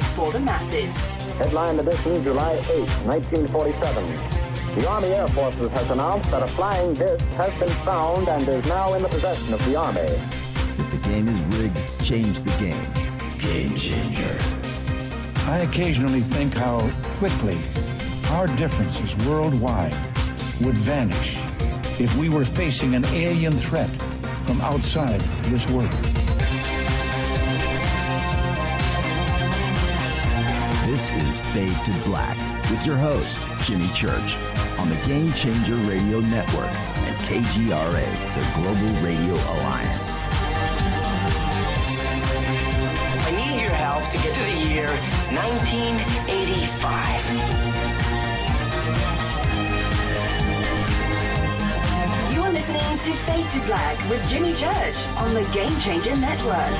for the masses. Headline edition, July 8, 1947. The Army Air Forces has announced that a flying disc has been found and is now in the possession of the Army. If the game is rigged, change the game. Game changer. I occasionally think how quickly our differences worldwide would vanish if we were facing an alien threat from outside this world. This is Fade to Black with your host, Jimmy Church, on the Game Changer Radio Network and KGRA, the Global Radio Alliance. I need your help to get to the year 1985. You're listening to Fade to Black with Jimmy Church on the Game Changer Network.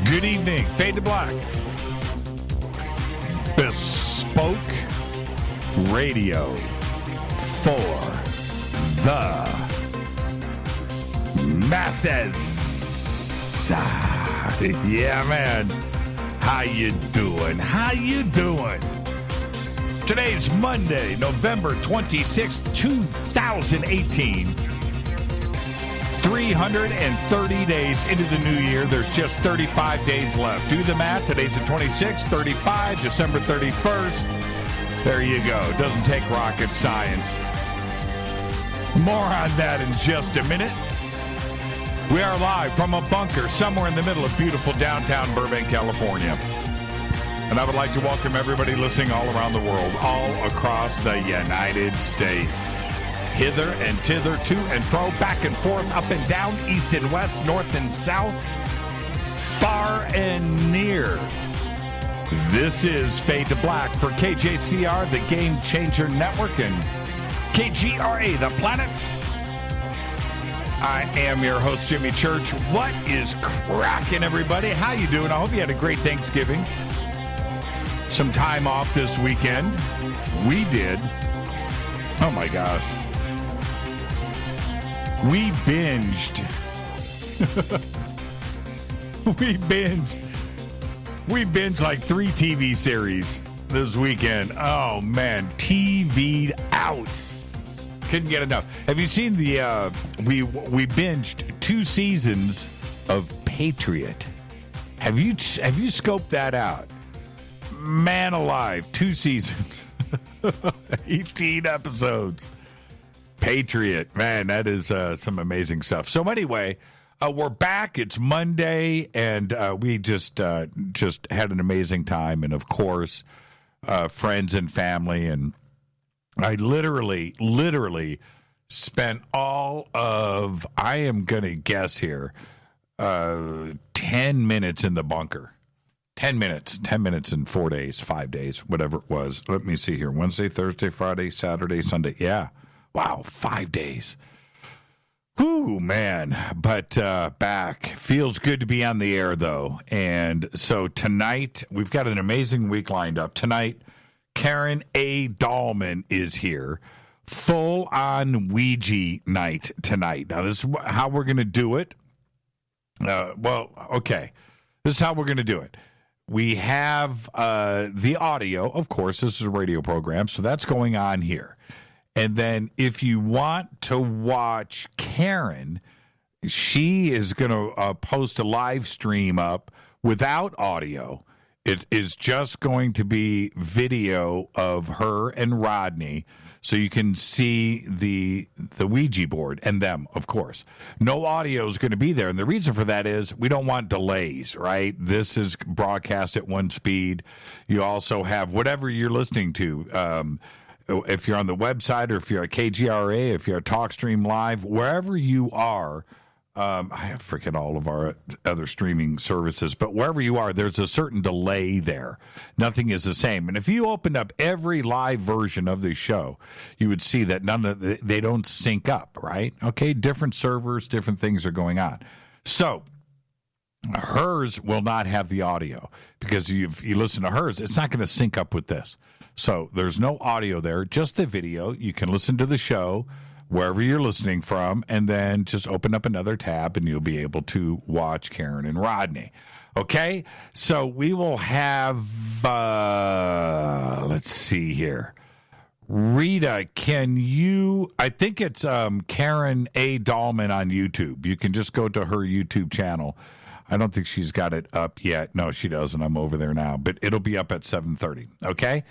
Good evening, Fade to Black. Bespoke radio for the masses. Yeah, man. How you doing? How you doing? Today's Monday, November 26th, 2018. 330 days into the new year. There's just 35 days left. Do the math. Today's the 26th, 35, December 31st. There you go. Doesn't take rocket science. More on that in just a minute. We are live from a bunker somewhere in the middle of beautiful downtown Burbank, California. And I would like to welcome everybody listening all around the world, all across the United States. Hither and thither, to and fro, back and forth, up and down, east and west, north and south, far and near. This is Fade to Black for KJCR, the Game Changer Network, and KGRA, the planets. I am your host, Jimmy Church. What is cracking, everybody? How you doing? I hope you had a great Thanksgiving. Some time off this weekend. We did. Oh, my gosh. We binged. We binged like 3 TV series this weekend. Oh, man. TV'd out. Couldn't get enough. Have you seen the, we binged 2 seasons of Patriot. Have you scoped that out? Man alive. 2 seasons. 18 episodes. Patriot, man, that is some amazing stuff. So anyway, we're back. It's Monday, and we just had an amazing time, and of course, friends and family. And I literally spent all of, I am gonna guess here, 10 minutes in the bunker. 10 minutes in 4 days, 5 days, whatever it was. Let me see here: Wednesday, Thursday, Friday, Saturday, Sunday. Yeah. Wow, 5 days. Whew, man. But back. Feels good to be on the air, though. And so tonight, we've got an amazing week lined up. Tonight, Karen A. Dahlman is here. Full-on Ouija night tonight. Now, this is how we're going to do it. Okay. This is how we're going to do it. We have the audio. Of course, this is a radio program, so that's going on here. And then if you want to watch Karen, she is going to post a live stream up without audio. It is just going to be video of her and Rodney, so you can see the Ouija board and them, of course. No audio is going to be there, and the reason for that is we don't want delays, right? This is broadcast at one speed. You also have whatever you're listening to. If you're on the website, or if you're at KGRA, if you're at TalkStream Live, wherever you are, I forget all of our other streaming services, but wherever you are, there's a certain delay there. Nothing is the same. And if you opened up every live version of the show, you would see that they don't sync up, right? Okay, different servers, different things are going on. So hers will not have the audio, because if you listen to hers, it's not going to sync up with this. So there's no audio there, just the video. You can listen to the show wherever you're listening from, and then just open up another tab and you'll be able to watch Karen and Rodney. Okay? So we will have, let's see here. Rita, I think it's Karen A. Dahlman on YouTube. You can just go to her YouTube channel. I don't think she's got it up yet. No, she doesn't. I'm over there now. But it'll be up at 7:30. Okay?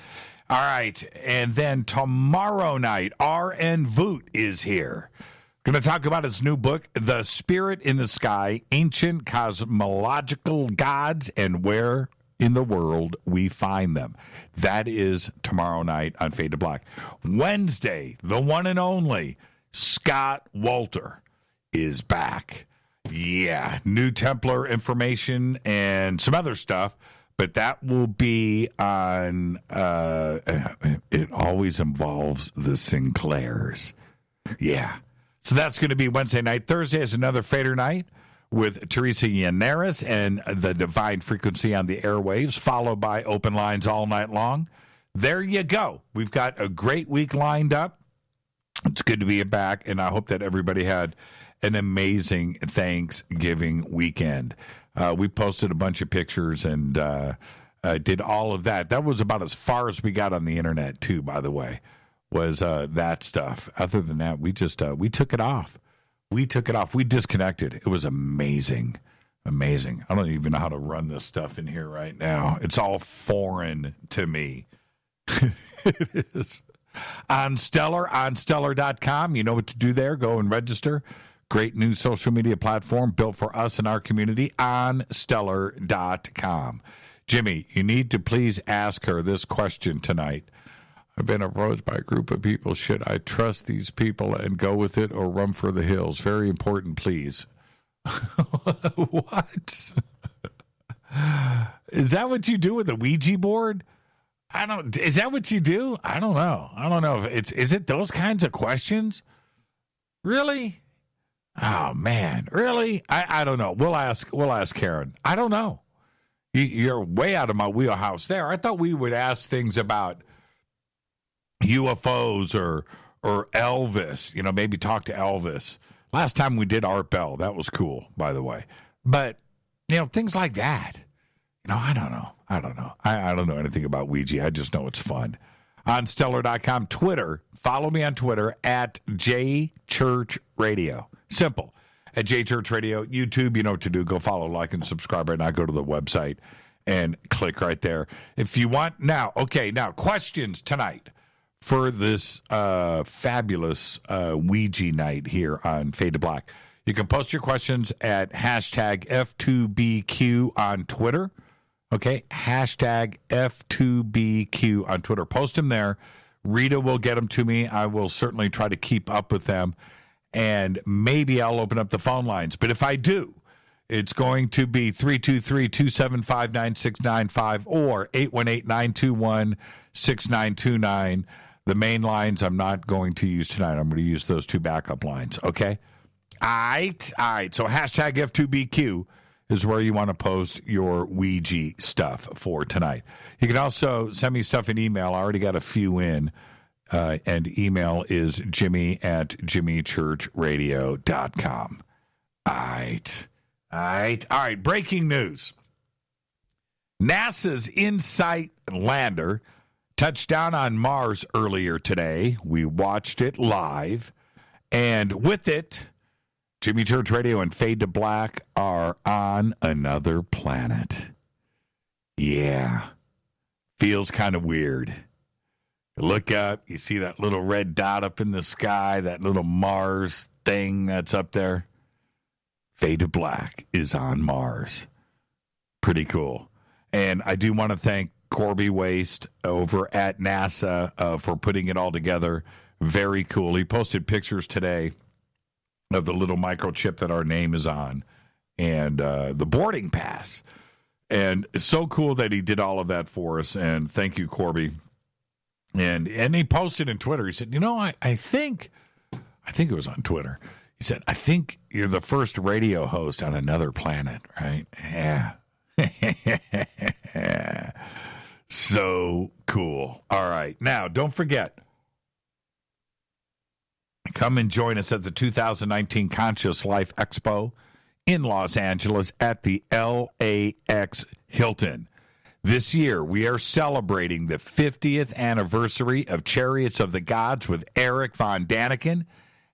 All right. And then tomorrow night, R.N. Voot is here. Going to talk about his new book, The Spirit in the Sky, Ancient Cosmological Gods and Where in the World we Find Them. That is tomorrow night on Fade to Black. Wednesday, the one and only Scott Walter is back. Yeah, New Templar information and some other stuff, but that will be on, it always involves the Sinclairs. Yeah. So that's going to be Wednesday night. Thursday is another Fader night with Teresa Yannares and the Divine Frequency on the airwaves, followed by open lines all night long. There you go. We've got a great week lined up. It's good to be back, and I hope that everybody had an amazing Thanksgiving weekend. We posted a bunch of pictures and did all of that. That was about as far as we got on the internet, too, by the way, was that stuff. Other than that, we just we took it off. We took it off. We disconnected. It was amazing. Amazing. I don't even know how to run this stuff in here right now. It's all foreign to me. It is. On Stellar.com, you know what to do there. Go and register. Great new social media platform built for us and our community on Stellar.com. Jimmy, you need to please ask her this question tonight. I've been approached by a group of people. Should I trust these people and go with it or run for the hills? Very important, please. What? Is that what you do with a Ouija board? Is that what you do? I don't know. I don't know. Is it those kinds of questions? Really? Oh man, really? I don't know. We'll ask Karen. I don't know. You're way out of my wheelhouse there. I thought we would ask things about UFOs or Elvis, maybe talk to Elvis. Last time we did Art Bell, that was cool, by the way. But, things like that. I don't know. I don't know anything about Ouija. I just know it's fun. On Stellar.com, Twitter, follow me on Twitter at JChurchRadio. Simple. At JChurchRadio. YouTube, you know what to do. Go follow, like, and subscribe right now. Go to the website and click right there. If you want, now, questions tonight for this fabulous Ouija night here on Fade to Black. You can post your questions at hashtag F2BQ on Twitter. Okay, hashtag F2BQ on Twitter. Post them there. Rita will get them to me. I will certainly try to keep up with them. And maybe I'll open up the phone lines. But if I do, it's going to be 323-275-9695 or 818-921-6929. The main lines I'm not going to use tonight. I'm going to use those two backup lines, okay? All right. So hashtag F2BQ is where you want to post your Ouija stuff for tonight. You can also send me stuff in email. I already got a few in. And email is jimmy@jimmychurchradio.com. All right. Breaking news. NASA's InSight lander touched down on Mars earlier today. We watched it live. And with it, Jimmy Church Radio and Fade to Black are on another planet. Yeah. Feels kind of weird. Look up, you see that little red dot up in the sky, that little Mars thing that's up there. Fade to Black is on Mars. Pretty cool. And I do want to thank Corby Waste over at NASA for putting it all together. Very cool. He posted pictures today of the little microchip that our name is on and the boarding pass. And it's so cool that he did all of that for us. And thank you, Corby. And he posted in Twitter. He said, I think it was on Twitter. He said, I think you're the first radio host on another planet, right? Yeah. So cool. All right. Now, don't forget, Come and join us at the 2019 Conscious Life Expo in Los Angeles at the LAX Hilton. This year, we are celebrating the 50th anniversary of Chariots of the Gods with Eric Von Daniken,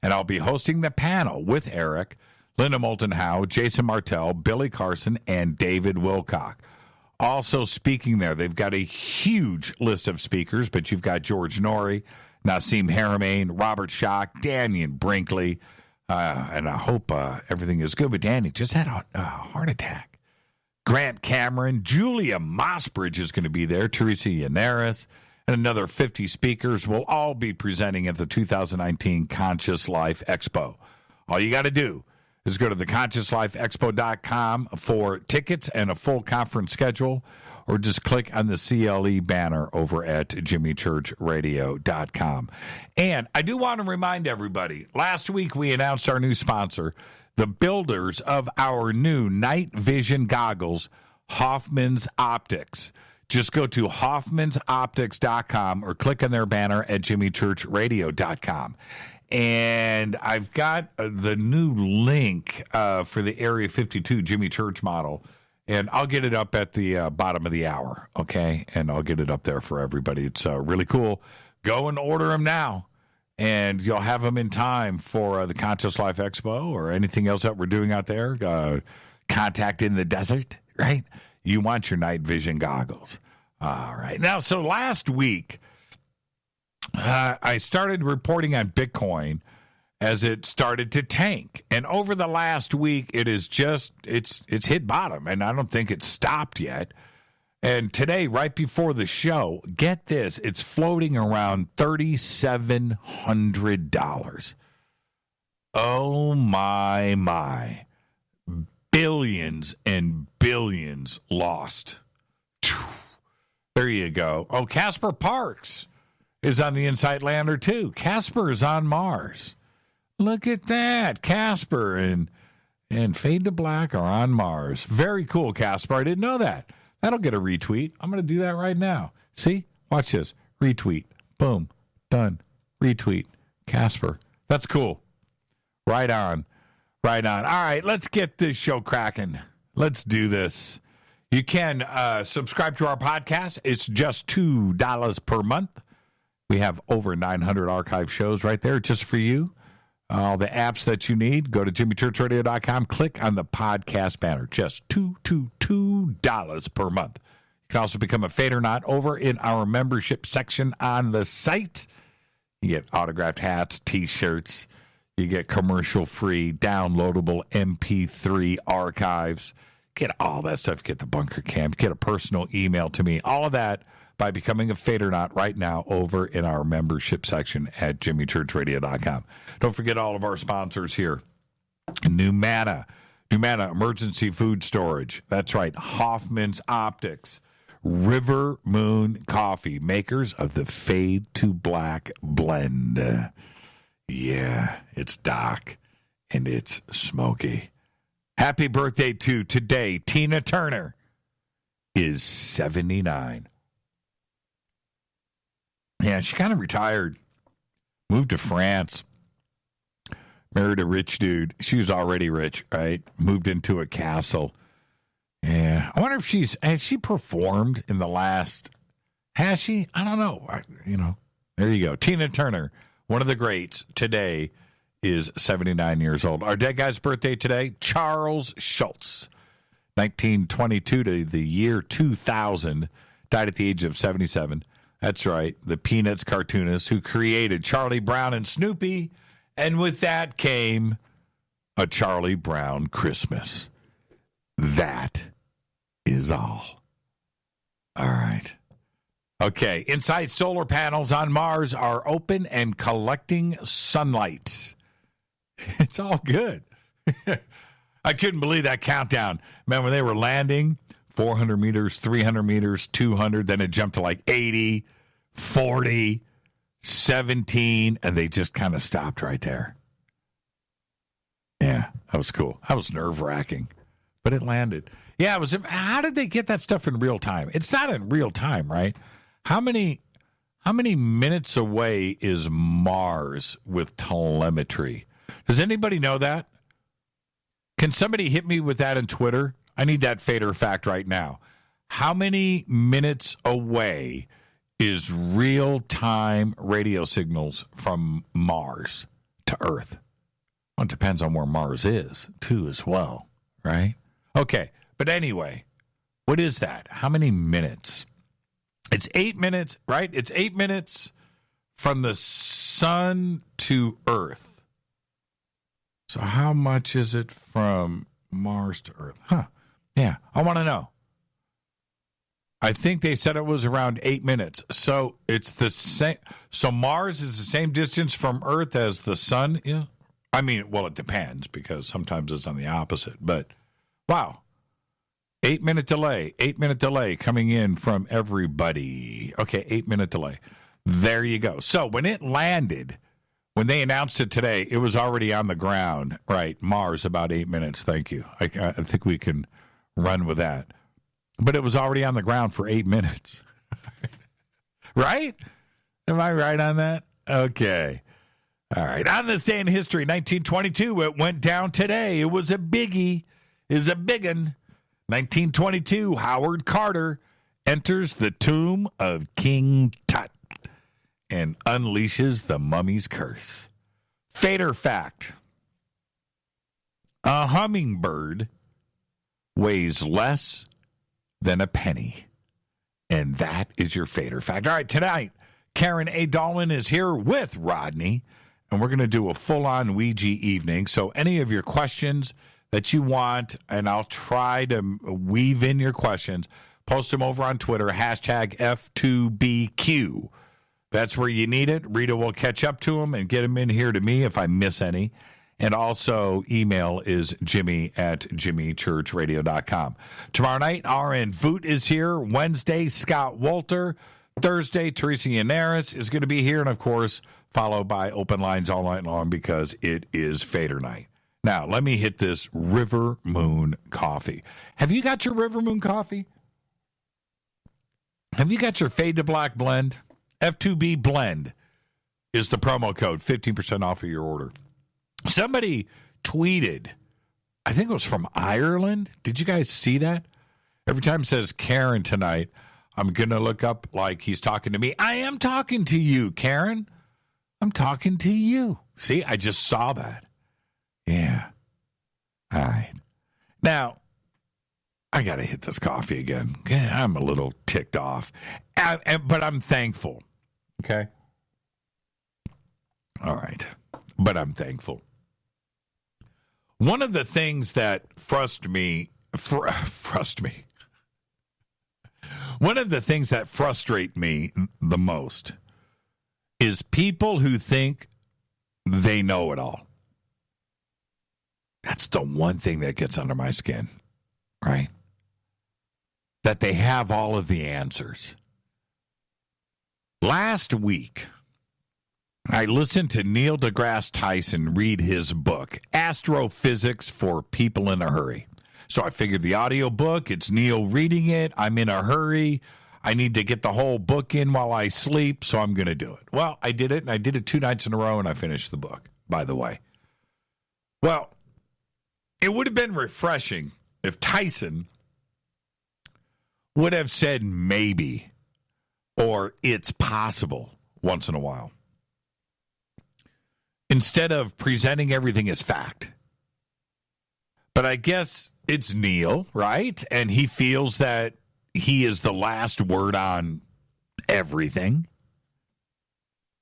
and I'll be hosting the panel with Eric, Linda Moulton Howe, Jason Martell, Billy Carson, and David Wilcock. Also speaking there, they've got a huge list of speakers, but you've got George Norrie, Nassim Haramein, Robert Schock, Daniel Brinkley, and I hope everything is good. But Danny just had a heart attack. Grant Cameron, Julia Mossbridge is going to be there, Teresa Yannaris, and another 50 speakers will all be presenting at the 2019 Conscious Life Expo. All you got to do is go to theconsciouslifeexpo.com for tickets and a full conference schedule, or just click on the CLE banner over at jimmychurchradio.com. And I do want to remind everybody, last week we announced our new sponsor, the builders of our new night vision goggles, Hoffman's Optics. Just go to hoffmansoptics.com or click on their banner at jimmychurchradio.com. And I've got the new link for the Area 52 Jimmy Church model, and I'll get it up at the bottom of the hour, okay? And I'll get it up there for everybody. It's really cool. Go and order them now. And you'll have them in time for the Conscious Life Expo or anything else that we're doing out there. Contact in the desert, right? You want your night vision goggles. All right. Now, so last week, I started reporting on Bitcoin as it started to tank. And over the last week, it is just, it's hit bottom, and I don't think it's stopped yet. And today, right before the show, get this, it's floating around $3,700. Oh, my. Billions and billions lost. There you go. Oh, Casper Parks is on the Insight Lander, too. Casper is on Mars. Look at that. Casper and Fade to Black are on Mars. Very cool, Casper. I didn't know that. That'll get a retweet. I'm going to do that right now. See? Watch this. Retweet. Boom. Done. Retweet. Casper. That's cool. Right on. Right on. All right, let's get this show cracking. Let's do this. You can subscribe to our podcast. It's just $2 per month. We have over 900 archive shows right there just for you. All the apps that you need, go to jimmychurchradio.com, click on the podcast banner. Just $2 per month. You can also become a Fadernaut over in our membership section on the site. You get autographed hats, T-shirts. You get commercial-free, downloadable MP3 archives. Get all that stuff. Get the bunker camp. Get a personal email to me. All of that by becoming a Fadernaut right now over in our membership section at jimmychurchradio.com. Don't forget all of our sponsors here. Numana Emergency Food Storage. That's right. Hoffman's Optics. River Moon Coffee, makers of the Fade to Black blend. Yeah, it's dark and it's smoky. Happy birthday to today. Tina Turner is 79. Yeah, she kind of retired, moved to France, married a rich dude. She was already rich, right? Moved into a castle. Yeah. I wonder if has she performed in the last, has she? I don't know. There you go. Tina Turner, one of the greats, today is 79 years old. Our dead guy's birthday today, Charles Schultz, 1922 to the year 2000, died at the age of 77. That's right, the Peanuts cartoonist who created Charlie Brown and Snoopy, and with that came a Charlie Brown Christmas. That is all. All right. Okay, Insight solar panels on Mars are open and collecting sunlight. It's all good. I couldn't believe that countdown. Man, when they were landing, 400 meters, 300 meters, 200, then it jumped to like 80, 40, 17, and they just kind of stopped right there. Yeah, that was cool. That was nerve-wracking, but it landed. Yeah, it was. How did they get that stuff in real time? It's not in real time, right? How many How many minutes away is Mars with telemetry? Does anybody know that? Can somebody hit me with that on Twitter? I need that fader fact right now. How many minutes away is real-time radio signals from Mars to Earth? Well, it depends on where Mars is, too, as well, right? Okay, but anyway, what is that? How many minutes? It's 8 minutes, right? It's 8 minutes from the sun to Earth. So how much is it from Mars to Earth? Yeah, I want to know. I think they said it was around 8 minutes. So it's the same. So Mars is the same distance from Earth as the sun is? I mean, well, it depends because sometimes it's on the opposite. But, wow. 8 minute delay. 8 minute delay coming in from everybody. Okay, 8 minute delay. There you go. So when it landed, when they announced it today, it was already on the ground. Right, Mars, about 8 minutes. Thank you. I think we can run with that. But it was already on the ground for 8 minutes. Right? Am I right on that? Okay. All right. On this day in history, 1922, it went down today. It was a biggie. Is a biggin. 1922, Howard Carter enters the tomb of King Tut and unleashes the mummy's curse. Fader fact. A hummingbird weighs less than a penny. And that is your fader fact. All right, tonight, Karen A. Dahlman is here with Rodney, and we're going to do a full-on Ouija evening. So any of your questions that you want, and I'll try to weave in your questions, post them over on Twitter, hashtag F2BQ. That's where you need it. Rita will catch up to them and get them in here to me if I miss any. And also, email is jimmy@jimmychurchradio.com. Tomorrow night, RN Voot is here. Wednesday, Scott Walter. Thursday, Teresa Yannaris is going to be here. And, of course, followed by open lines all night long because it is Fader night. Now, let me hit this River Moon coffee. Have you got your River Moon coffee? Have you got your Fade to Black blend? F2B blend is the promo code, 15% off of your order. Somebody tweeted, I think it was from Ireland. Did you guys see that? Every time it says Karen tonight, I'm going to look up like he's talking to me. I am talking to you, Karen. I'm talking to you. See, I just saw that. Yeah. All right. Now, I got to hit this coffee again. I'm a little ticked off, but I'm thankful. Okay? All right. But I'm thankful. One of the things that one of the things that frustrate me the most is people who think they know it all. That's the one thing that gets under my skin, right? That they have all of the answers. Last week, I listened to Neil deGrasse Tyson read his book, Astrophysics for People in a Hurry. So I figured the audio book, it's Neil reading it. I'm in a hurry. I need to get the whole book in while I sleep, so I'm going to do it. Well, I did it, and I did it 2 nights in a row, and I finished the book, by the way. Well, it would have been refreshing if Tyson would have said maybe or it's possible once in a while, instead of presenting everything as fact. But I guess it's Neil, right? And he feels that he is the last word on everything.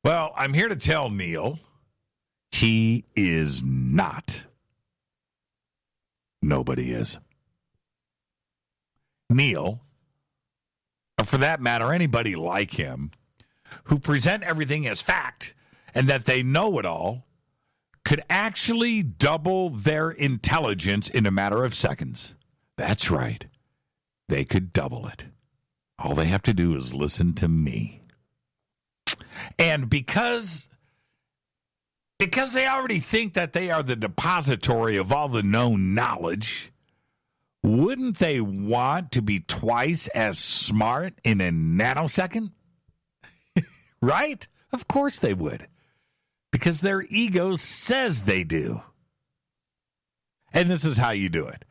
Well, I'm here to tell Neil he is not. Nobody is. Neil, or for that matter, anybody like him, who present everything as fact and that they know it all, could actually double their intelligence in a matter of seconds. That's right. They could double it. All they have to do is listen to me. And because they already think that they are the depository of all the known knowledge, wouldn't they want to be twice as smart in a nanosecond? right? Of course they would. Because their ego says they do. And this is how you do it.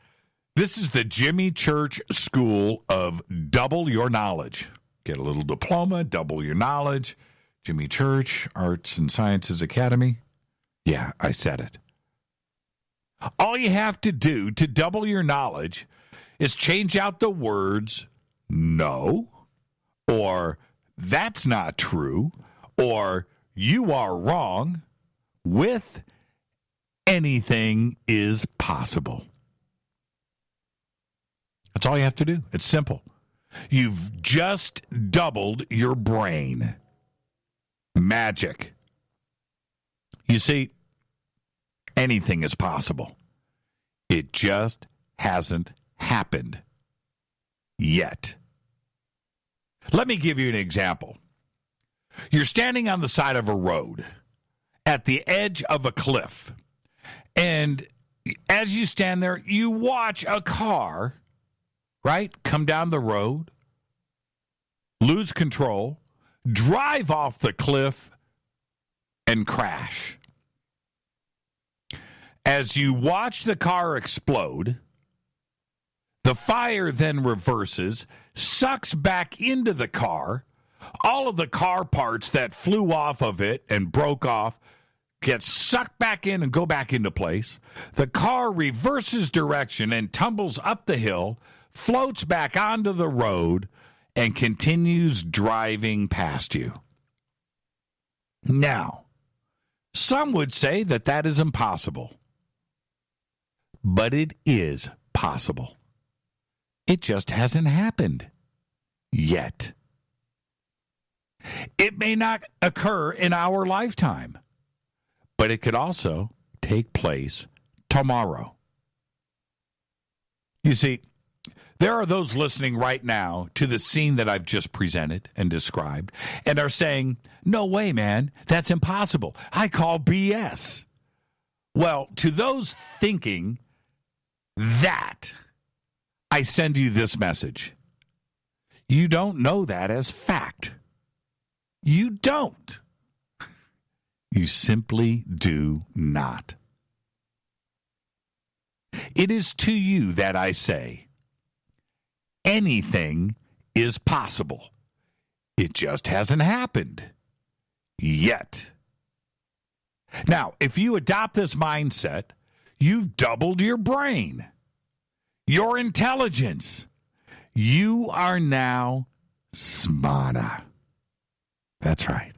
This is the Jimmy Church School of Double Your Knowledge. Get a little diploma, double your knowledge. Jimmy Church, Arts and Sciences Academy. Yeah, I said it. All you have to do to double your knowledge is change out the words no, or that's not true, or you are wrong, with anything is possible. That's all you have to do. It's simple. You've just doubled your brain. Magic. You see, anything is possible. It just hasn't happened yet. Let me give you an example. You're standing on the side of a road at the edge of a cliff. And as you stand there, you watch a car, right, come down the road, lose control, drive off the cliff, and crash. As you watch the car explode, the fire then reverses, sucks back into the car. All of the car parts that flew off of it and broke off get sucked back in and go back into place. The car reverses direction and tumbles up the hill, floats back onto the road, and continues driving past you. Now, some would say that that is impossible. But it is possible. It just hasn't happened yet. It may not occur in our lifetime, but it could also take place tomorrow. You see, there are those listening right now to the scene that I've just presented and described and are saying, no way, man, that's impossible. I call BS. Well, to those thinking that, I send you this message. You don't know that as fact. You don't. You simply do not. It is to you that I say, anything is possible. It just hasn't happened yet. Now, if you adopt this mindset, you've doubled your brain, your intelligence. You are now smarter. That's right.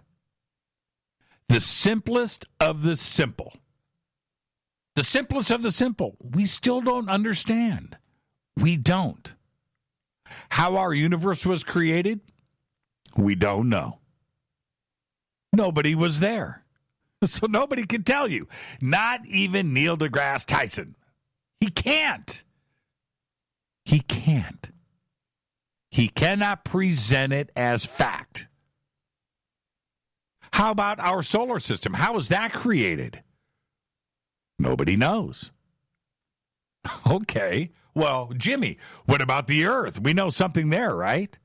The simplest of the simple. The simplest of the simple. We still don't understand. We don't. How our universe was created? We don't know. Nobody was there. So nobody can tell you. Not even Neil deGrasse Tyson. He can't. He can't. He cannot present it as fact. How about our solar system? How was that created? Nobody knows. Okay. Well, Jimmy, what about the Earth? We know something there, right?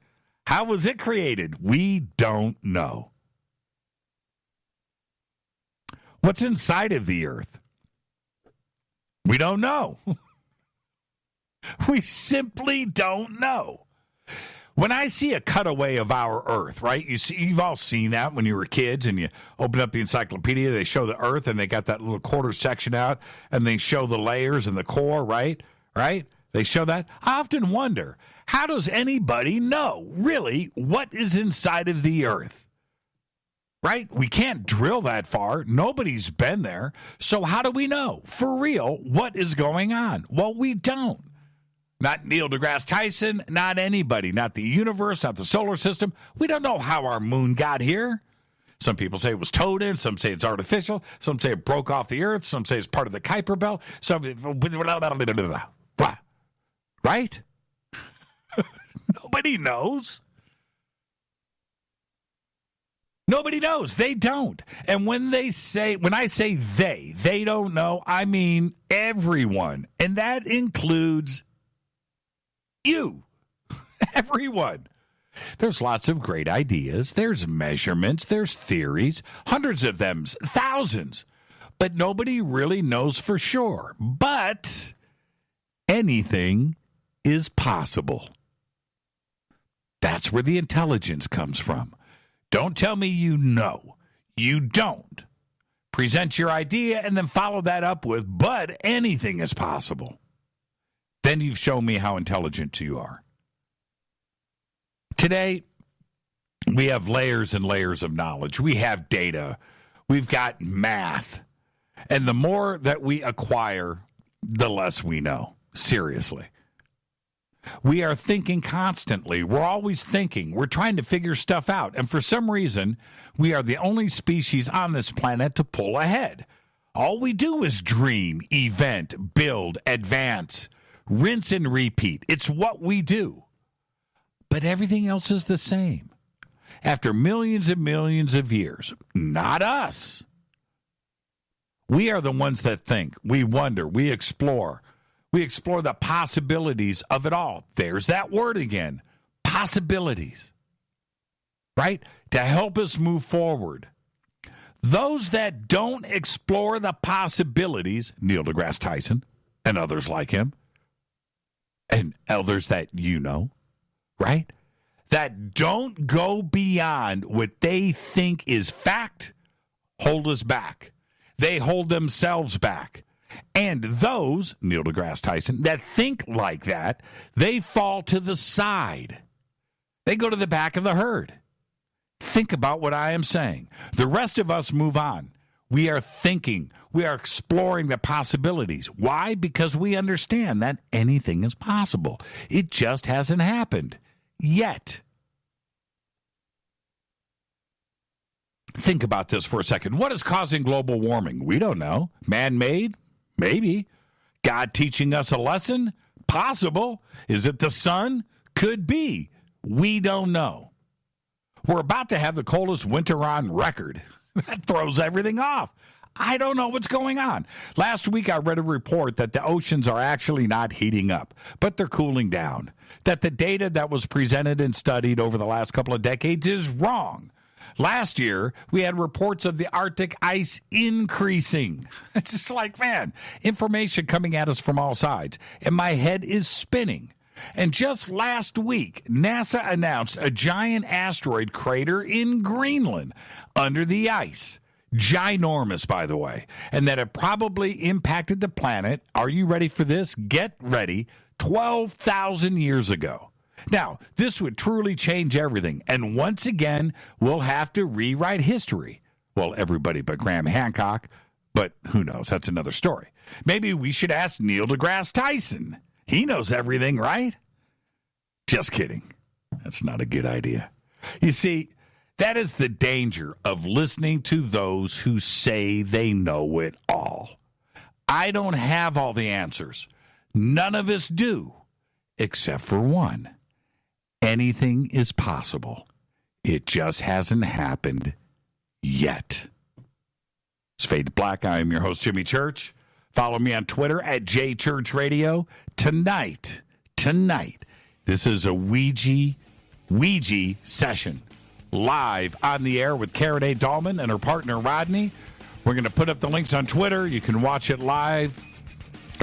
How was it created? We don't know. What's inside of the Earth? We don't know. We simply don't know. When I see a cutaway of our Earth, right? You've all seen that when you were kids and you open up the encyclopedia, they show the Earth and they got that little quarter section out and they show the layers and the core, right? Right? They show that. I often wonder, how does anybody know really what is inside of the Earth? Right? We can't drill that far. Nobody's been there. So how do we know for real what is going on? Well, we don't. Not Neil deGrasse Tyson, not anybody, not the universe, not the solar system. We don't know how our moon got here. Some people say it was towed in. Some say it's artificial. Some say it broke off the Earth. Some say it's part of the Kuiper Belt. Some, right? Nobody knows. Nobody knows. They don't. And when I say they don't know, I mean everyone. And that includes you. Everyone. There's lots of great ideas. There's measurements. There's theories. Hundreds of them. Thousands. But nobody really knows for sure. But anything is possible. That's where the intelligence comes from. Don't tell me you know. You don't. Present your idea and then follow that up with, but anything is possible. Then you've shown me how intelligent you are. Today, we have layers and layers of knowledge. We have data. We've got math. And the more that we acquire, the less we know. Seriously. We are thinking constantly. We're always thinking. We're trying to figure stuff out. And for some reason, we are the only species on this planet to pull ahead. All we do is dream, event, build, advance, rinse and repeat. It's what we do. But everything else is the same. After millions and millions of years, not us. We are the ones that think, we wonder, we explore. We explore the possibilities of it all. There's that word again, possibilities, right? To help us move forward. Those that don't explore the possibilities, Neil deGrasse Tyson and others like him, and others that you know, right? That don't go beyond what they think is fact, hold us back. They hold themselves back. And those, Neil deGrasse Tyson, that think like that, they fall to the side. They go to the back of the herd. Think about what I am saying. The rest of us move on. We are thinking. We are exploring the possibilities. Why? Because we understand that anything is possible. It just hasn't happened yet. Think about this for a second. What is causing global warming? We don't know. Man-made? Maybe. God teaching us a lesson? Possible. Is it the sun? Could be. We don't know. We're about to have the coldest winter on record. That throws everything off. I don't know what's going on. Last week I read a report that the oceans are actually not heating up, but they're cooling down. That the data that was presented and studied over the last couple of decades is wrong. Last year, we had reports of the Arctic ice increasing. It's just like, man, information coming at us from all sides. And my head is spinning. And just last week, NASA announced a giant asteroid crater in Greenland under the ice. Ginormous, by the way. And that it probably impacted the planet. Are you ready for this? Get ready. 12,000 years ago. Now, this would truly change everything, and once again, we'll have to rewrite history. Well, everybody but Graham Hancock, but who knows? That's another story. Maybe we should ask Neil deGrasse Tyson. He knows everything, right? Just kidding. That's not a good idea. You see, that is the danger of listening to those who say they know it all. I don't have all the answers. None of us do, except for one. Anything is possible. It just hasn't happened yet. It's Fade to Black. I am your host, Jimmy Church. Follow me on Twitter at JChurchRadio. Tonight, this is a Ouija session. Live on the air with Karen A. Dahlman and her partner, Rodney. We're going to put up the links on Twitter. You can watch it live.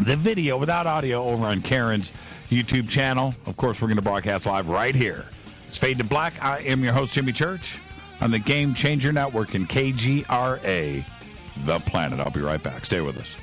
The video without audio over on Karen's YouTube channel. Of course, we're going to broadcast live right here. It's Fade to Black. I am your host, Jimmy Church, on the Game Changer Network and KGRA, The Planet. I'll be right back. Stay with us.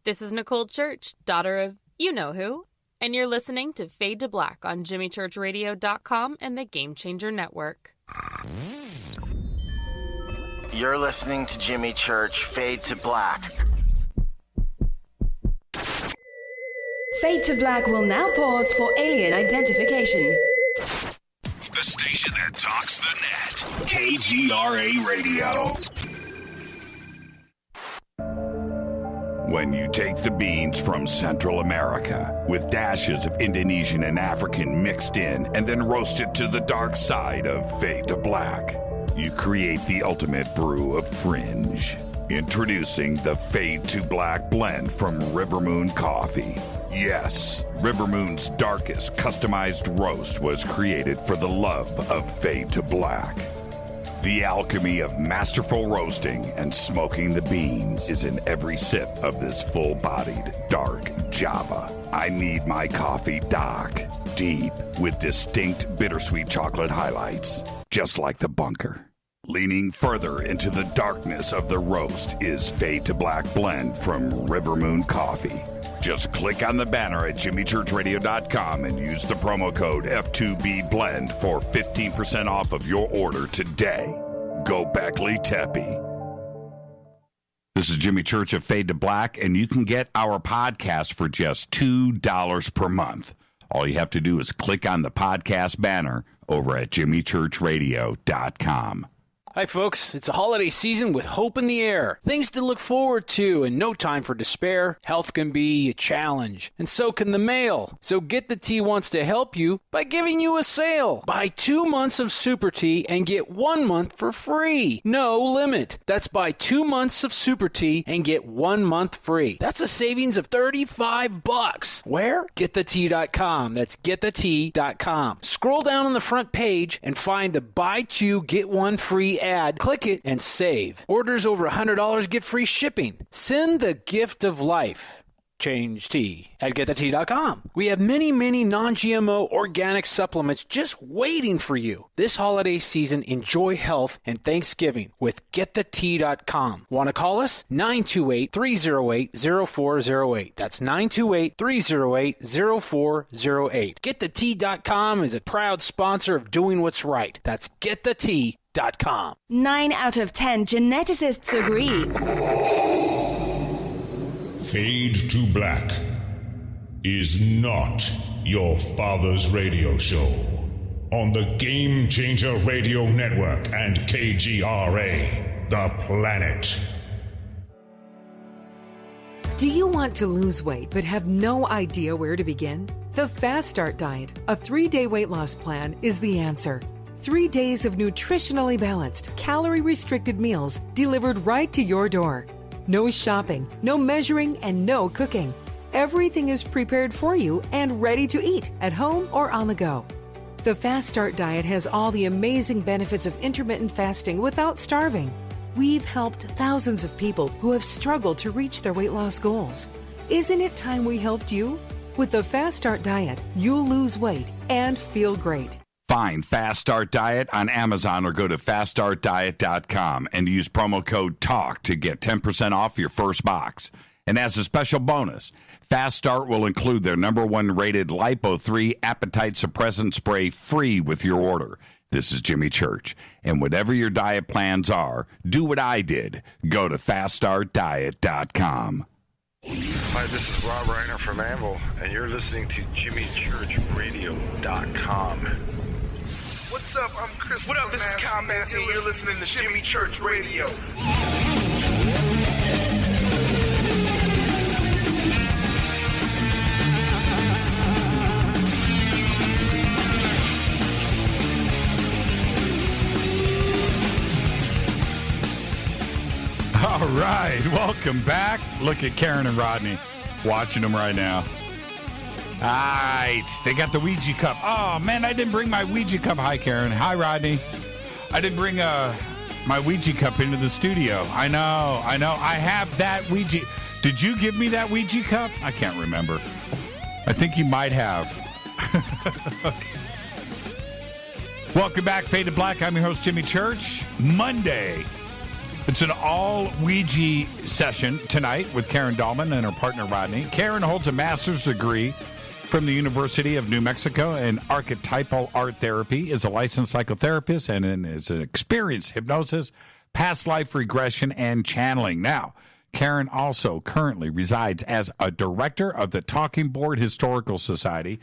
This is Nicole Church, daughter of you-know-who, and you're listening to Fade to Black on JimmyChurchRadio.com and the Game Changer Network. You're listening to Jimmy Church, Fade to Black. Fade to Black will now pause for alien identification. The station that talks the net. KGRA Radio. When you take the beans from Central America with dashes of Indonesian and African mixed in and then roast it to the dark side of Fade to Black, you create the ultimate brew of fringe. Introducing the Fade to Black blend from Rivermoon Coffee. Yes, Rivermoon's darkest customized roast was created for the love of Fade to Black. The alchemy of masterful roasting and smoking the beans is in every sip of this full-bodied, dark Java. I need my coffee dark, deep, with distinct bittersweet chocolate highlights, just like the bunker. Leaning further into the darkness of the roast is Fade to Black blend from Rivermoon Coffee. Just click on the banner at jimmychurchradio.com and use the promo code F2BBLEND for 15% off of your order today. Go Beckley Teppy. This is Jimmy Church of Fade to Black, and you can get our podcast for just $2 per month. All you have to do is click on the podcast banner over at jimmychurchradio.com. Hi, folks. It's a holiday season with hope in the air. Things to look forward to and no time for despair. Health can be a challenge, and so can the mail. So Get the Tea wants to help you by giving you a sale. Buy 2 months of Super Tea and get 1 month for free. No limit. That's buy 2 months of Super Tea and get 1 month free. That's a savings of $35. Where? GetTheTea.com. That's GetTheTea.com. Scroll down on the front page and find the buy 2, get 1 free ad. Click it and save. Orders over $100 get free shipping. Send the gift of life. Change tea at GetTheTea.com. We have many non-GMO organic supplements just waiting for you. This holiday season, enjoy health and Thanksgiving with GetTheTea.com. Want to call us? 928-308-0408. That's 928-308-0408. GetTheTea.com is a proud sponsor of Doing What's Right. That's GetTheTea.com. 9 out of 10 geneticists agree. Fade to Black is not your father's radio show on the Game Changer Radio Network and KGRA, the planet. Do you want to lose weight but have no idea where to begin? The Fast Start Diet, a 3-day weight loss plan, is the answer. 3 days of nutritionally balanced, calorie-restricted meals delivered right to your door. No shopping, no measuring, and no cooking. Everything is prepared for you and ready to eat at home or on the go. The Fast Start Diet has all the amazing benefits of intermittent fasting without starving. We've helped thousands of people who have struggled to reach their weight loss goals. Isn't it time we helped you? With the Fast Start Diet, you'll lose weight and feel great. Find Fast Start Diet on Amazon or go to faststartdiet.com and use promo code TALK to get 10% off your first box. And as a special bonus, Fast Start will include their #1 rated Lipo3 appetite suppressant spray free with your order. This is Jimmy Church. And whatever your diet plans are, do what I did. Go to faststartdiet.com. Hi, this is Rob Reiner from Anvil, and you're listening to JimmyChurchRadio.com. What's up? I'm Chris. What up? This is Kyle Massey, and you're listening to Jimmy Church Radio. All right, welcome back. Look at Karen and Rodney watching them right now. All right, they got the Ouija cup. Oh, man, I didn't bring my Ouija cup. Hi, Karen. Hi, Rodney. I didn't bring my Ouija cup into the studio. I know. I have that Ouija. Did you give me that Ouija cup? I can't remember. I think you might have. Okay. Welcome back, Fade to Black. I'm your host, Jimmy Church. Monday. It's an all Ouija session tonight with Karen Dahlman and her partner, Rodney. Karen holds a master's degree from the University of New Mexico in archetypal art therapy, is a licensed psychotherapist, and is an experienced hypnosis, past life regression, and channeling. Now, Karen also currently resides as a director of the Talking Board Historical Society,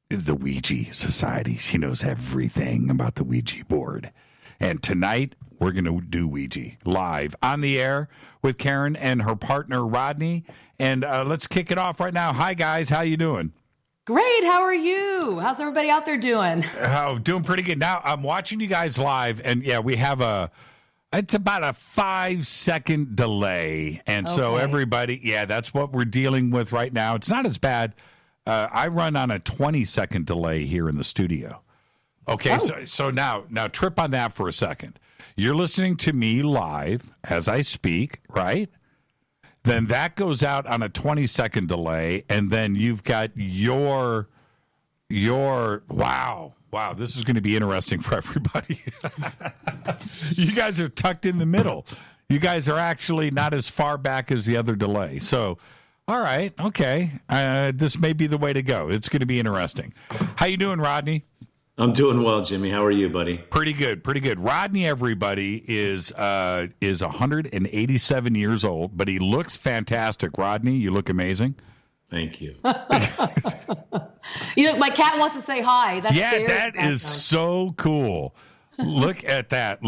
the Ouija Society. She knows everything about the Ouija board. And tonight, we're going to do Ouija live on the air with Karen and her partner, Rodney. And let's kick it off right now. Hi, guys. How you doing? Great. How are you? How's everybody out there doing? Oh, doing pretty good. Now, I'm watching you guys live, and yeah, we have it's about a 5-second delay. And so everybody, that's what we're dealing with right now. It's not as bad. I run on a 20-second delay here in the studio. Okay, so now trip on that for a second. You're listening to me live as I speak, right? Then that goes out on a 20-second delay, and then you've got your wow, this is going to be interesting for everybody. You guys are tucked in the middle. You guys are actually not as far back as the other delay. So, all right, okay, this may be the way to go. It's going to be interesting. How you doing, Rodney? I'm doing well, Jimmy. How are you, buddy? Pretty good. Rodney, everybody, is 187 years old, but he looks fantastic. Rodney, you look amazing. Thank you. You know, my cat wants to say hi. That's that is so cool. Look at that.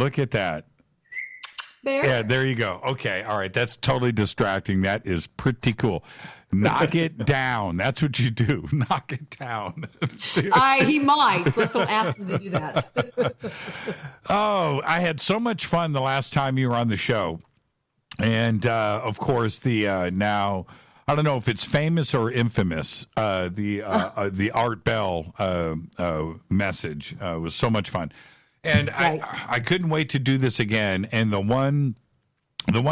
Bear? Yeah, there you go. Okay, all right. That's totally distracting. That is pretty cool. Knock it down. That's what you do. Knock it down. He might. So let's don't ask him to do that. Oh, I had so much fun the last time you were on the show. And, of course, the now, I don't know if it's famous or infamous, the Art Bell message was so much fun. And right. I couldn't wait to do this again. And the one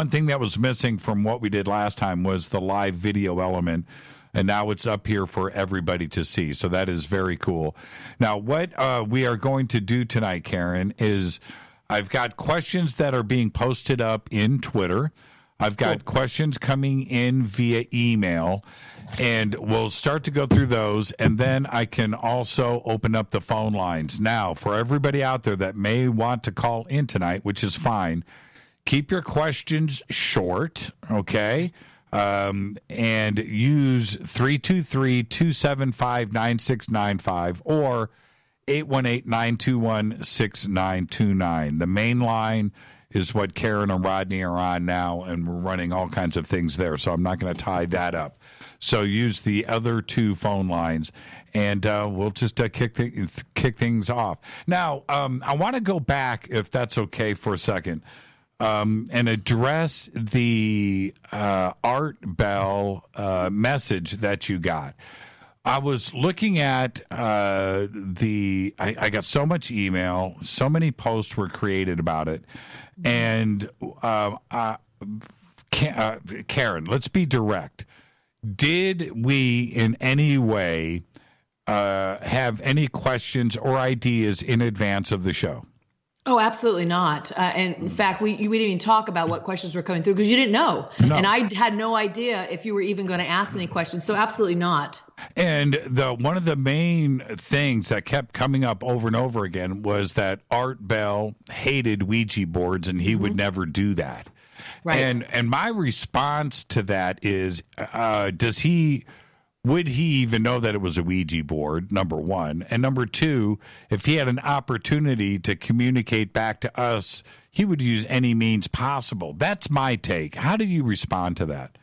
thing that was missing from what we did last time was the live video element, and now it's up here for everybody to see. So that is very cool. Now, what we are going to do tonight, Karen, is I've got questions that are being posted up in Twitter. I've got questions coming in via email, and we'll start to go through those, and then I can also open up the phone lines. Now, for everybody out there that may want to call in tonight, which is fine, keep your questions short, okay? And use 323-275-9695 or 818-921-6929. The main line is what Karen and Rodney are on now, and we're running all kinds of things there, so I'm not going to tie that up. So use the other two phone lines, and we'll just kick things off. Now, I want to go back, if that's okay, for a second. And address the Art Bell message that you got. I was looking at I got so much email, so many posts were created about it. And Karen, let's be direct. Did we in any way have any questions or ideas in advance of the show? Oh, absolutely not. And in fact, we didn't even talk about what questions were coming through because you didn't know. No. And I had no idea if you were even going to ask any questions. So absolutely not. And one of the main things that kept coming up over and over again was that Art Bell hated Ouija boards and he would never do that. Right. And my response to that is, would he even know that it was a Ouija board, number one? And number two, if he had an opportunity to communicate back to us, he would use any means possible. That's my take. How do you respond to that?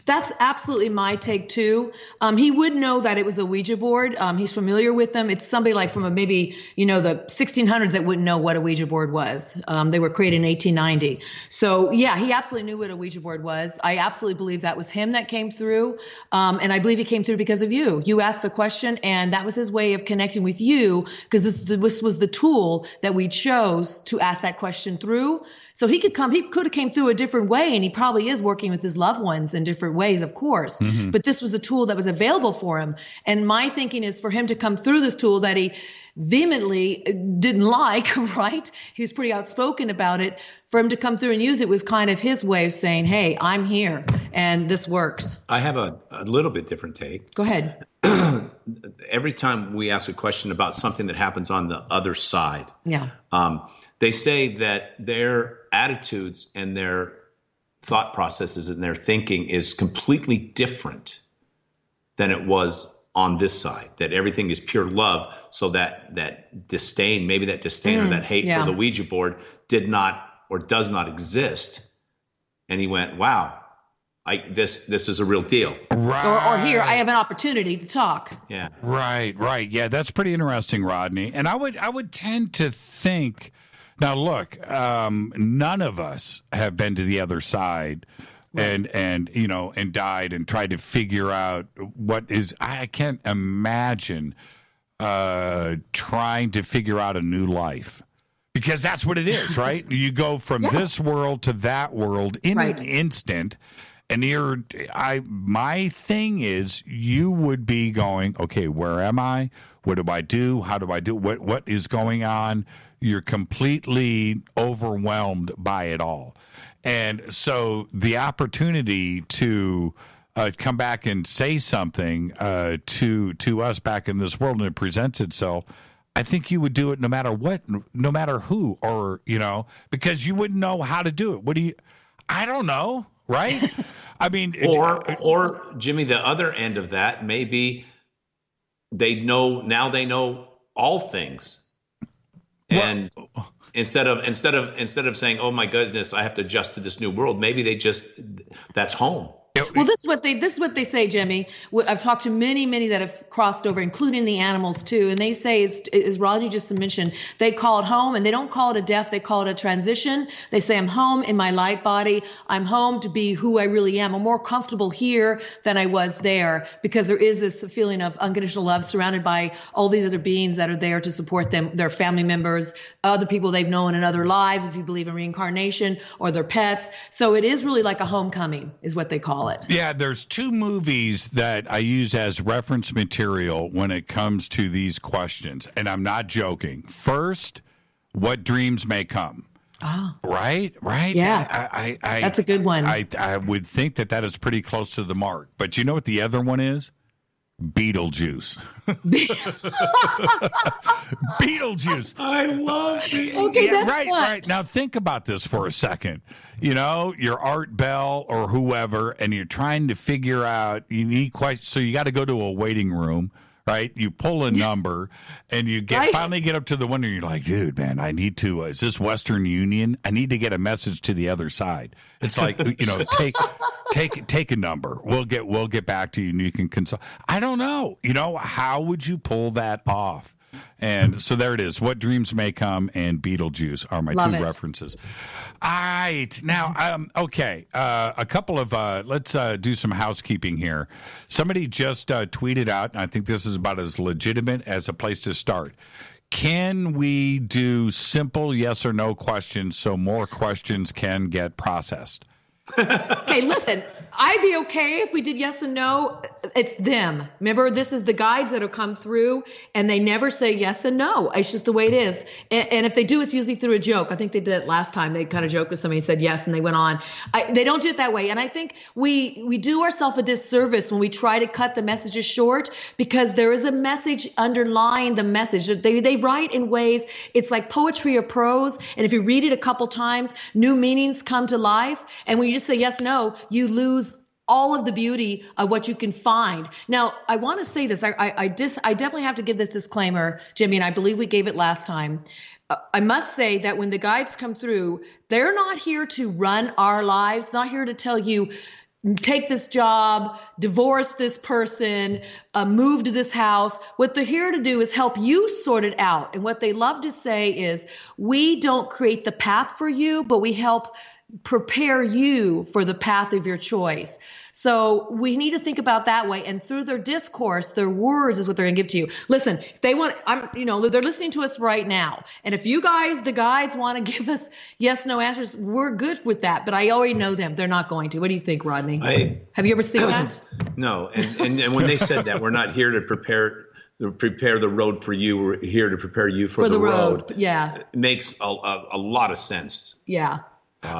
That's absolutely my take, too. He would know that it was a Ouija board. He's familiar with them. It's somebody like from maybe, the 1600s that wouldn't know what a Ouija board was. They were created in 1890. So, yeah, he absolutely knew what a Ouija board was. I absolutely believe that was him that came through. And I believe he came through because of you. You asked the question, and that was his way of connecting with you because this was the tool that we chose to ask that question through. So he could have came through a different way, and he probably is working with his loved ones in different ways, of course. Mm-hmm. But this was a tool that was available for him. And my thinking is for him to come through this tool that he vehemently didn't like, right? He was pretty outspoken about it. For him to come through and use it was kind of his way of saying, hey, I'm here, and this works. I have a little bit different take. Go ahead. Every time we ask a question about something that happens on the other side, they say that their attitudes and their thought processes and their thinking is completely different than it was on this side, that everything is pure love. So that disdain, maybe that disdain or that hate for the Ouija board did not or does not exist. And he went, wow, this is a real deal. Right. Or here, I have an opportunity to talk. Yeah. Right. Yeah, that's pretty interesting, Rodney. And I would tend to think, now look, none of us have been to the other side. Right. And died and tried to figure out what is. I can't imagine trying to figure out a new life, because that's what it is, right? You go from this world to that world in an instant, and my thing is, you would be going, okay, where am I? What do I do? How do I do? What is going on? You're completely overwhelmed by it all. And so the opportunity to come back and say something to us back in this world, and it presents itself, I think you would do it no matter what, no matter who, or, because you wouldn't know how to do it. I don't know, right? I mean, or Jimmy, the other end of that, maybe they know all things. And instead of saying, "Oh my goodness, I have to adjust to this new world," maybe that's home. Well, this is what they say, Jimmy. I've talked to many that have crossed over, including the animals too, and they say, as Rodney just mentioned, they call it home, and they don't call it a death; they call it a transition. They say, "I'm home in my light body. I'm home to be who I really am. I'm more comfortable here than I was there," because there is this feeling of unconditional love, surrounded by all these other beings that are there to support them, their family members, other people they've known in other lives, if you believe in reincarnation, or their pets. So it is really like a homecoming, is what they call it. Yeah, there's two movies that I use as reference material when it comes to these questions, and I'm not joking. First, What Dreams May Come. Oh. Right? Yeah. That's a good one. I would think that is pretty close to the mark. But you know what the other one is? Beetlejuice. Beetlejuice. I love it. Okay, that's fun. Right. Now think about this for a second. You're Art Bell or whoever, and you're trying to figure out, you need questions, so you got to go to a waiting room, right? You pull a number, and you finally get up to the one, and you're like, dude, man, I need to, is this Western Union? I need to get a message to the other side. It's like, take a number. We'll get back to you, and you can consult. I don't know. How would you pull that off? And so there it is. What Dreams May Come and Beetlejuice are my two references. All right. Now, okay. A couple of, let's do some housekeeping here. Somebody just tweeted out, and I think this is about as legitimate as a place to start. Can we do simple yes or no questions so more questions can get processed? Okay, listen, I'd be okay if we did yes and no. It's them. Remember, this is the guides that have come through, and they never say yes and no. It's just the way it is. And if they do, it's usually through a joke. I think they did it last time. They kind of joked with somebody and said yes, and they went on. They don't do it that way. And I think we do ourselves a disservice when we try to cut the messages short, because there is a message underlying the message. They write in ways, it's like poetry or prose. And if you read it a couple times, new meanings come to life. And when you just say yes, no, you lose all of the beauty of what you can find. Now, I want to say this. I definitely have to give this disclaimer, Jimmy, and I believe we gave it last time. I must say that when the guides come through, they're not here to run our lives, not here to tell you, take this job, divorce this person, move to this house. What they're here to do is help you sort it out. And what they love to say is, we don't create the path for you, but we help prepare you for the path of your choice. So we need to think about that way. And through their discourse, their words is what they're going to give to you. Listen, if they want, they're listening to us right now. And if you guys, the guides, want to give us yes, no answers, we're good with that. But I already know them. They're not going to. What do you think, Rodney? Have you ever seen that? No. And when they said that, we're not here to prepare the road for you. We're here to prepare you for the road. Yeah. It makes a lot of sense. Yeah.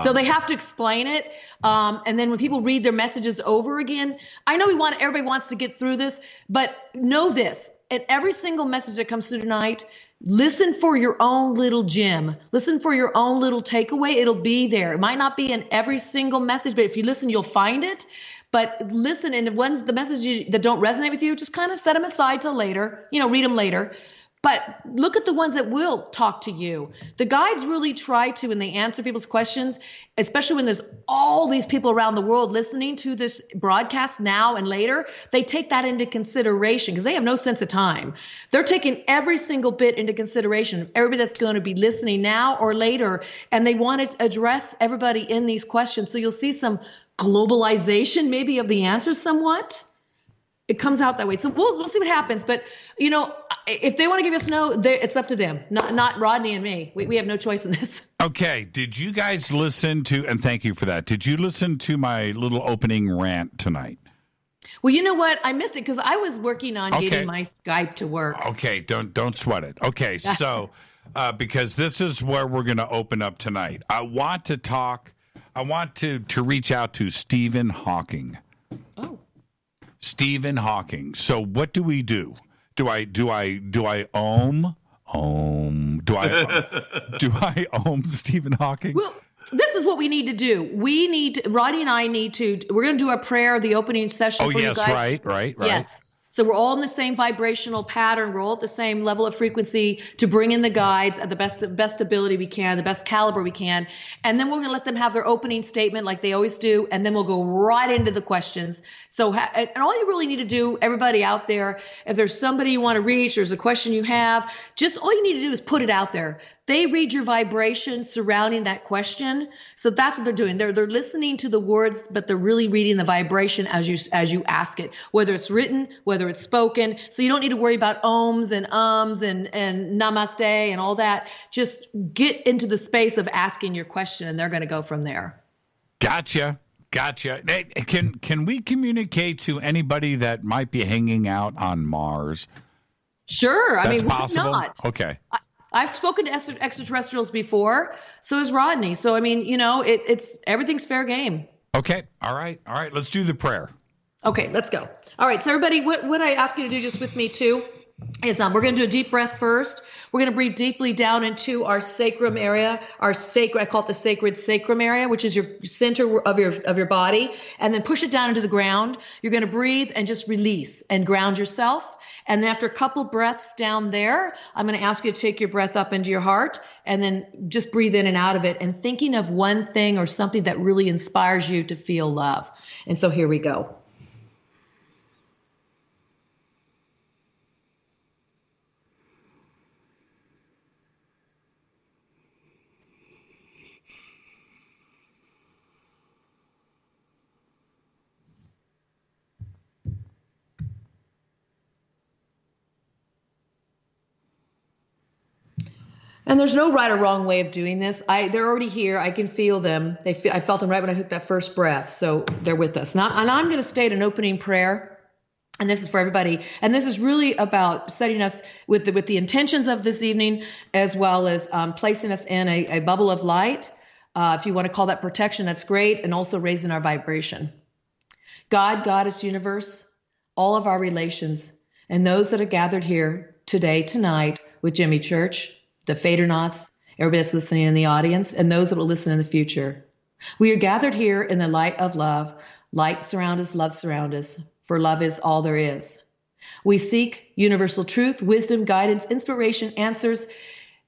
So they have to explain it. And then when people read their messages over again, I know everybody wants to get through this, but know this. At every single message that comes through tonight, listen for your own little gem. Listen for your own little takeaway. It'll be there. It might not be in every single message, but if you listen, you'll find it. But listen, and the messages that don't resonate with you, just kind of set them aside till later, read them later. But look at the ones that will talk to you. The guides really try to, when they answer people's questions, especially when there's all these people around the world listening to this broadcast now and later, they take that into consideration because they have no sense of time. They're taking every single bit into consideration, everybody that's going to be listening now or later, and they want to address everybody in these questions. So you'll see some globalization maybe of the answers somewhat. It comes out that way. So we'll see what happens. But, if they want to give us no, it's up to them, not Rodney and me. We have no choice in this. Okay. Did you guys listen to, and thank you for that, did you listen to my little opening rant tonight? Well, you know what? I missed it because I was working on getting my Skype to work. Okay. Don't sweat it. Okay. So, because this is where we're going to open up tonight. I want to reach out to Stephen Hawking. Oh. Stephen Hawking. So what do we do? Do I ohm? Do I ohm Stephen Hawking? Well, this is what we need to do. Rodney and I we're going to do a prayer, the opening session for you guys. Right. Yes. So we're all in the same vibrational pattern. We're all at the same level of frequency to bring in the guides at the best ability we can, the best caliber we can. And then we're going to let them have their opening statement like they always do. And then we'll go right into the questions. So, and all you really need to do, everybody out there, if there's somebody you want to reach, there's a question you have, just all you need to do is put it out there. They read your vibration surrounding that question. So that's what they're doing. They're listening to the words, but they're really reading the vibration as you ask it, whether it's written, whether it's spoken. So you don't need to worry about ohms and ums and namaste and all that. Just get into the space of asking your question, and they're going to go from there. Gotcha. Hey, can we communicate to anybody that might be hanging out on Mars? Sure. That's I mean, possible? why not? Okay. I've spoken to extraterrestrials before. So has Rodney. So, I mean, it's everything's fair game. Okay. All right. Let's do the prayer. Okay, let's go. All right. So everybody, what I ask you to do just with me too is we're going to do a deep breath first. We're going to breathe deeply down into our sacrum area, I call it the sacred sacrum area, which is your center of your body, and then push it down into the ground. You're going to breathe and just release and ground yourself. And then after a couple breaths down there, I'm going to ask you to take your breath up into your heart and then just breathe in and out of it and thinking of one thing or something that really inspires you to feel love. And so here we go. And there's no right or wrong way of doing this. They're already here. I can feel them. I felt them right when I took that first breath. So they're with us. Now, and I'm going to state an opening prayer. And this is for everybody. And this is really about setting us with the intentions of this evening, as well as placing us in a bubble of light. If you want to call that protection, that's great. And also raising our vibration. God, Goddess, universe, all of our relations, and those that are gathered here today, tonight, with Jimmy Church, the Fadernauts, everybody that's listening in the audience, and those that will listen in the future. We are gathered here in the light of love. Light surround us, love surround us, for love is all there is. We seek universal truth, wisdom, guidance, inspiration, answers,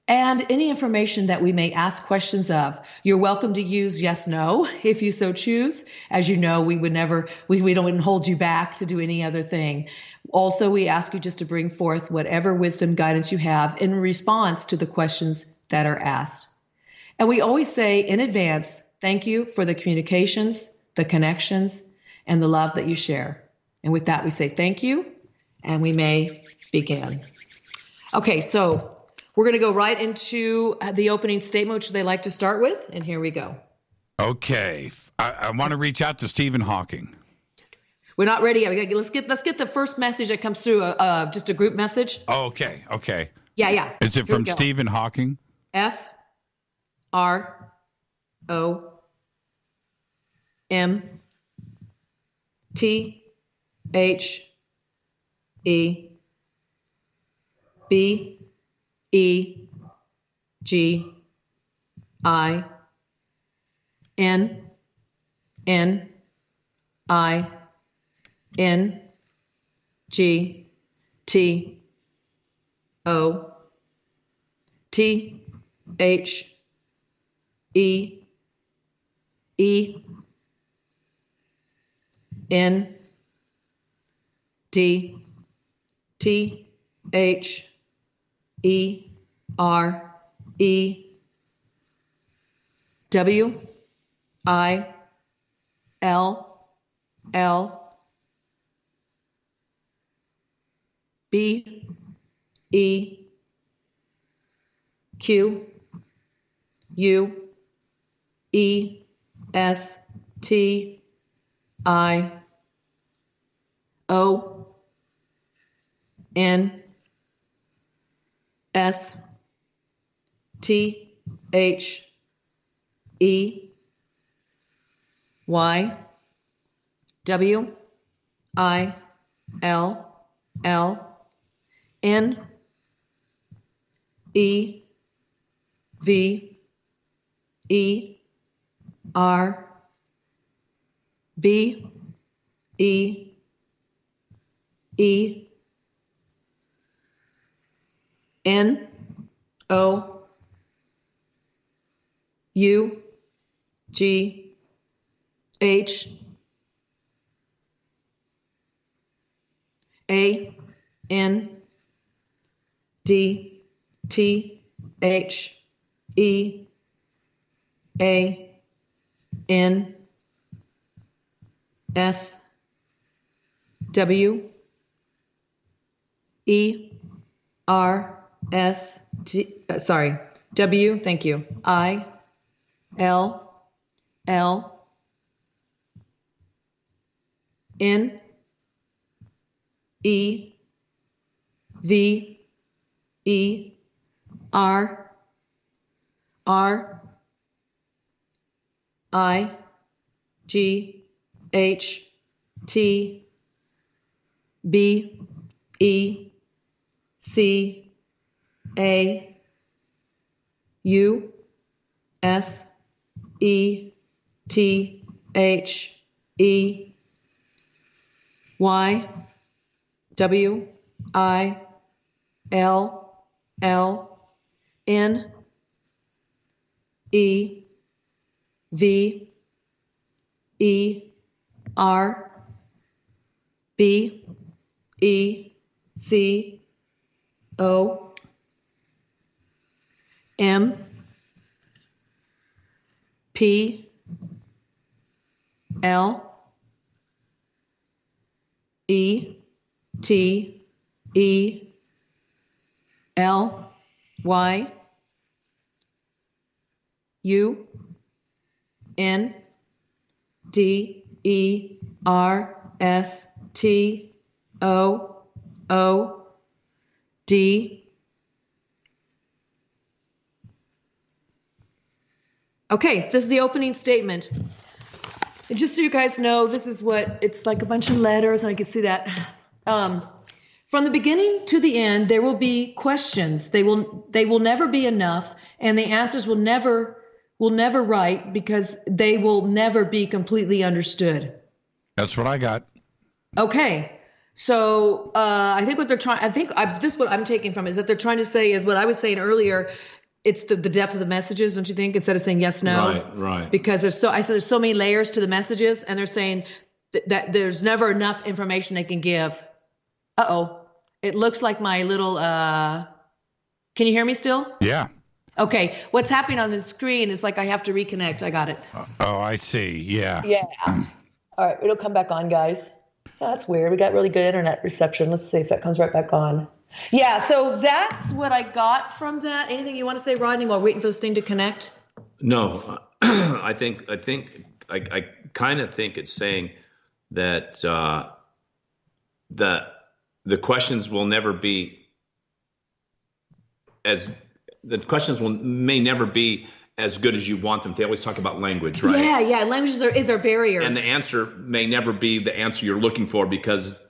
and any information that we may ask questions of. You're welcome to use yes, no, if you so choose. As you know, we don't hold you back to do any other thing. Also, we ask you just to bring forth whatever wisdom guidance you have in response to the questions that are asked. And we always say in advance, thank you for the communications, the connections, and the love that you share. And with that, we say thank you, and we may begin. Okay, so we're going to go right into the opening statement, which they like to start with, and here we go. Okay, I want to reach out to Stephen Hawking. We're not ready yet. Let's get the first message that comes through, just a group message. Oh, okay. Yeah. Is it from Stephen Hawking? FROMTHEEBEGIN I N G T O T H E E N D T H E R E W I L L B E Q U E S T I O N S T H E Y W I L L N E V E R B E E N O U G H A N D T H E A N S W E R S T W, thank you, I L L N E V E R R I G H T B E C A U S E T H E Y W I L L N E V E R B E C O M P L E T E L Y U N D E R S T O O D. Okay, this is the opening statement. And just so you guys know, this is what it's like, a bunch of letters, and I can see that. From the beginning to the end, there will be questions. They will never be enough, and the answers will never right, because they will never be completely understood. That's what I got. Okay. So I think what they're trying, this is what I'm taking from it, is that they're trying to say is what I was saying earlier. It's the depth of the messages, don't you think? Instead of saying yes, no. Right. Because there's so many layers to the messages, and they're saying that there's never enough information they can give. Uh-oh. It looks like my little, can you hear me still? Yeah. Okay. What's happening on the screen is like I have to reconnect. I got it. Oh, I see. Yeah. Yeah. All right. It'll come back on, guys. Oh, that's weird. We got really good internet reception. Let's see if that comes right back on. Yeah. So that's what I got from that. Anything you want to say, Rodney, while waiting for this thing to connect? No, I kind of think it's saying that the questions will never be may never be as good as you want them. They always talk about language, right? Yeah. Language is our barrier. And the answer may never be the answer you're looking for, because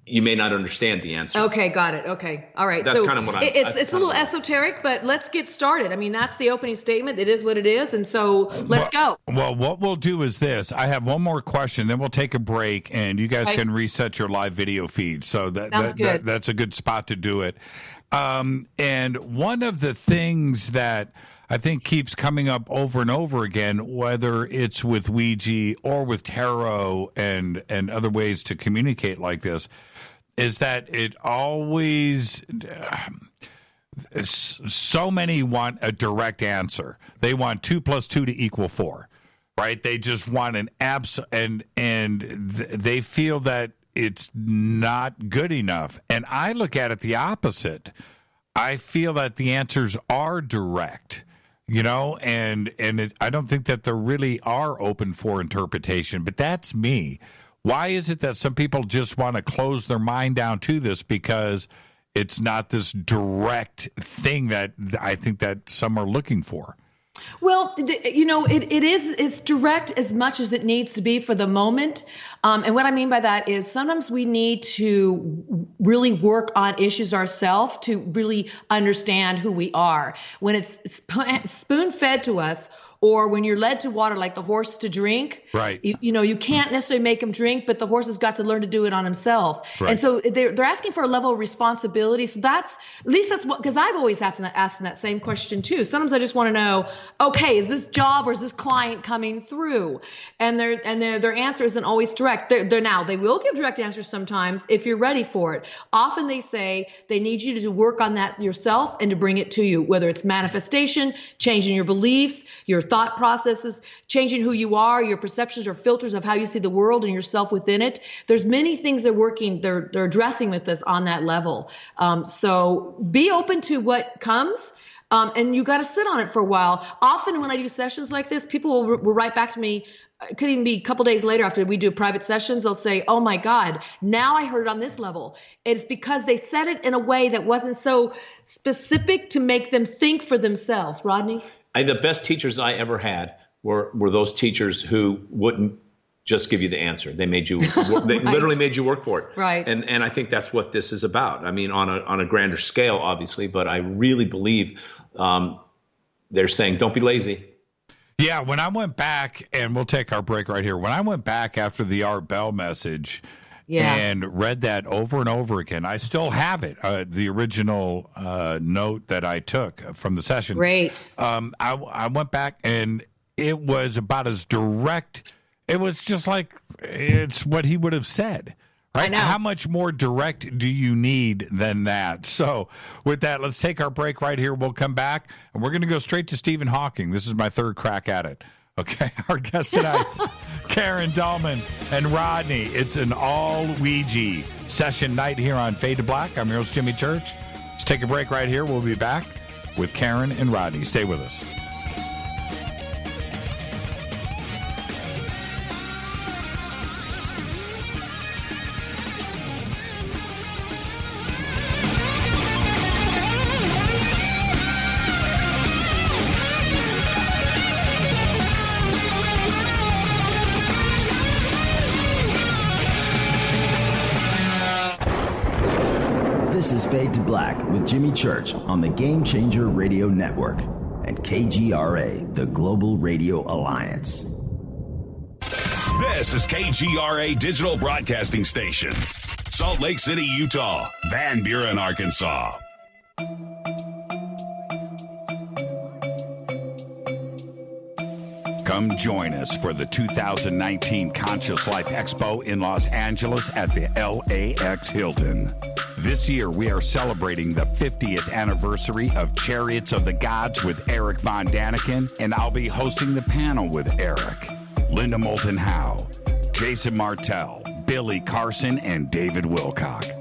you may not understand the answer. Okay, got it. Okay, all right. That's so kind of what it's a little esoteric, but let's get started. I mean, that's the opening statement. It is what it is, and so let's go. Well, what we'll do is this. I have one more question, then we'll take a break, and you guys can reset your live video feed. So that's a good spot to do it. And one of the things that I think keeps coming up over and over again, whether it's with Ouija or with tarot and other ways to communicate like this, is that it always so many want a direct answer. They want 2 + 2 = 4, right? They just want an and they feel that it's not good enough. And I look at it the opposite. I feel that the answers are direct. I don't think that they really are open for interpretation, but that's me. Why is it that some people just want to close their mind down to this because it's not this direct thing that I think that some are looking for? Well, it's direct as much as it needs to be for the moment. And what I mean by that is sometimes we need to really work on issues ourselves to really understand who we are. When it's spoon-fed to us, or when you're led to water like the horse to drink, right? You can't necessarily make him drink, but the horse has got to learn to do it on himself. Right. And so they're asking for a level of responsibility. So that's what, because I've always asked that same question too. Sometimes I just want to know, okay, is this job or is this client coming through? And their answer isn't always direct. They will give direct answers sometimes if you're ready for it. Often they say they need you to work on that yourself and to bring it to you, whether it's manifestation, changing your beliefs, your thought processes, changing who you are, your perceptions or filters of how you see the world and yourself within it. There's many things they're addressing with us on that level. So be open to what comes. And you got to sit on it for a while. Often when I do sessions like this, people will write back to me. It could even be a couple days later after we do private sessions. They'll say, oh my God, now I heard it on this level. It's because they said it in a way that wasn't so specific to make them think for themselves. Rodney? The best teachers I ever had were those teachers who wouldn't just give you the answer. They made you, they literally made you work for it. Right. And I think that's what this is about. I mean, on a grander scale, obviously, but I really believe they're saying, don't be lazy. Yeah, when I went back, and we'll take our break right here. When I went back after the Art Bell message and read that over and over again, I still have it, the original note that I took from the session. Great. I went back, and it was about as direct. It was just like it's what he would have said. Right? I know. How much more direct do you need than that? So with that, let's take our break right here. We'll come back, and we're going to go straight to Stephen Hawking. This is my third crack at it. Okay, our guest tonight, Karen, Dahlman, and Rodney. It's an all Ouija session night here on Fade to Black. I'm your host, Jimmy Church. Let's take a break right here. We'll be back with Karen and Rodney. Stay with us. This is Fade to Black with Jimmy Church on the Game Changer Radio Network and KGRA, the Global Radio Alliance. This is KGRA Digital Broadcasting Station, Salt Lake City, Utah, Van Buren, Arkansas. Come join us for the 2019 Conscious Life Expo in Los Angeles at the LAX Hilton. This year, we are celebrating the 50th anniversary of Chariots of the Gods with Eric Von Daniken, and I'll be hosting the panel with Eric, Linda Moulton Howe, Jason Martell, Billy Carson, and David Wilcock.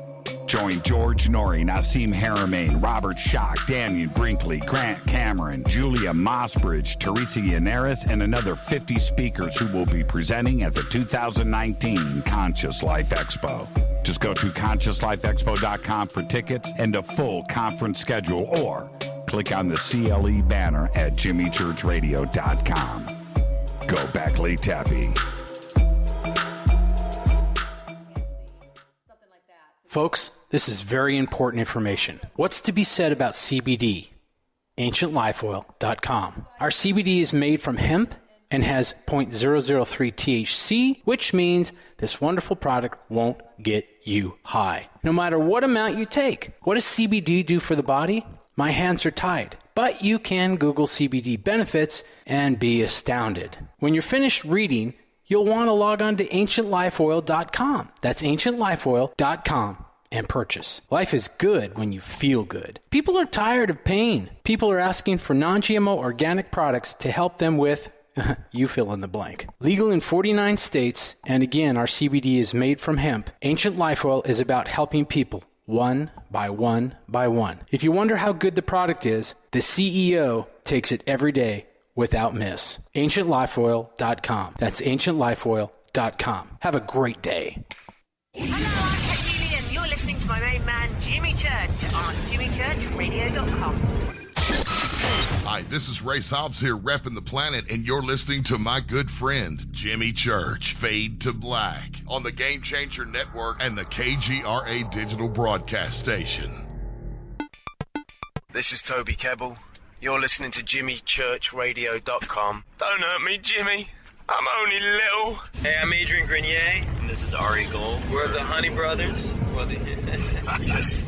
Join George Norrie, Nassim Haramain, Robert Schock, Daniel Brinkley, Grant Cameron, Julia Mossbridge, Teresa Yannaris, and another 50 speakers who will be presenting at the 2019 Conscious Life Expo. Just go to ConsciousLifeExpo.com for tickets and a full conference schedule, or click on the CLE banner at JimmyChurchRadio.com. Go back, Lee Tappy. Folks, this is very important information. What's to be said about CBD? AncientLifeOil.com. Our CBD is made from hemp and has 0.003 THC, which means this wonderful product won't get you high, no matter what amount you take. What does CBD do for the body? My hands are tied. But you can Google CBD benefits and be astounded. When you're finished reading, you'll want to log on to AncientLifeOil.com. That's AncientLifeOil.com and purchase. Life is good when you feel good. People are tired of pain. People are asking for non-GMO organic products to help them with, you fill in the blank. Legal in 49 states, and again, our CBD is made from hemp. Ancient Life Oil is about helping people one by one by one. If you wonder how good the product is, the CEO takes it every day without miss. AncientLifeOil.com. That's AncientLifeOil.com. Have a great day. Hello, I'm Katie, and you're listening to my main man, Jimmy Church, on JimmyChurchRadio.com. Hi, this is Ray Hobbs here, repping the planet, and you're listening to my good friend, Jimmy Church, Fade to Black, on the Game Changer Network and the KGRA digital broadcast station. This is Toby Kebbell. You're listening to JimmyChurchRadio.com. Don't hurt me, Jimmy. I'm only little. Hey, I'm Adrian Grenier. And this is Ari Gold. We're the Honey Brothers. Yes.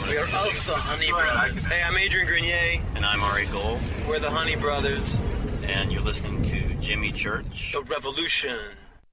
We are of the Honey Brothers. Hey, I'm Adrian Grenier. And I'm Ari Gold. We're the Honey Brothers. And you're listening to Jimmy Church. The Revolution.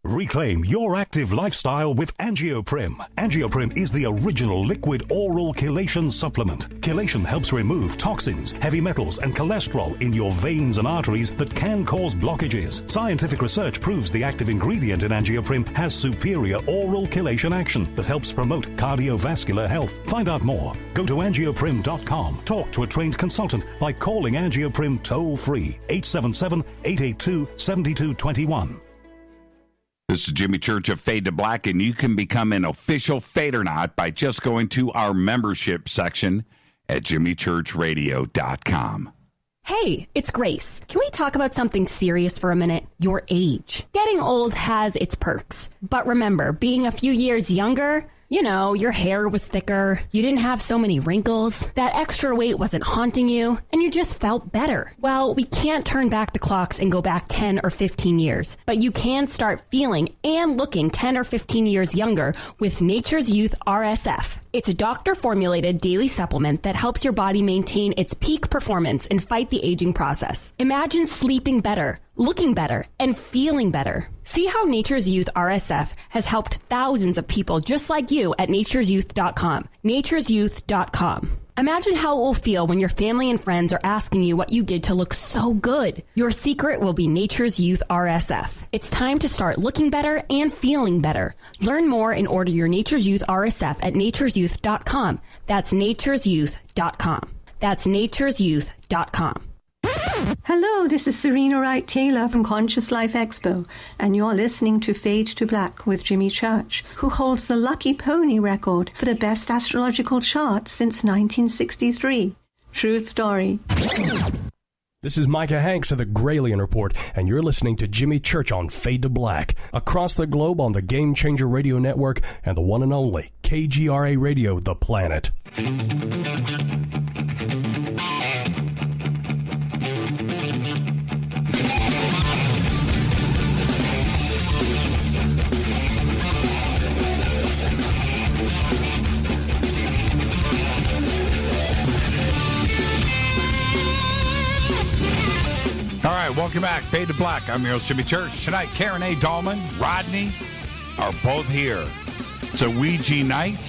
Reclaim your active lifestyle with Angioprim. Angioprim is the original liquid oral chelation supplement. Chelation helps remove toxins, heavy metals, and cholesterol in your veins and arteries that can cause blockages. Scientific research proves the active ingredient in Angioprim has superior oral chelation action that helps promote cardiovascular health. Find out more. Go to angioprim.com. Talk to a trained consultant by calling Angioprim toll-free 877-882-7221. This is Jimmy Church of Fade to Black, and you can become an official Fadernaut by just going to our membership section at jimmychurchradio.com. Hey, it's Grace. Can we talk about something serious for a minute? Your age. Getting old has its perks. But remember, being a few years younger, you know, your hair was thicker, you didn't have so many wrinkles, that extra weight wasn't haunting you, and you just felt better. Well, we can't turn back the clocks and go back 10 or 15 years, but you can start feeling and looking 10 or 15 years younger with Nature's Youth RSF. It's a doctor-formulated daily supplement that helps your body maintain its peak performance and fight the aging process. Imagine sleeping better, looking better, and feeling better. See how Nature's Youth RSF has helped thousands of people just like you at nature'syouth.com. nature'syouth.com. Imagine how it will feel when your family and friends are asking you what you did to look so good. Your secret will be Nature's Youth RSF. It's time to start looking better and feeling better. Learn more and order your Nature's Youth RSF at nature'syouth.com. That's nature'syouth.com. That's nature'syouth.com. Hello, this is Serena Wright Taylor from Conscious Life Expo, and you're listening to Fade to Black with Jimmy Church, who holds the Lucky Pony record for the best astrological chart since 1963. True story. This is Micah Hanks of the Gralien Report, and you're listening to Jimmy Church on Fade to Black, across the globe on the Game Changer Radio Network and the one and only KGRA Radio, The Planet. All right, welcome back. Fade to Black. I'm your host, Jimmy Church. Tonight, Karen A. Dahlman, Rodney are both here. It's a Ouija night.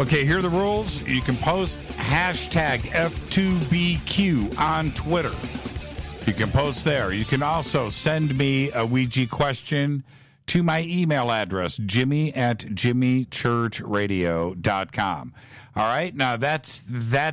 Okay, here are the rules. You can post hashtag F2BQ on Twitter. You can post there. You can also send me a Ouija question to my email address, jimmy@jimmychurchradio.com. All right, now that's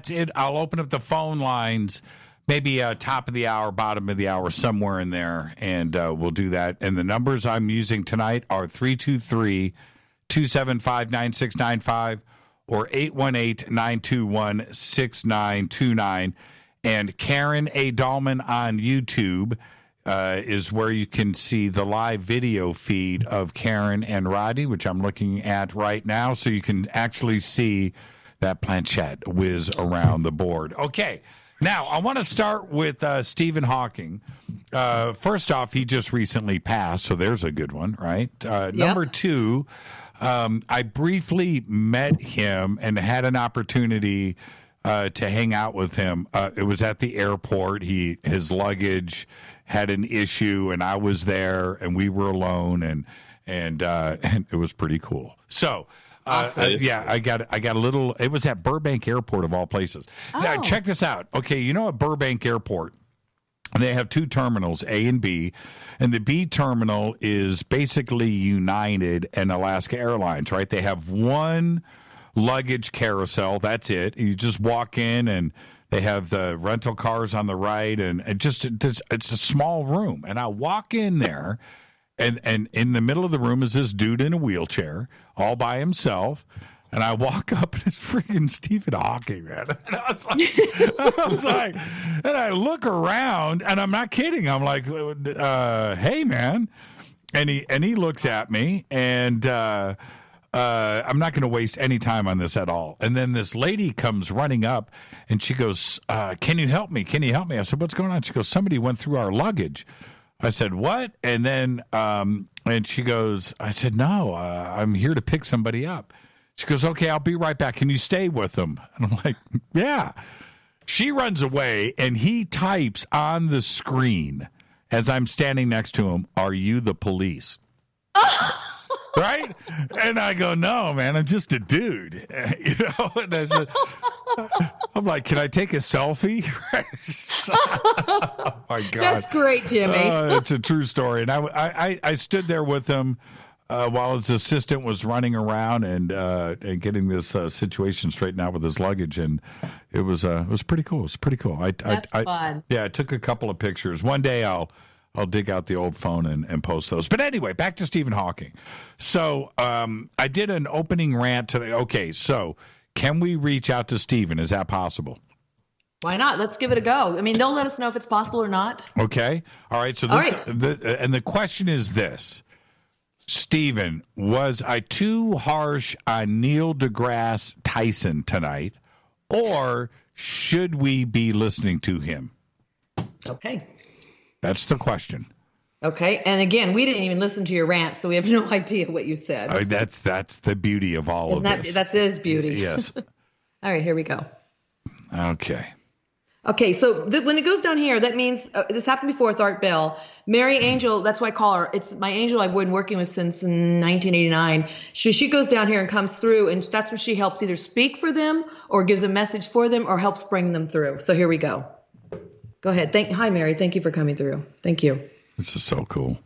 it. I'll open up the phone lines maybe top of the hour, bottom of the hour, somewhere in there, and we'll do that. And the numbers I'm using tonight are 323-275-9695 or 818-921-6929. And Karen A. Dahlman on YouTube. is where you can see the live video feed of Karen and Rodney, which I'm looking at right now. So you can actually see that planchette whiz around the board. Okay. Now, I want to start with Stephen Hawking. First off, he just recently passed, so there's a good one, right? Number two, I briefly met him and had an opportunity to hang out with him. It was at the airport. His luggage had an issue, and I was there, and we were alone, and it was pretty cool. So. Awesome. I got a little. It was at Burbank Airport of all places. Now check this out. Okay, you know at Burbank Airport, they have two terminals, A and B, and the B terminal is basically United and Alaska Airlines. Right? They have one luggage carousel. That's it. You just walk in and they have the rental cars on the right, and it's a small room. And I walk in there. And in the middle of the room is this dude in a wheelchair, all by himself. And I walk up, and it's freaking Stephen Hawking, man. And I was like, and I look around, and I'm not kidding. I'm like, hey, man. And he looks at me, and I'm not going to waste any time on this at all. And then this lady comes running up, and she goes, can you help me? Can you help me? I said, what's going on? She goes, somebody went through our luggage. I said, what? And then, and she goes, I said, no, I'm here to pick somebody up. She goes, okay, I'll be right back. Can you stay with them? And I'm like, yeah. She runs away, and he types on the screen as I'm standing next to him, are you the police? Right? And I go, no, man, I'm just a dude. You know, and I said, I'm like, can I take a selfie? Oh my God. That's great, Jimmy. It's a true story. And I stood there with him while his assistant was running around and getting this situation straightened out with his luggage. And it was pretty cool. It was pretty cool. That's fun. Yeah, I took a couple of pictures. One day I'll dig out the old phone and post those. But anyway, back to Stephen Hawking. So I did an opening rant today. Okay, so can we reach out to Stephen? Is that possible? Why not? Let's give it a go. I mean, they'll let us know if it's possible or not. Okay. All right. So and the question is this. Stephen, was I too harsh on Neil deGrasse Tyson tonight, or should we be listening to him? Okay. That's the question. Okay. And again, we didn't even listen to your rant, so we have no idea what you said. That's the beauty of all of this. That's his beauty. Yes. All right, here we go. Okay. Okay, so when it goes down here, that means this happened before with Art Bell. Mary Angel, that's why I call her. It's my angel I've been working with since 1989. She goes down here and comes through, and that's when she helps either speak for them or gives a message for them or helps bring them through. So here we go. Go ahead. Hi, Mary. Thank you for coming through. Thank you. This is so cool.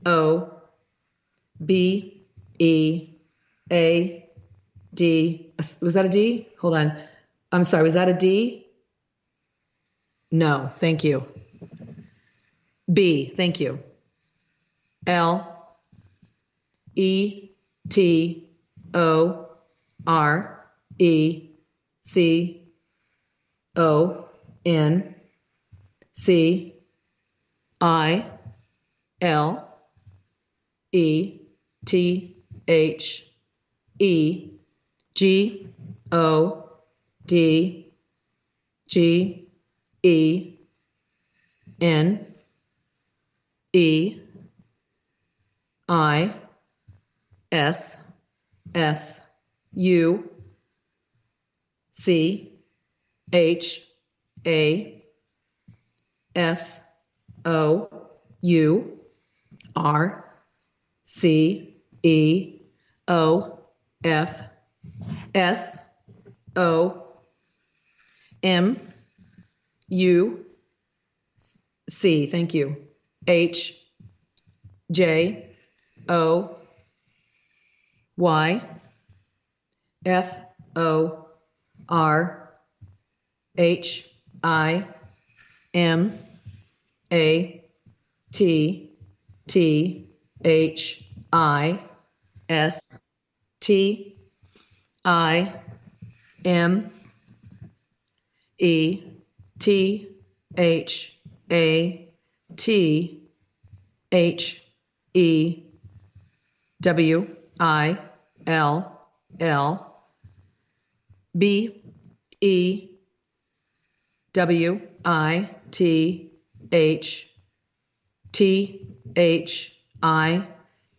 O B E A D. Was that a D? Hold on. I'm sorry. Was that a D? No. Thank you. B. Thank you. L E T O R E C O N C I L E T H E G O D G E N E I S S U C H A S O U R C E O F S O M U C. Thank you. H J O Y F O R H I M A T T H I S T I M E T H A T H E W I L L B E W I T H T H I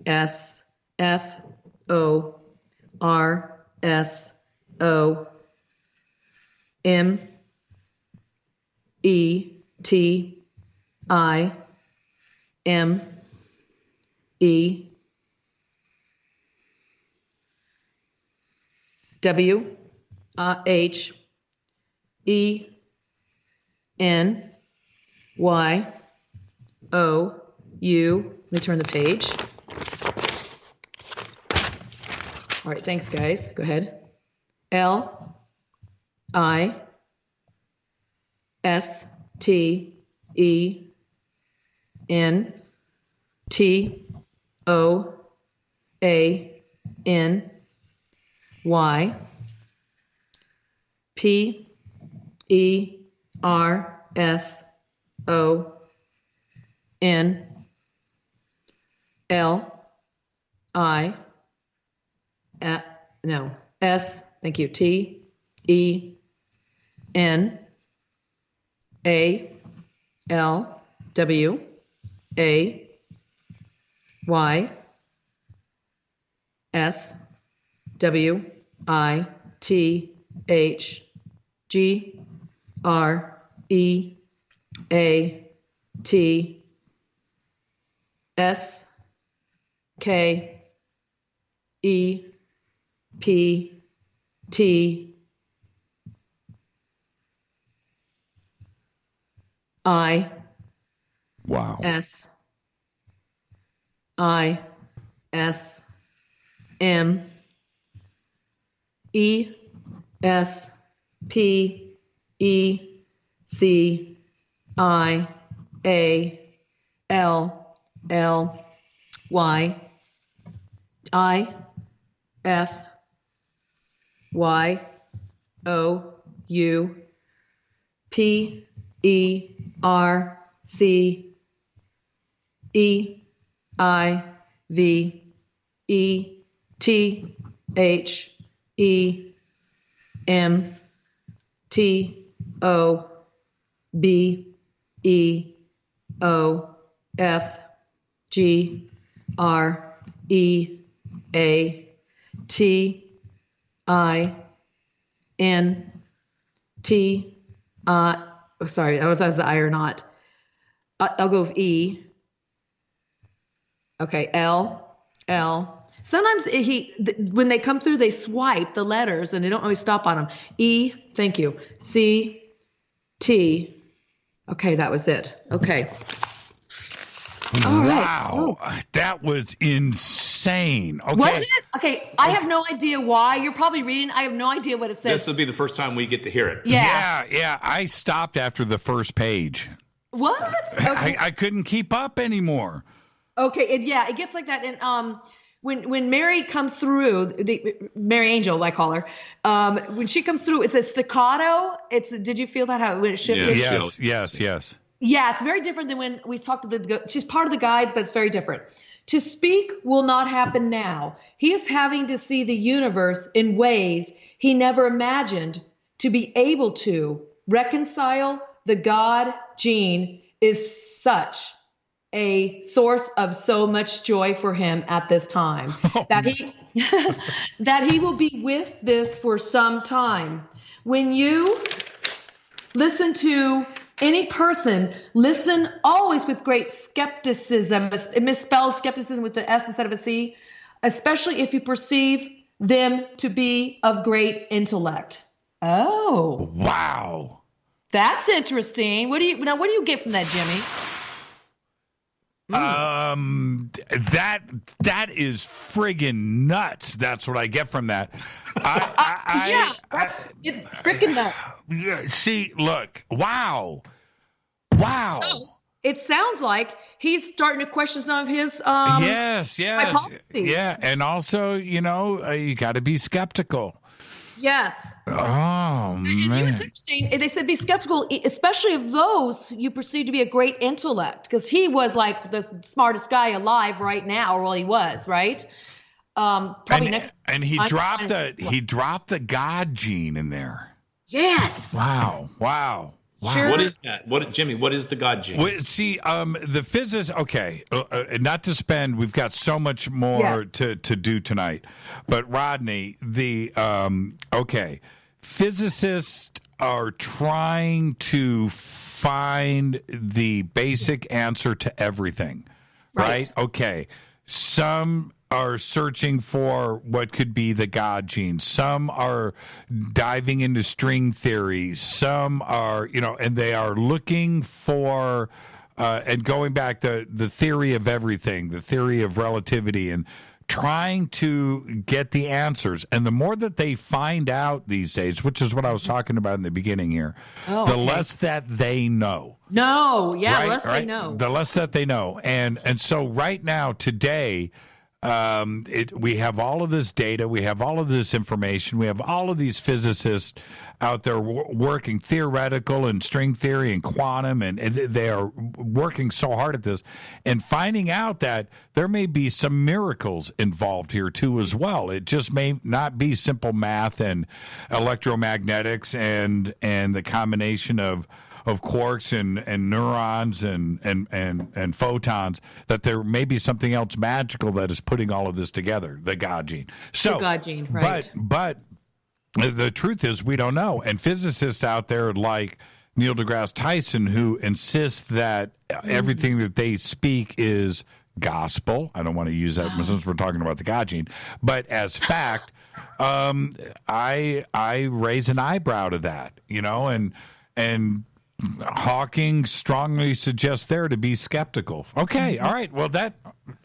S F O R S O M E T I M E W H E N Y O U. Let me turn the page. All right, thanks, guys. Go ahead. L I S T E N T O A N Y P E R S O N L I S. Thank you. T E N A L W A Y S W I T H G R E A T S K E P T I S I S M E S P E C I A L L Y I F Y O U P E R C E I V E T H E M T O B E O F G R E A T I N T sorry, I don't know if that's the I or not. I'll go with E. Okay, L. Sometimes when they come through, they swipe the letters and they don't always stop on them. E, thank you. C, T. Okay, that was it. Okay. Wow. That was insane. Okay. Was it? Okay, I have no idea why. You're probably reading. I have no idea what it says. This will be the first time we get to hear it. Yeah. I stopped after the first page. What? Okay. I couldn't keep up anymore. Okay, it gets like that. And when Mary comes through, Mary Angel, I call her, when she comes through, it's a staccato. Did you feel that when it shifted? Yes. Yeah, it's very different than when we talked to she's part of the guides, but it's very different. To speak will not happen now. He is having to see the universe in ways he never imagined. To be able to reconcile the God gene is such a source of so much joy for him at this time that he will be with this for some time. When you listen to any person, listen always with great skepticism. It misspells skepticism with the S instead of a C, especially if you perceive them to be of great intellect. Oh. Wow. That's interesting. What do you get from that, Jimmy? That is friggin' nuts. That's what I get from that. That's freaking nuts. Yeah, see, look, wow. So, it sounds like he's starting to question some of his yes, hypotheses. Yeah, and also, you got to be skeptical. Yes. Oh, man. It's interesting. They said be skeptical, especially of those you perceive to be a great intellect, because he was like the smartest guy alive right now, or he was, right? Probably next. And he dropped the God gene in there. Yes. Wow. Sure. What is that? Jimmy, what is the God gene? Well, see, the physicist, okay, not to spend, we've got so much more to do tonight. But Rodney, physicists are trying to find the basic answer to everything, right? Okay. Some are searching for what could be the God gene. Some are diving into string theory. Some are, and they are looking for and going back the theory of everything, the theory of relativity, and trying to get the answers. And the more that they find out these days, which is what I was talking about in the beginning here, the less that they know. No, yeah, the less they know. The less that they know. And so right now, today, we have all of this data, we have all of this information, we have all of these physicists out there working theoretical and string theory and quantum, and they are working so hard at this and finding out that there may be some miracles involved here too as well. It just may not be simple math and electromagnetics and the combination of quarks and neurons and photons, that there may be something else magical that is putting all of this together, the God gene. So, the God gene, right. But the truth is we don't know. And physicists out there like Neil deGrasse Tyson, who insists that everything that they speak is gospel. I don't want to use that since we're talking about the God gene. But as fact, I raise an eyebrow to that, and Hawking strongly suggests there to be skeptical. Okay, all right. Well, that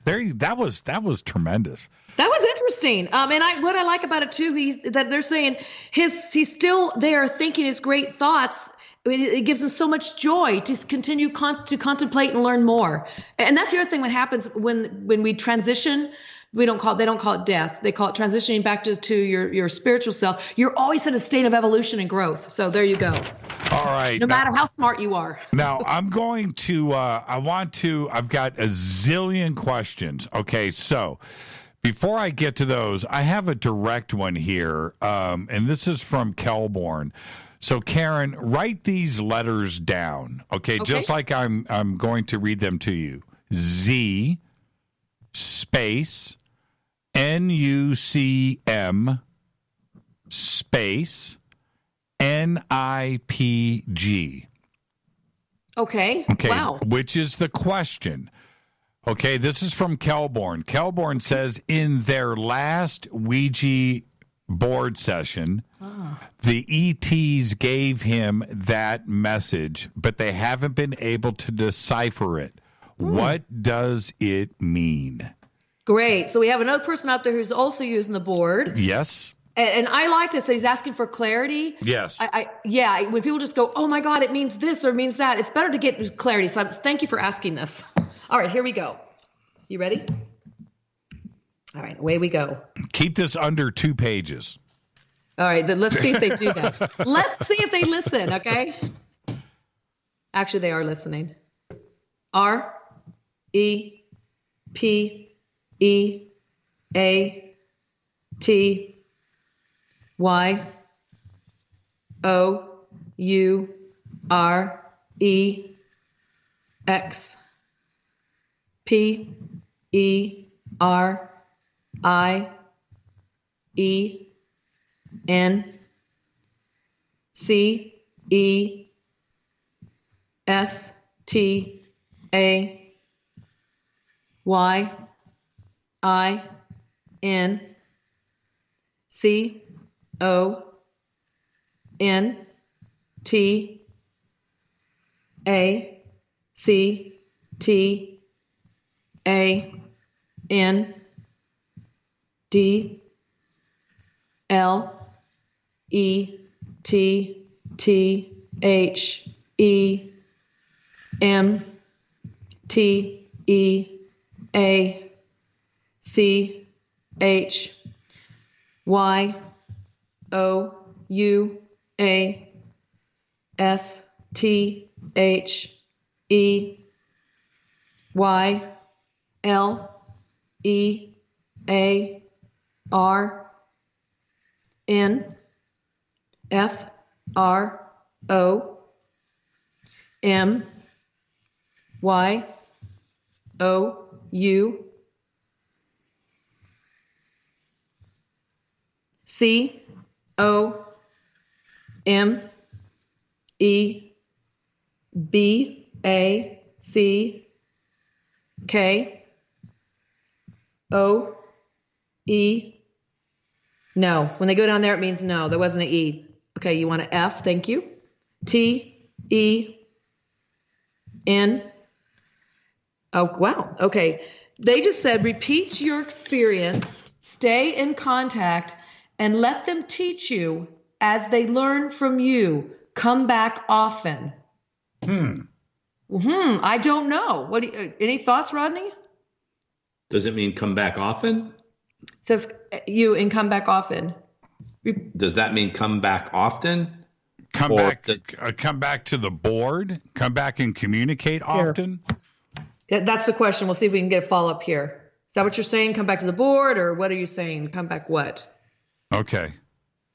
was tremendous. That was interesting. And what I like about it too, that they're saying he's still there thinking his great thoughts. It gives him so much joy to continue to contemplate and learn more. And that's the other thing. What happens when we transition. They don't call it death. They call it transitioning back to your spiritual self. You're always in a state of evolution and growth. So there you go. All right. No matter how smart you are. Now I'm going to, I've got a zillion questions. Okay. So before I get to those, I have a direct one here. And this is from Kelborn. So Karen, write these letters down. Okay. Just like I'm going to read them to you. Z space NUCM space NIPG. Okay. Wow. Which is the question. Okay, this is from Kelborn. Kelborn says in their last Ouija board session, the ETs gave him that message, but they haven't been able to decipher it. What does it mean? Great. So we have another person out there who's also using the board. Yes. And I like this, that he's asking for clarity. Yes. Yeah, when people just go, oh my God, it means this or it means that, it's better to get clarity. So thank you for asking this. All right, here we go. You ready? All right, away we go. Keep this under 2 pages. All right, then let's see if they do that. Let's see if they listen, okay? Actually, they are listening. R, E, P, E, A, T, Y, O, U, R, E, X, P, E, R, I, E, N, C, E, S, T, A, Y, I, N, C, O, N, T, A, C, T, A, N, D, L, E, T, T, H, E, M, T, E, A, C, H, Y, O, U, A, S, T, H, E, Y, L, E, A, R, N, F, R, O, M, Y, O, U, C, O, M, E, B, A, C, K, O, E. No. When they go down there, it means no. There wasn't an E. Okay, you want an F. Thank you. T, E, N. Oh, wow. Okay. They just said, repeat your experience, stay in contact, and let them teach you as they learn from you. Come back often. I don't know. Any thoughts, Rodney? Does it mean come back often? It says you and come back often. Does that mean come back often? Come back to the board? Come back and communicate often? That's the question. We'll see if we can get a follow-up here. Is that what you're saying? Come back to the board, or what are you saying? Come back what? Okay.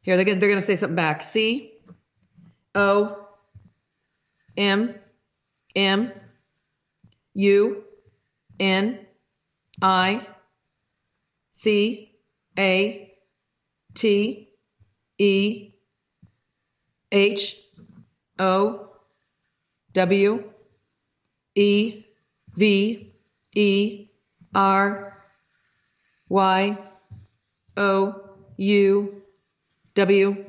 Here, they're going to say something back. C, O, M, M, U, N, I, C, A, T, E, H, O, W, E, V, E, R, Y, O, U, W,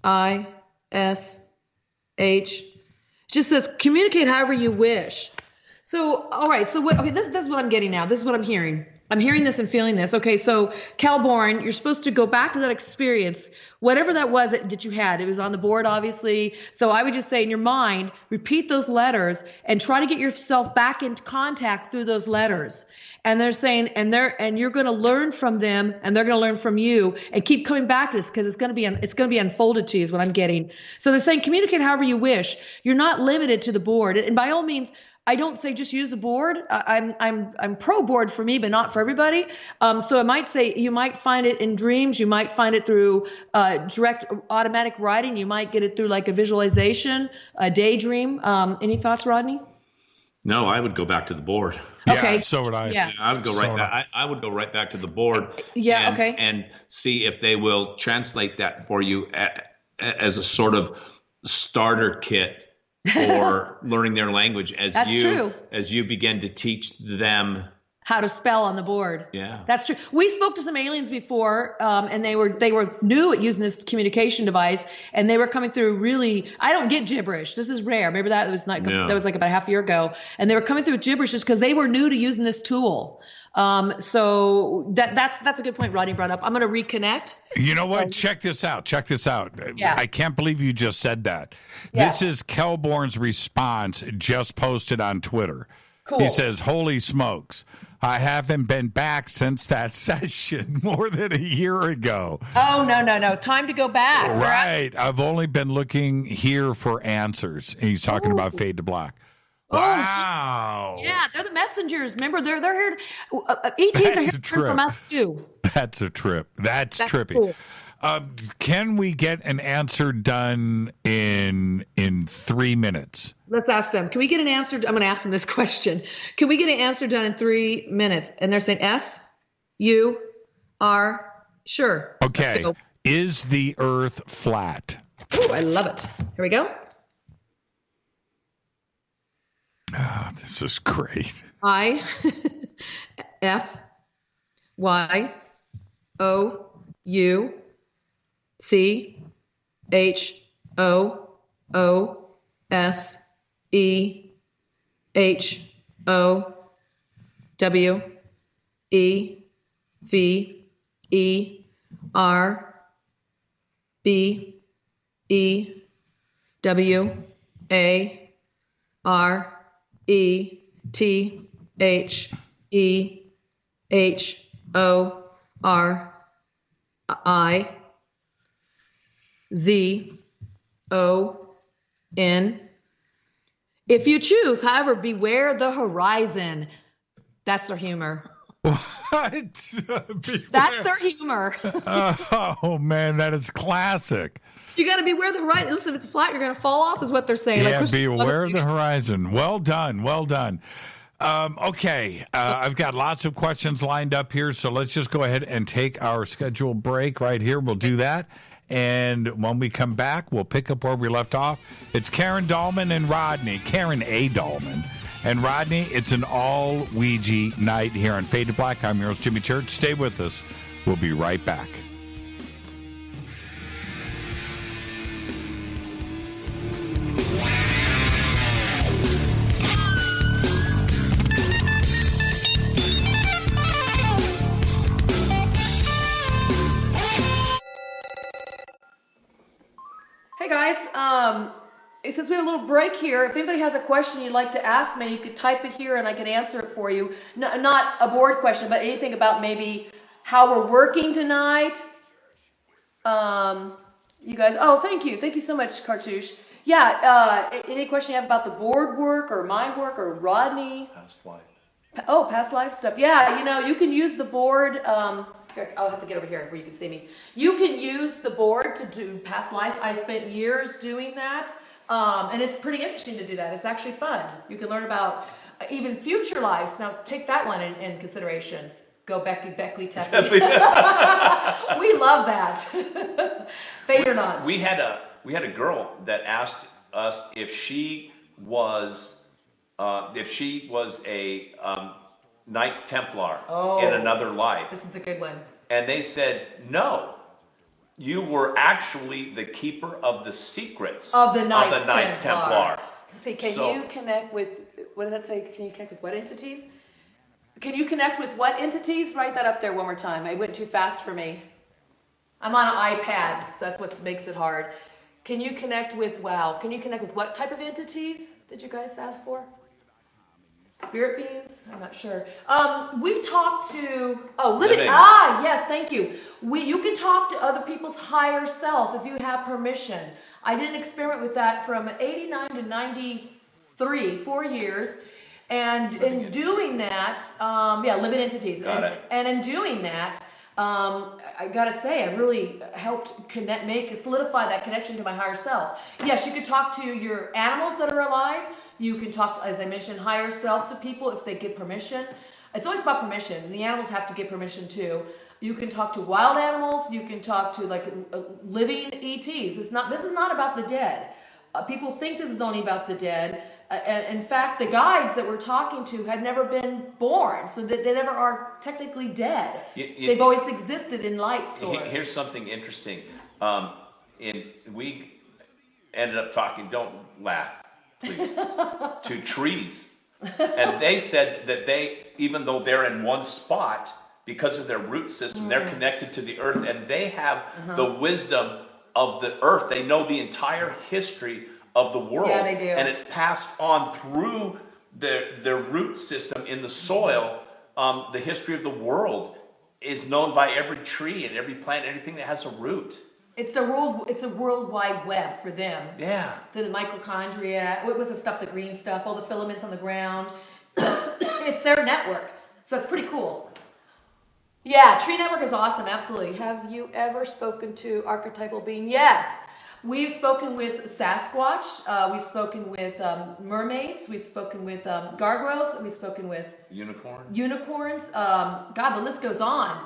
I, S, H. Just says communicate however you wish. So, all right. So, this is what I'm getting now. This is what I'm hearing. I'm hearing this and feeling this. Okay, so Calborn, you're supposed to go back to that experience, whatever that was that you had. It was on the board, obviously. So I would just say in your mind, repeat those letters and try to get yourself back into contact through those letters. And they're saying, and you're going to learn from them, and they're going to learn from you, and keep coming back to this because it's going to be unfolded to you is what I'm getting. So they're saying communicate however you wish. You're not limited to the board, and by all means, I don't say just use a board. I'm pro board for me, but not for everybody. So I might say you might find it in dreams. You might find it through direct automatic writing. You might get it through like a visualization, a daydream. Any thoughts, Rodney? No, I would go back to the board. Okay. Yeah, so would I. Yeah. I would go I would go right back to the board. Yeah. Okay. And see if they will translate that for you as a sort of starter kit for learning their language as you begin to teach them how to spell on the board. Yeah. That's true. We spoke to some aliens before, and they were new at using this communication device, and they were coming through really. I don't get gibberish. This is rare. Remember that? That was like about half a year ago, and they were coming through with gibberish just because they were new to using this tool. So that's a good point Rodney brought up. I'm going to reconnect. You know what? Check this out. Yeah. I can't believe you just said that. Yeah. This is Kelborn's response just posted on Twitter. Cool. He says, "Holy smokes. I haven't been back since that session more than a year ago." Oh, no. Time to go back. Right. I've only been looking here for answers. And he's talking about Fade to Black. Wow. Yeah, they're the messengers. Remember, they're here. ETs are here from us too. That's a trip. That's trippy. Cool. Can we get an answer done in 3 minutes? Let's ask them. Can we get an answer? I'm going to ask them this question. Can we get an answer done in 3 minutes? And they're saying S, U, R. Sure. Okay. Is the Earth flat? Oh, I love it. Here we go. Oh, this is great. I, F, Y, O, U, C, H, O, O, S, E, H, O, W, E, V, E, R, B, E, W, A, R, E, T, H, E, H, O, R, I, Z, O, N. If you choose, however, beware the horizon. That's their humor. What? That's their humor. Oh, man, that is classic. You got to beware the horizon. Listen, if it's flat, you're going to fall off, is what they're saying. Yeah, beware the horizon. Well done. Okay, I've got lots of questions lined up here, so let's just go ahead and take our scheduled break right here. We'll do that. And when we come back, we'll pick up where we left off. It's Karen Dahlman and Rodney. Karen A. Dahlman. And Rodney, it's an all Ouija night here on Fade to Black. I'm your host, Jimmy Church. Stay with us. We'll be right back. Hey guys, since we have a little break here, if anybody has a question you'd like to ask me, you could type it here and I can answer it for you. Not a board question, but anything about maybe how we're working tonight. You guys, thank you so much, Cartouche. Yeah, any question you have about the board work or my work or Rodney? Past life. Oh, past life stuff. Yeah, you can use the board. Here, I'll have to get over here where you can see me. You can use the board to do past lives. I spent years doing that, and it's pretty interesting to do that. It's actually fun. You can learn about even future lives. Now, take that one in consideration. Go Beckley Tepley. We love that. Fade or not. We had a girl that asked us if she was a Knights Templar in another life. This is a good one. And they said, no, you were actually the keeper of the secrets of the Knights Templar. See, you connect with, what did that say? Can you connect with what entities? Can you connect with what entities? Write that up there one more time. It went too fast for me. I'm on an iPad, so that's what makes it hard. Can you connect with what type of entities did you guys ask for? Spirit beings? I'm not sure. We talked to living. Yes, thank you. You can talk to other people's higher self if you have permission. I did an experiment with that from 89 to 93, 4 years, and in doing that, living entities. Got it. And in doing that, I gotta say, I really helped solidify that connection to my higher self. Yes, you could talk to your animals that are alive. You can talk, as I mentioned, higher selves of people if they give permission. It's always about permission, and the animals have to give permission too. You can talk to wild animals. You can talk to living ETs. This is not about the dead. People think this is only about the dead. In fact, the guides that we're talking to had never been born, so that they never are technically dead. They've always existed in light source. Here's something interesting. We ended up talking, don't laugh, please, to trees. And they said that even though they're in one spot, because of their root system, they're connected to the earth, and they have the wisdom of the earth. They know the entire history of the world. Yeah, they do. And it's passed on through their root system in the soil. The history of the world is known by every tree and every plant, anything that has a root. It's a worldwide web for them. Yeah. The mitochondria, what was the stuff, the green stuff, all the filaments on the ground. It's their network. So it's pretty cool. Yeah, Tree Network is awesome, absolutely. Have you ever spoken to archetypal being? Yes. We've spoken with Sasquatch. We've spoken with mermaids. We've spoken with gargoyles. We've spoken with unicorns. God, the list goes on.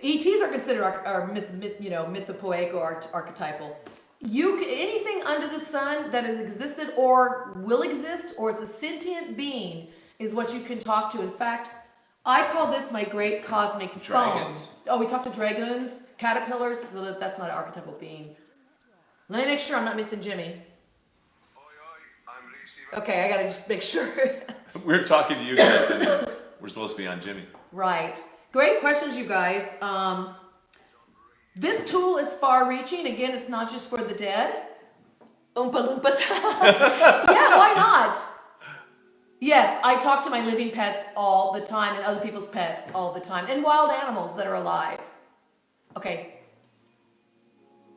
ETs are considered mythopoeic or archetypal. Anything under the sun that has existed or will exist, or it's a sentient being, is what you can talk to. In fact, I call this my great cosmic phone. Oh, we talked to dragons, caterpillars. Well, that's not an archetypal being. Let me make sure I'm not missing Jimmy. Okay, I gotta just make sure. We're talking to you guys, and we're supposed to be on Jimmy. Right. Great questions, you guys. This tool is far-reaching. Again, it's not just for the dead. Oompa Loompas. Yeah, why not? Yes, I talk to my living pets all the time and other people's pets all the time, and wild animals that are alive. Okay.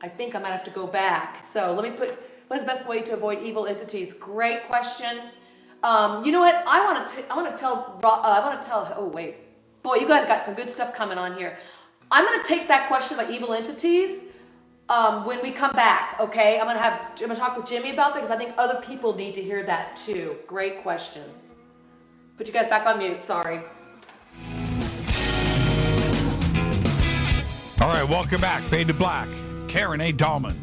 I think I might have to go back. So let me put, what is the best way to avoid evil entities? Great question. You know what? I want to tell, oh wait. Boy, you guys got some good stuff coming on here. I'm going to take that question about evil entities when we come back, okay? I'm going to talk with Jimmy about that because I think other people need to hear that too. Great question. Put you guys back on mute, sorry. All right, welcome back. Fade to Black. Karen A. Dahlman.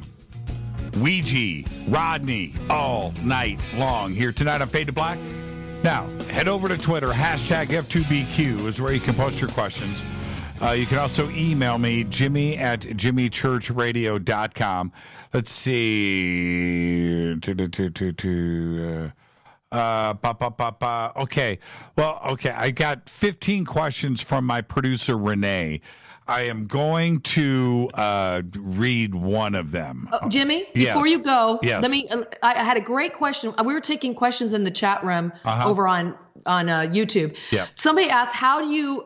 Ouija, Rodney, all night long. Here tonight on Fade to Black. Now, head over to Twitter. Hashtag F2BQ is where you can post your questions. You can also email me, jimmy@jimmychurchradio.com. Let's see. Okay. Well, okay. I got 15 questions from my producer, Renee. I am going to read one of them. Jimmy, before you go, yes. I had a great question. We were taking questions in the chat room over on YouTube. Yeah. Somebody asked, how do you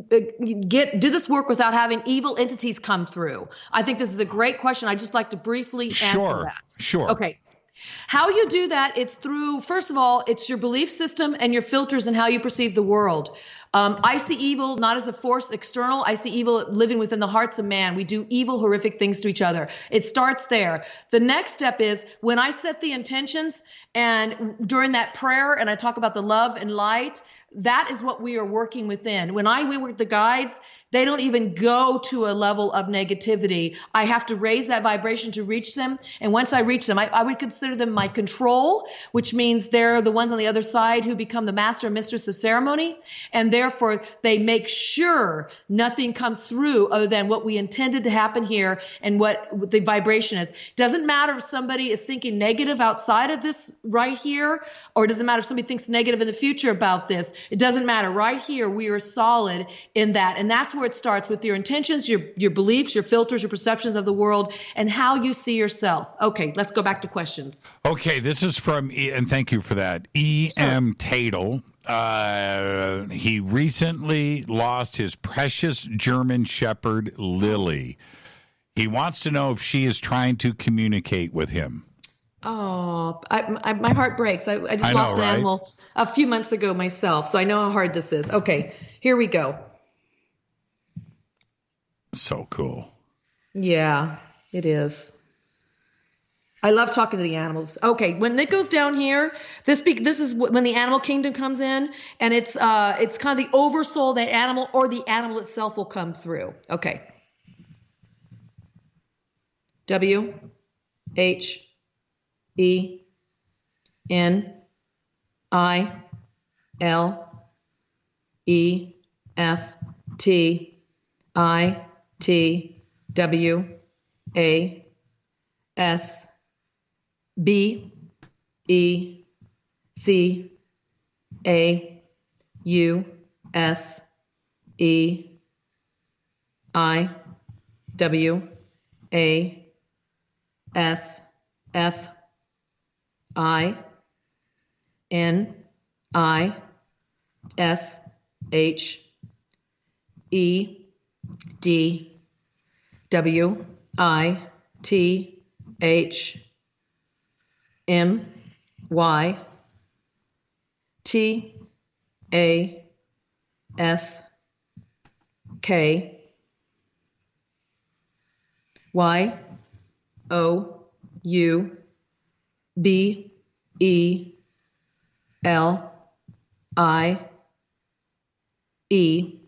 do this work without having evil entities come through? I think this is a great question. I'd just like to briefly answer that. Sure. Okay. How you do that, it's through, first of all, it's your belief system and your filters and how you perceive the world. I see evil not as a force external. I see evil living within the hearts of man. We do evil, horrific things to each other. It starts there. The next step is when I set the intentions and during that prayer and I talk about the love and light, that is what we are working within. When we work with the guides, they don't even go to a level of negativity. I have to raise that vibration to reach them. And once I reach them, I would consider them my control, which means they're the ones on the other side who become the master and mistress of ceremony. And therefore, they make sure nothing comes through other than what we intended to happen here and what the vibration is. Doesn't matter if somebody is thinking negative outside of this right here, or it doesn't matter if somebody thinks negative in the future about this. It doesn't matter. Right here, we are solid in that. And that's where it starts, with your intentions, your beliefs, your filters, your perceptions of the world, and how you see yourself. Okay, let's go back to questions. Okay, this is from, and thank you for that, E.M. Tatel. He recently lost his precious German Shepherd, Lily. He wants to know if she is trying to communicate with him. Oh, my heart breaks. I just lost an animal a few months ago myself, so I know how hard this is. Okay, here we go. So cool. Yeah, it is. I love talking to the animals. Okay, when it goes down here, this is when the animal kingdom comes in, and it's kind of the oversoul, that animal, or the animal itself will come through. Okay. W H E N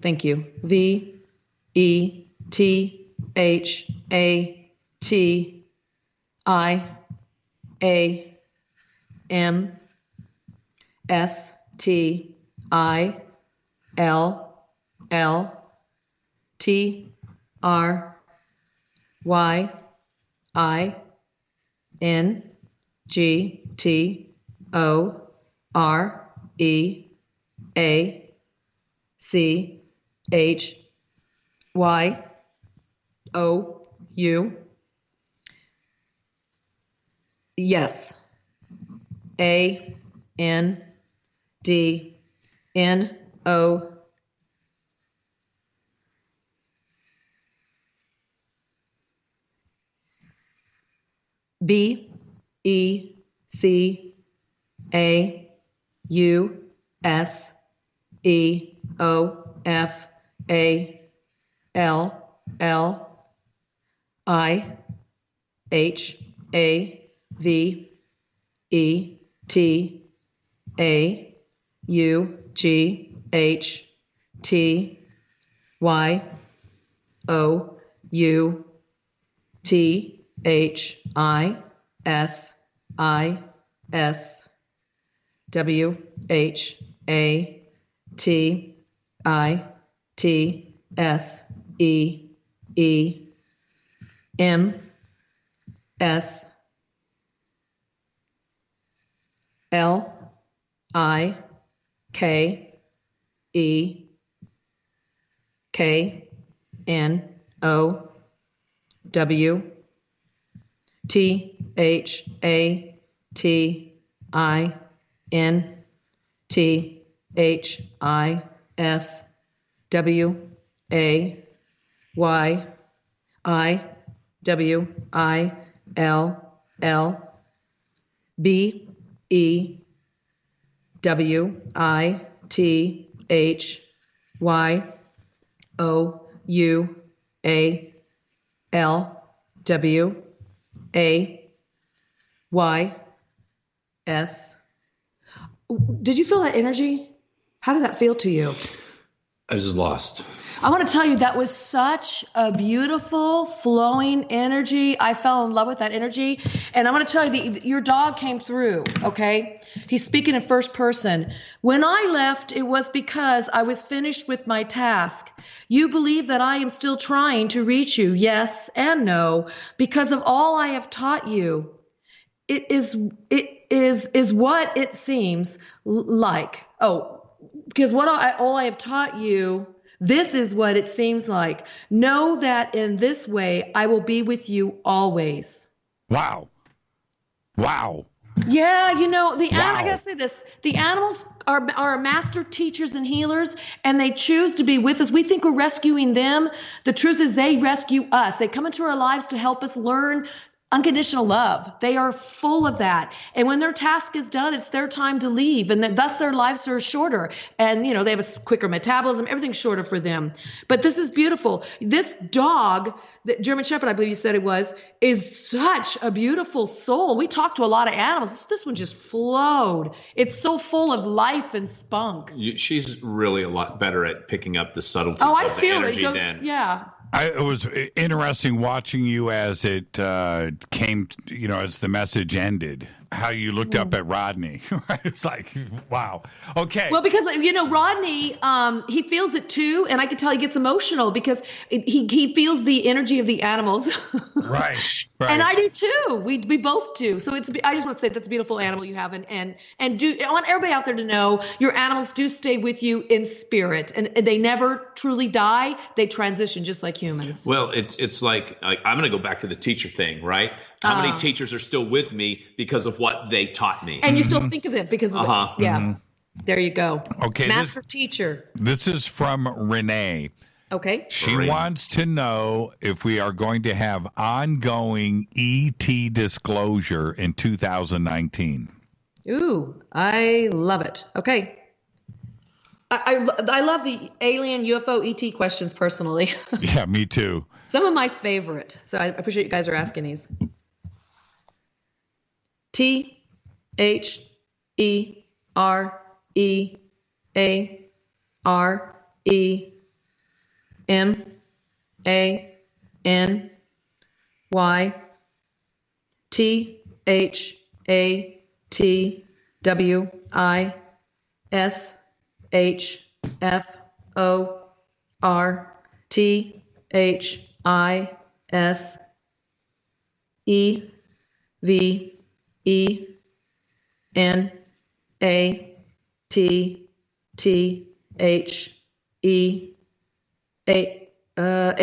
Thank you. Yes. A-N-D-N-O. Did you feel that energy? How did that feel to you? I was lost. I want to tell you, that was such a beautiful, flowing energy. I fell in love with that energy. And I want to tell you, your dog came through, okay? He's speaking in first person. When I left, it was because I was finished with my task. You believe that I am still trying to reach you, yes and no, because of all I have taught you. It is what it seems like. Oh, because all I have taught you, this is what it seems like. Know that in this way, I will be with you always. Wow. Yeah, I gotta say this. The animals are master teachers and healers, and they choose to be with us. We think we're rescuing them. The truth is they rescue us. They come into our lives to help us learn unconditional love. They are full of that. And when their task is done, it's their time to leave. And thus their lives are shorter. And, they have a quicker metabolism. Everything's shorter for them. But this is beautiful. This dog, the German Shepherd, I believe you said it was, is such a beautiful soul. We talk to a lot of animals. This one just flowed. It's so full of life and spunk. She's really a lot better at picking up the subtleties I of the feel energy it goes, than... Yeah. It was interesting watching you as it came, as the message ended. how you looked up at Rodney. It's like, wow. Okay. Well, because Rodney, he feels it too, and I can tell he gets emotional because he feels the energy of the animals. Right. And I do too. We both do. So I just want to say that's a beautiful animal you have, and I want everybody out there to know your animals do stay with you in spirit, and they never truly die. They transition just like humans. Well, it's like I'm going to go back to the teacher thing, right? How many teachers are still with me because of what they taught me? And you still think of it because of it. Yeah. Mm-hmm. There you go. Okay. Master teacher. This is from Renee. Okay. She wants to know if we are going to have ongoing ET disclosure in 2019. Ooh, I love it. Okay. I love the alien UFO ET questions personally. Yeah, me too. Some of my favorite. So I appreciate you guys are asking these.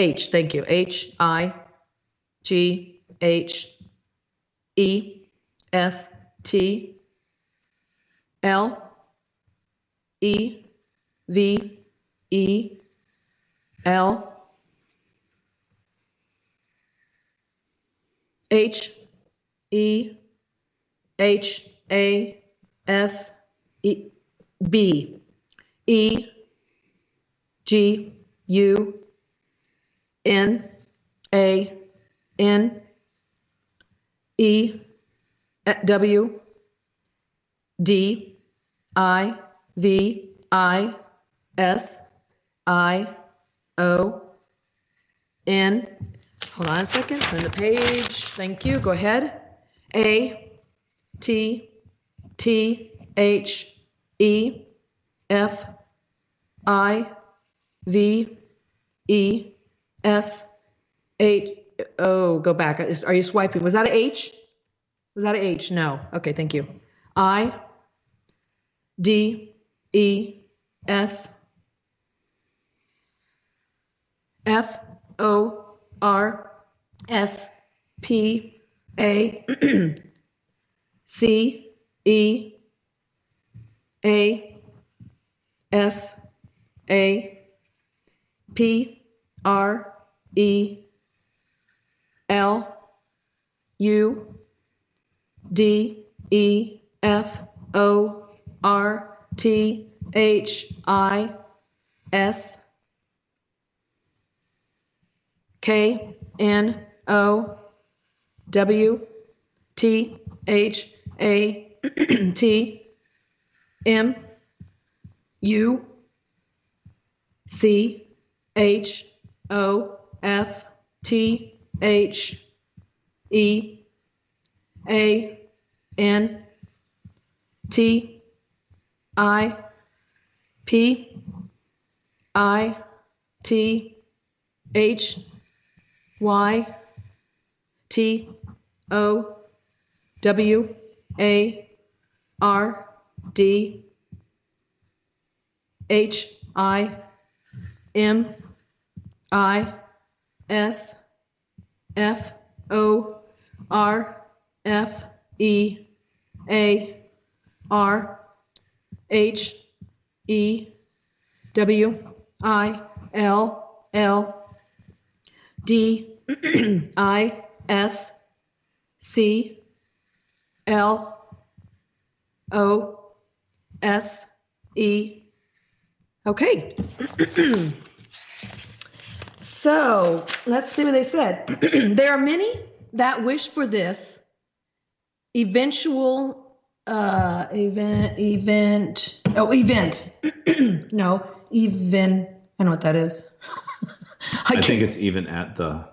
H. Thank you. Hold on a second. Turn the page. Thank you. Go ahead. Oh, go back. Are you swiping? Was that an H? Was that an H? No. Okay, thank you. Okay. So let's see what they said. There are many that wish for this event. I don't know what that is. I think it's even at the.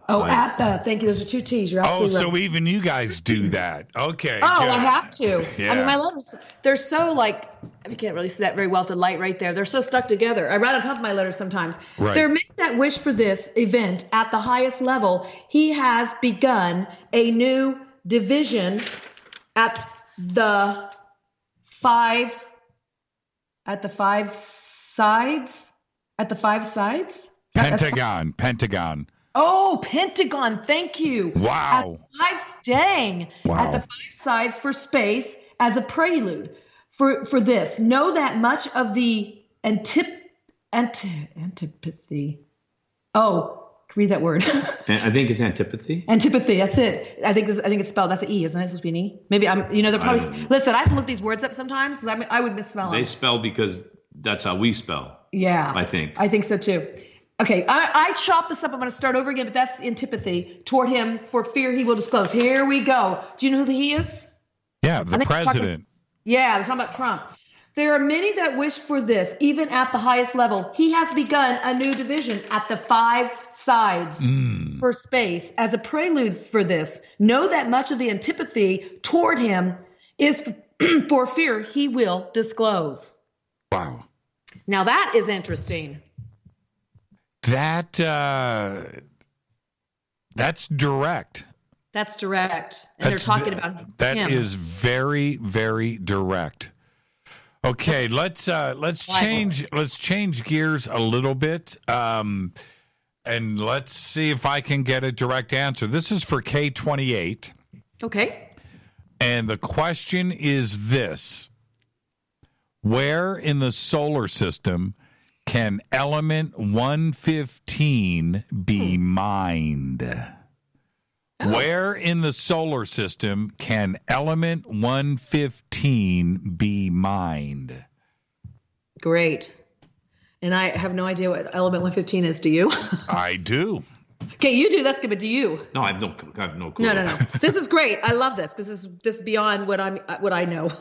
Thank you. Those are two T's. You're absolutely right. So even you guys do that. Okay. Oh, good. I have to. Yeah. I mean, my letters, they're so like, you can't really see that very well with the light right there. They're so stuck together. I write on top of my letters sometimes. Right. There are many that wish for this event at the highest level. He has begun a new division at the five sides. At the five sides? Pentagon. Oh, Pentagon. Thank you. Wow. At the five sides for space as a prelude for this. Know that much of the antipathy. Oh, read that word. I think it's antipathy. Antipathy. That's it. I think it's spelled. That's an E, isn't it? It's supposed to be an E. Maybe I'm. They're probably. Listen, I have to look these words up sometimes because I would misspell them. They spell because that's how we spell. Yeah. I think so too. Okay, I chop this up. I'm going to start over again, but that's antipathy toward him for fear he will disclose. Here we go. Do you know who he is? Yeah, the president. They're talking about Trump. There are many that wish for this, even at the highest level. He has begun a new division at the five sides for space as a prelude for this. Know that much of the antipathy toward him is for fear he will disclose. Wow. Now that is interesting. That's direct. That's direct. And they're talking about that him. is very, very direct. Okay, let's change gears a little bit. And let's see if I can get a direct answer. This is for K28. Okay. And the question is this: where in the solar system can element 115 be mined? Where in the solar system can element 115 be mined? Great. And I have no idea what element 115 is. Do you? I do. Okay, you do. That's good. But do you? No, I have no clue. No. This is great. I love this because this is beyond what I know.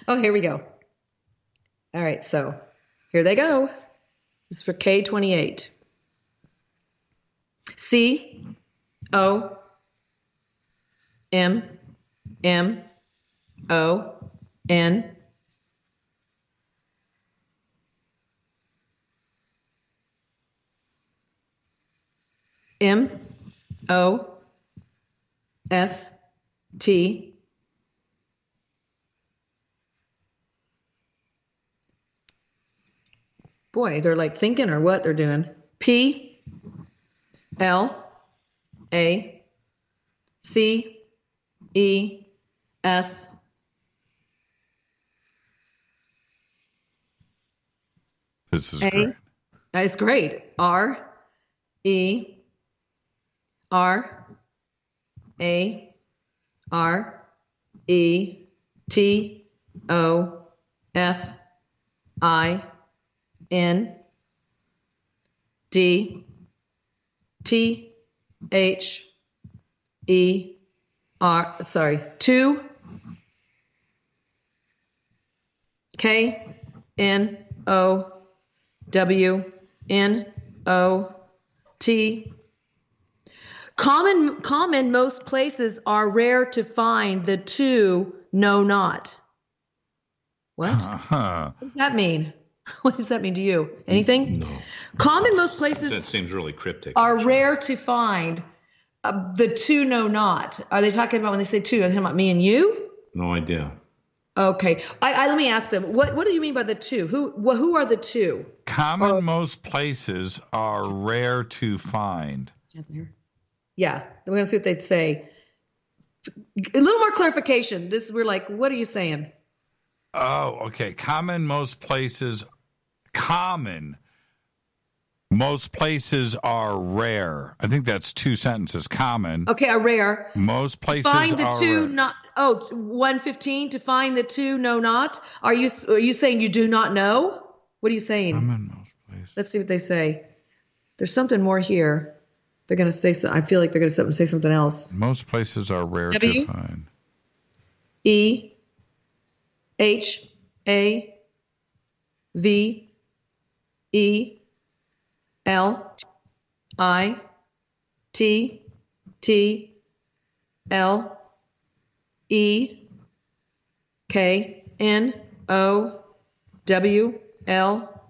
Oh, here we go. All right, so here they go. This is for K28. COMMO MOST Boy, they're like thinking or what they're doing. PLACES This is great. It's great. Two KNOWNOT. Common most places are rare to find the two know not. What? What does that mean? What does that mean to you? Anything? No. Common most places That seems really cryptic. are rare to find the two know not. Are they talking about when they say two? Are they talking about me and you? No idea. Okay. Let me ask them. What do you mean by the two? Who are the two? Common most places are rare to find. Yeah. We're going to see what they'd say. A little more clarification. We're like, what are you saying? Oh, okay. Common most places are rare. I think that's two sentences. Common. Okay, are rare. Most places find the are two rare. not. Oh, 115 to find the two know not. Are you saying you do not know? What are you saying? Common most places. Let's see what they say. There's something more here. They're going to say something. I feel like they're going to say something else. Most places are rare W? to find. EHAVEL I T T L E K N O W L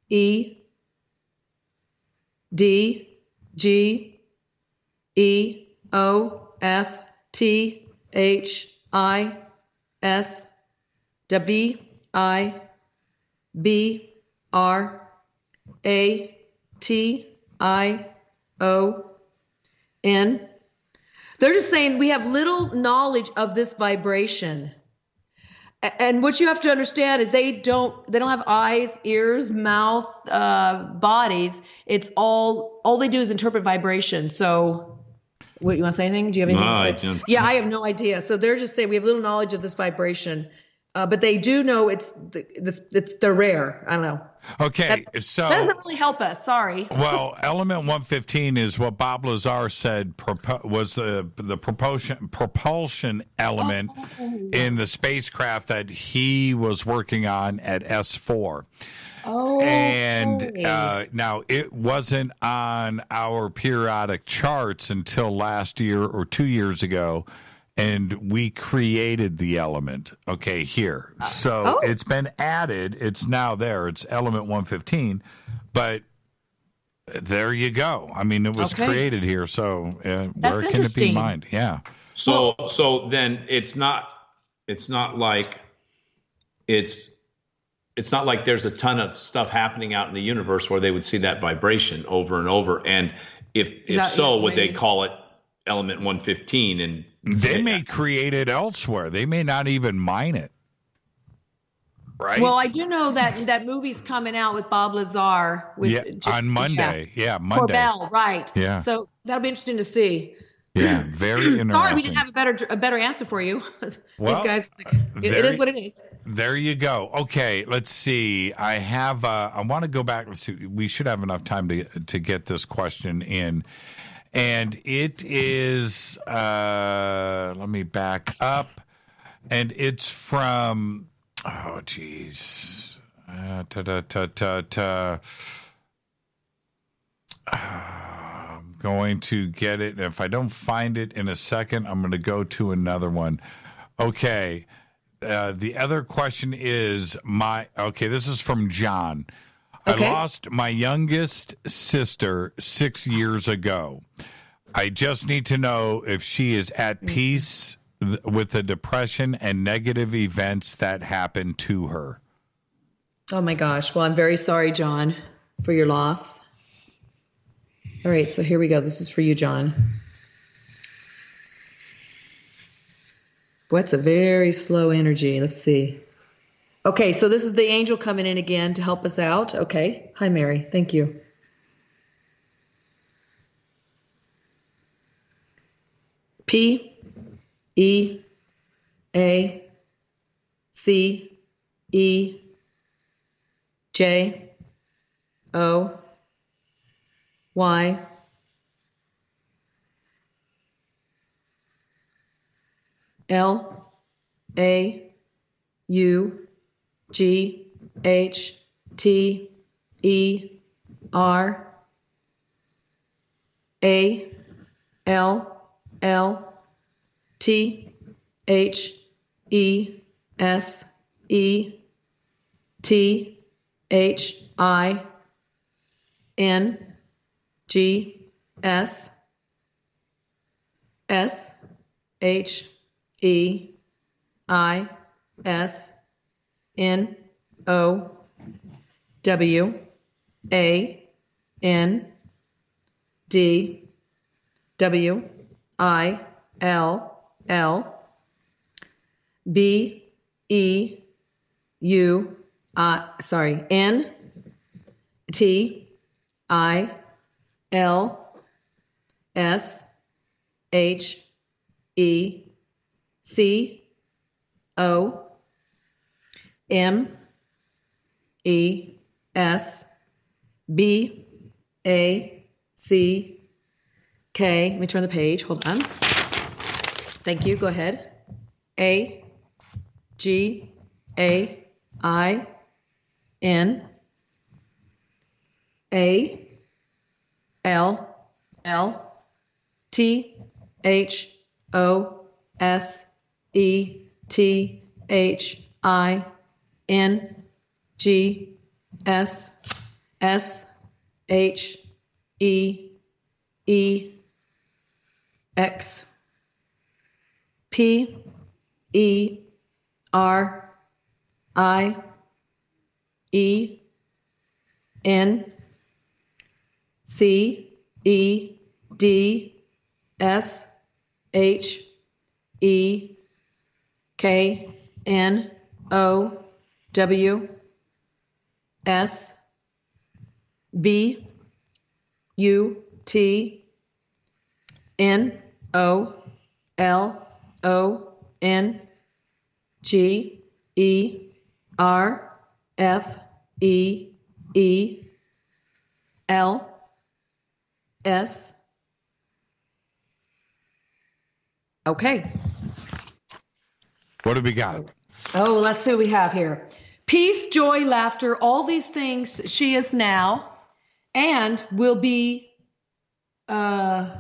E D G E O F T H I S W I B R A T I O N. They're just saying we have little knowledge of this vibration. And what you have to understand is they don't have eyes, ears, mouth, bodies. It's all they do is interpret vibration. So what, you want to say anything? Do you have anything to say? Yeah, I have no idea. So they're just saying we have little knowledge of this vibration. But they do know they're rare. I don't know. Okay, that so doesn't really help us. Sorry. Well, element 115 is what Bob Lazar said was the propulsion element in the spacecraft that he was working on at S4. Oh, and now it wasn't on our periodic charts until last year or 2 years ago. And we created the element, here. So it's been added. It's now there. It's element 115. But there you go. I mean, it was created here. So where can it be mined? Yeah. So then it's not like it's not like there's a ton of stuff happening out in the universe where they would see that vibration over and over. And if so, would they call it element 115? And they may create it elsewhere. They may not even mine it. Right? Well, I do know that movie's coming out with Bob Lazar on Monday. Yeah, Monday. Corbell, right. Yeah. So that'll be interesting to see. Yeah, very interesting. Sorry, we didn't have a better answer for you. Well, these guys, it is what it is. There you go. Okay, let's see. I want to go back. Let's see. We should have enough time to get this question in. And it is, let me back up. And it's from, I'm going to get it. And if I don't find it in a second, I'm going to go to another one. Okay. The other question is this is from John. I lost my youngest sister 6 years ago. I just need to know if she is at peace with the depression and negative events that happened to her. Oh my gosh. Well, I'm very sorry, John, for your loss. All right, so here we go. This is for you, John. What's a very slow energy? Let's see. Okay, so this is the angel coming in again to help us out. Okay. Hi, Mary. Thank you. P E A C E J O Y L A U G H T E R A L L T H E S E T H I N G S S H E I S N O W A N D W I L L B E U N T I L S H E C O M E S B A C K. Let me turn the page. Hold on. Thank you. Go ahead. A G A I N A L L T H O S E T H I N G S S H E E X P E R I E N C E D S H E K N O W S B U T N O L O N G E R F E E L S. Okay. What do we got? Oh, let's see what we have here. Peace, joy, laughter, all these things she is now and will be, and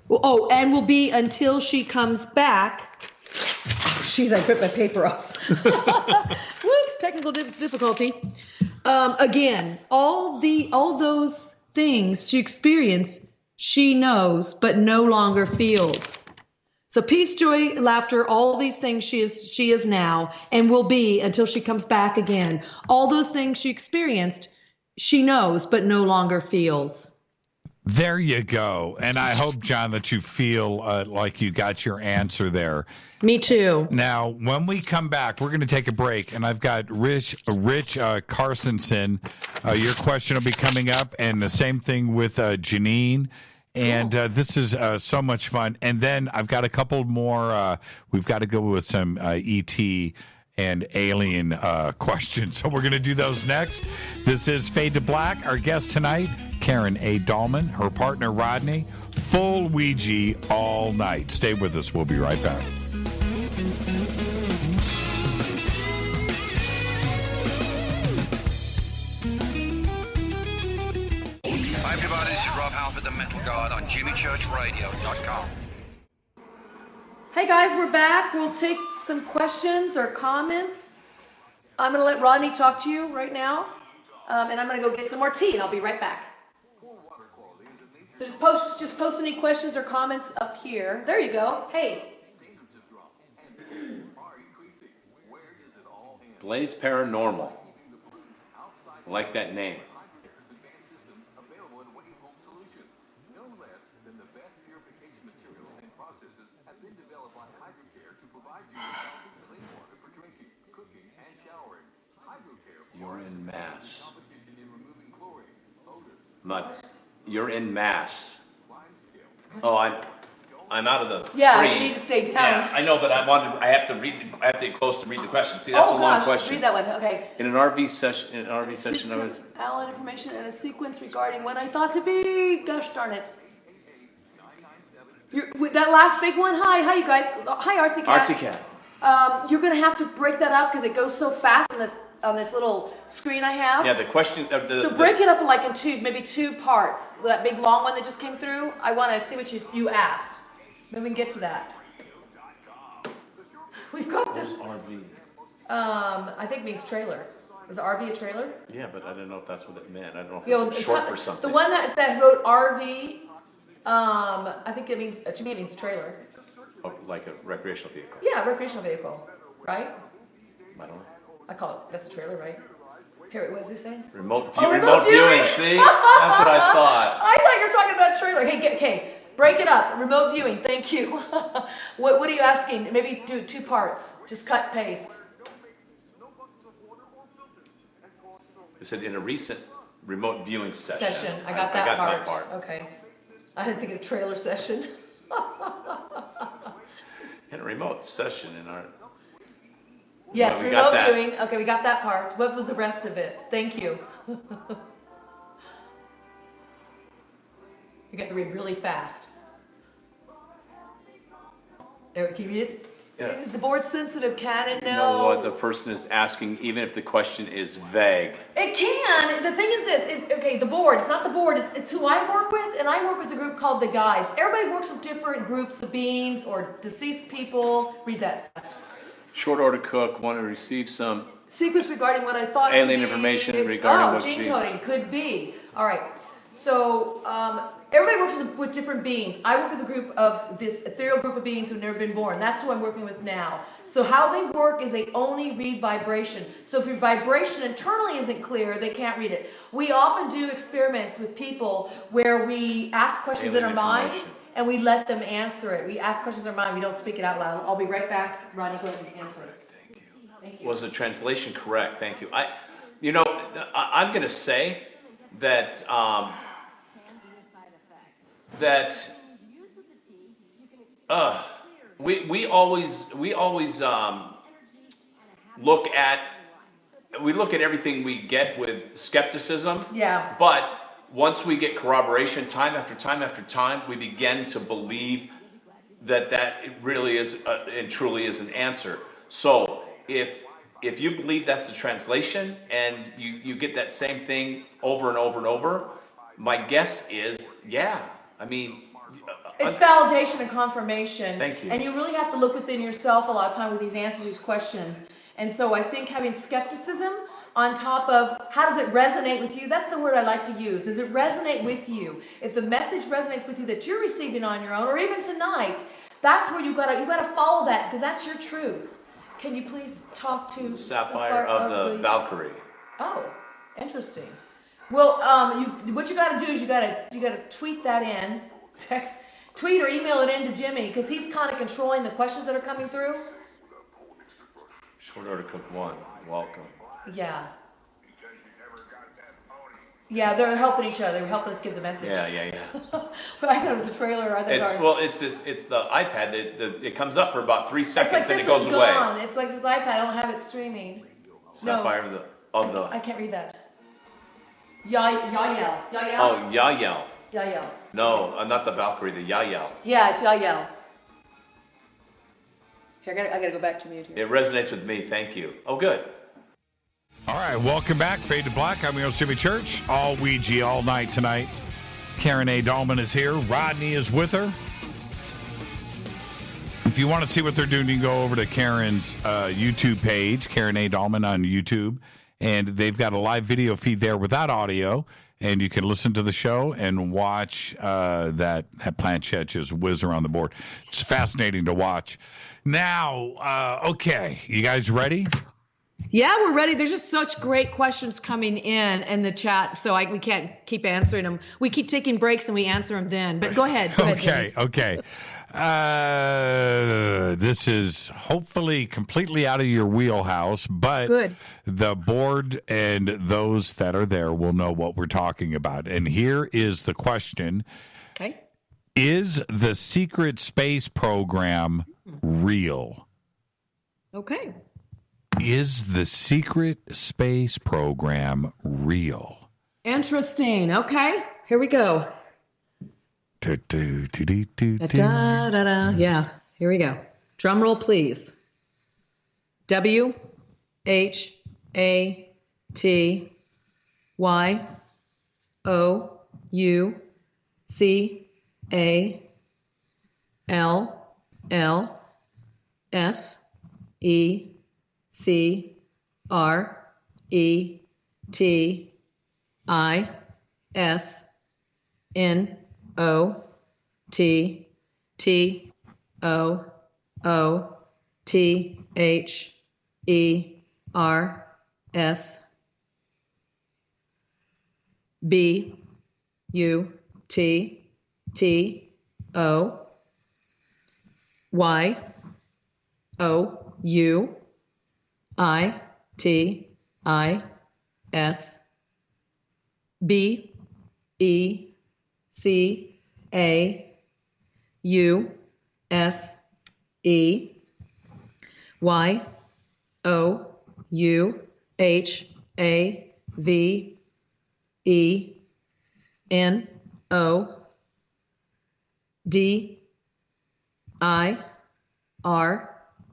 will be until she comes back. Jeez, I ripped my paper off. Whoops, technical difficulty. Again, all those things she experienced, she knows, but no longer feels. So peace, joy, laughter, all these things she is now and will be until she comes back again. All those things she experienced, she knows, but no longer feels. There you go. And I hope, John, that you feel like you got your answer there. Me too. Now, when we come back, we're going to take a break, and I've got Rich Carsonson. Your question will be coming up, and the same thing with Janine. And this is so much fun. And then I've got a couple more. We've got to go with some ET and alien questions. So we're going to do those next. This is Fade to Black. Our guest tonight, Karen A. Dahlman, her partner, Rodney. Full Ouija all night. Stay with us. We'll be right back. Hi, everybody. This is Rob Halford, the Metal God, on JimmyChurchRadio.com. Hey guys, we're back. We'll take some questions or comments. I'm going to let Rodney talk to you right now, and I'm going to go get some more tea, and I'll be right back. So just post any questions or comments up here. There you go. Hey. Blaze Paranormal. I like that name. You're in mass. You're in mass. Oh, I'm out of the screen. Yeah, you need to stay down. Yeah, I know, but I have to get close to read the question. See, that's a long question. Read that one. Okay. In an RV session, I was Allen information and a sequence regarding what I thought to be. Gosh darn it. That last big one. Hi, you guys. Hi, Artsy Cat. Artsy Cat. You're gonna have to break that up because it goes so fast on this little screen I have. Yeah, the question. So break it up in maybe two parts. That big long one that just came through. I want to see what you asked. Then we can get to that. We've got this. RV. I think it means trailer. Is RV a trailer? Yeah, but I don't know if that's what it meant. I don't know if it's short for something. The one that wrote RV, I think it means, to me it means trailer. Oh, like a recreational vehicle. Yeah, recreational vehicle, right? I don't know. I call it, that's a trailer, right? Here, what does it say? Remote viewing, see? That's what I thought. I thought you were talking about trailer. Hey, break it up. Remote viewing, thank you. What are you asking? Maybe do two parts. Just cut, paste. It said in a recent remote viewing session. I got that part. Okay. I didn't think of trailer session. In a remote session in our... Yes, remote viewing. Okay, we got that part. What was the rest of it? Thank you. You got to read really fast. Eric, can you read it? Is the board sensitive? Can it know? You know what the person is asking, even if the question is vague. It can. The thing is this. The board. It's not the board. It's who I work with, and I work with a group called the Guides. Everybody works with different groups of beings or deceased people. Read that. Short order cook wanted to receive some secrets regarding what I thought alien information regarding what's gene coding could be. All right. So everybody works with different beings. I work with a group of this ethereal group of beings who've never been born. That's who I'm working with now. So how they work is they only read vibration. So if your vibration internally isn't clear, they can't read it. We often do experiments with people where we ask questions in our mind and we let them answer it. We ask questions in our mind. We don't speak it out loud. I'll be right back. Rodney, go ahead and answer it. Thank you. Was the translation correct? Thank you. I'm going to say that we always look at everything we get with skepticism. Yeah. But once we get corroboration, time after time after time, we begin to believe that it really is and truly is an answer. So if you believe that's the translation and you get that same thing over and over and over, my guess is, yeah. I mean, it's validation and confirmation. Thank you. And you really have to look within yourself a lot of time with these answers to these questions. And so I think having skepticism on top of how does it resonate with you? That's the word I like to use. Does it resonate with you? If the message resonates with you that you're receiving on your own, or even tonight, that's where you gotta follow that, because that's your truth. Can you please talk to Sapphire of the Valkyrie? Oh, interesting. Well, what you got to do is you got to tweet that in, tweet or email it in to Jimmy, because he's kind of controlling the questions that are coming through. Short order cook 1, welcome. Yeah. Yeah, they're helping each other. They're helping us give the message. Yeah. But I thought it was a trailer. It's the iPad that it comes up for about 3 seconds and it goes away. Gone. It's like this iPad. I don't have it streaming. Sapphire of the. I can't read that. Yael. Oh, Yael. Yael. No, not the Valkyrie. The Yael. Yeah, it's Yael. Here, I gotta go back to mute here. It resonates with me. Thank you. Oh, good. All right, welcome back. Fade to Black. I'm your host, Jimmy Church. All Ouija all night tonight. Karen A. Dahlman is here. Rodney is with her. If you want to see what they're doing, you can go over to Karen's YouTube page, Karen A. Dahlman on YouTube. And they've got a live video feed there without audio. And you can listen to the show and watch that planchette just whiz around the board. It's fascinating to watch. Now, okay, you guys ready? Yeah, we're ready. There's just such great questions coming in the chat, so we can't keep answering them. We keep taking breaks and we answer them then. But go ahead. Okay. This is hopefully completely out of your wheelhouse, but good. The board and those that are there will know what we're talking about. And here is the question. Okay. Is the secret space program real? Okay. Is the secret space program real? Interesting. Okay, here we go. Yeah, here we go. Drum roll, please.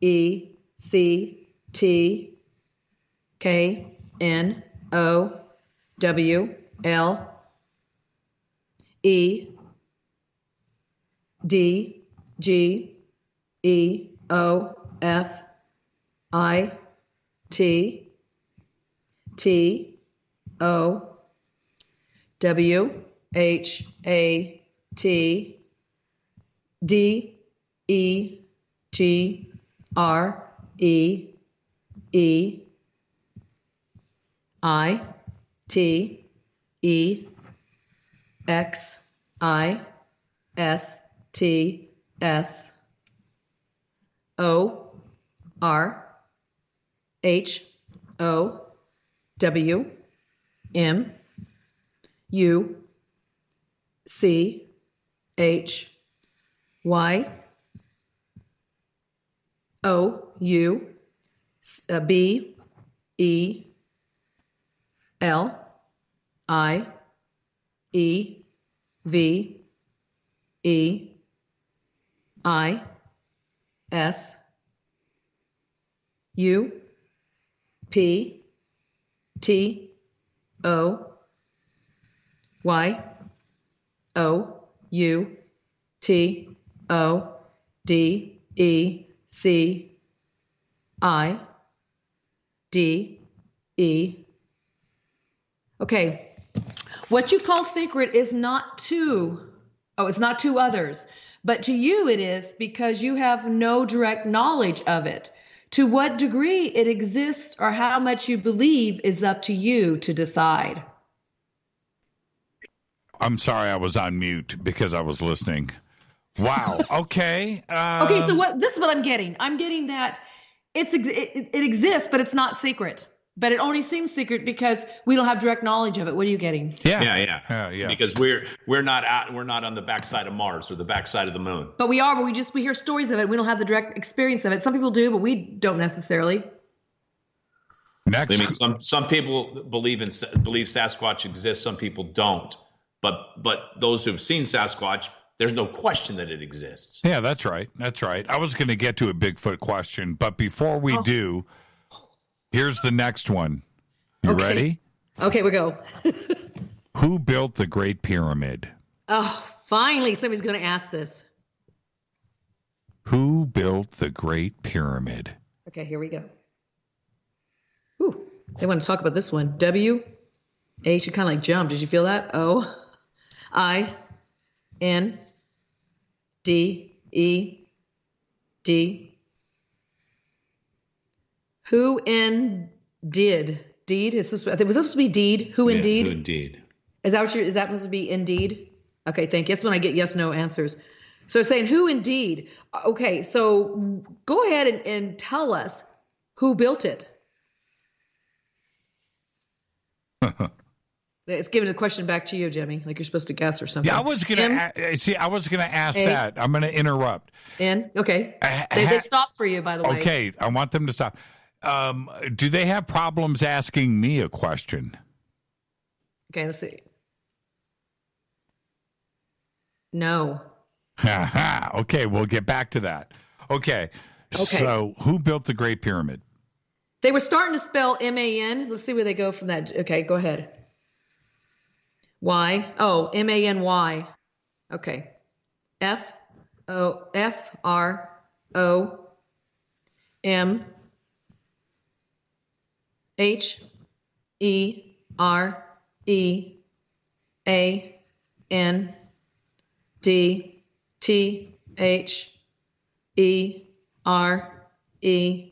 E C T K N O W L E D G E O F I T T O W H A T D E G R E E I T E X I S T S O R H O W M U C H Y O U B E L I E V E I S U P T O Y O U T O D E C I D E. Okay. What you call secret is not it's not to others, but to you it is because you have no direct knowledge of it. To what degree it exists or how much you believe is up to you to decide. I'm sorry, I was on mute because I was listening. Wow. Okay. Okay, so this is what I'm getting. I'm getting that it exists, but it's not secret. But it only seems secret because we don't have direct knowledge of it. What are you getting? Yeah. Because we're not on the backside of Mars or the backside of the moon. But we are. But we hear stories of it. We don't have the direct experience of it. Some people do, but we don't necessarily. Next, I mean, some people believe Sasquatch exists. Some people don't. But those who've seen Sasquatch, there's no question that it exists. Yeah, that's right. That's right. I was going to get to a Bigfoot question, but before we do, here's the next one. You ready? Okay, we go. Who built the Great Pyramid? Oh, finally, somebody's going to ask this. Who built the Great Pyramid? Okay, here we go. Ooh, they want to talk about this one. W H, it kind of like jumped. Did you feel that? O I N D E D. Who in did? Deed? Was this supposed to be deed? Who indeed? Who indeed? Is that supposed to be indeed? Okay, thank you. That's when I get yes, no answers. So saying who indeed. Okay, so go ahead and tell us who built it. It's giving the question back to you, Jimmy, like you're supposed to guess or something. Yeah, I was going to ask that. I'm going to interrupt. Okay. They stopped for you, by the way. Okay, I want them to stop. Do they have problems asking me a question? Okay, let's see. No. Okay, we'll get back to that. Okay, so who built the Great Pyramid? They were starting to spell M-A-N. Let's see where they go from that. Okay, go ahead. Y. Oh, M-A-N-Y. Okay. F-R-O-M-H-E-R-E-A-N-D-T-H-E-R-E.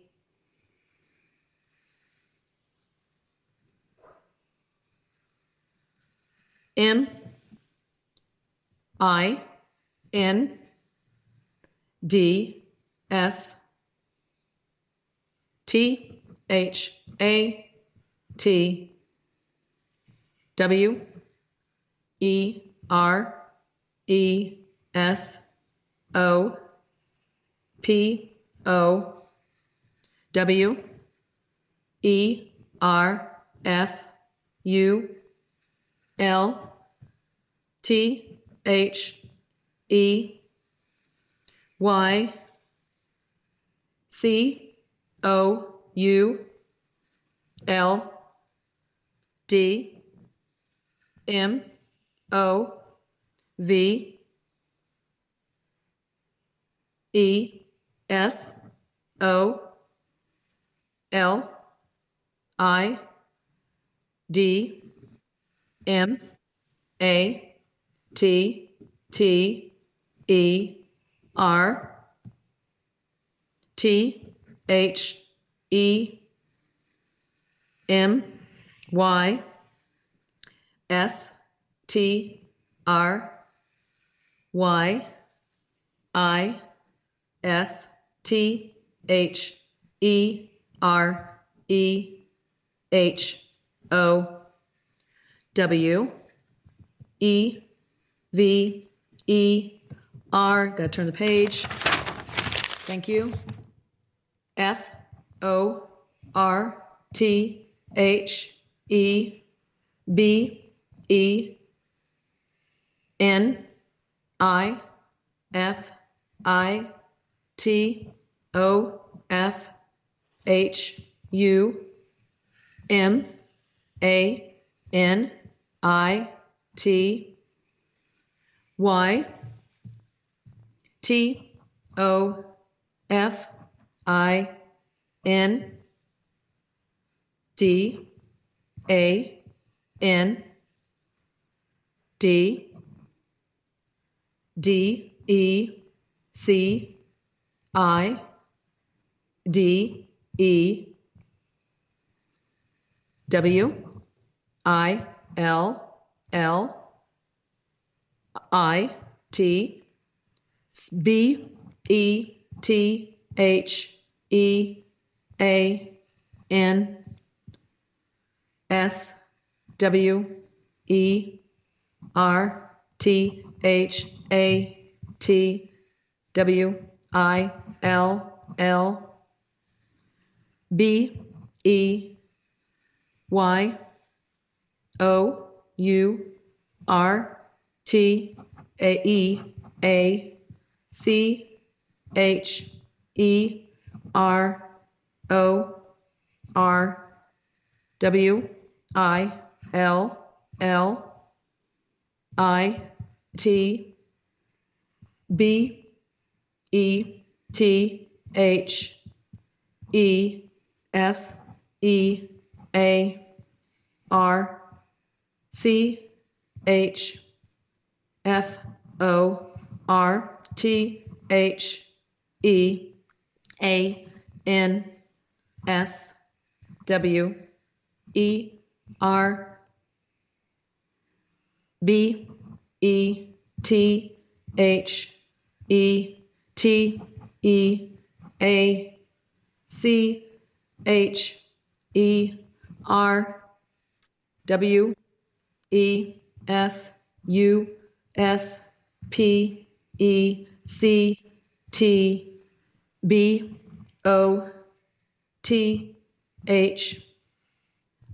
Gotta turn the page. Thank you.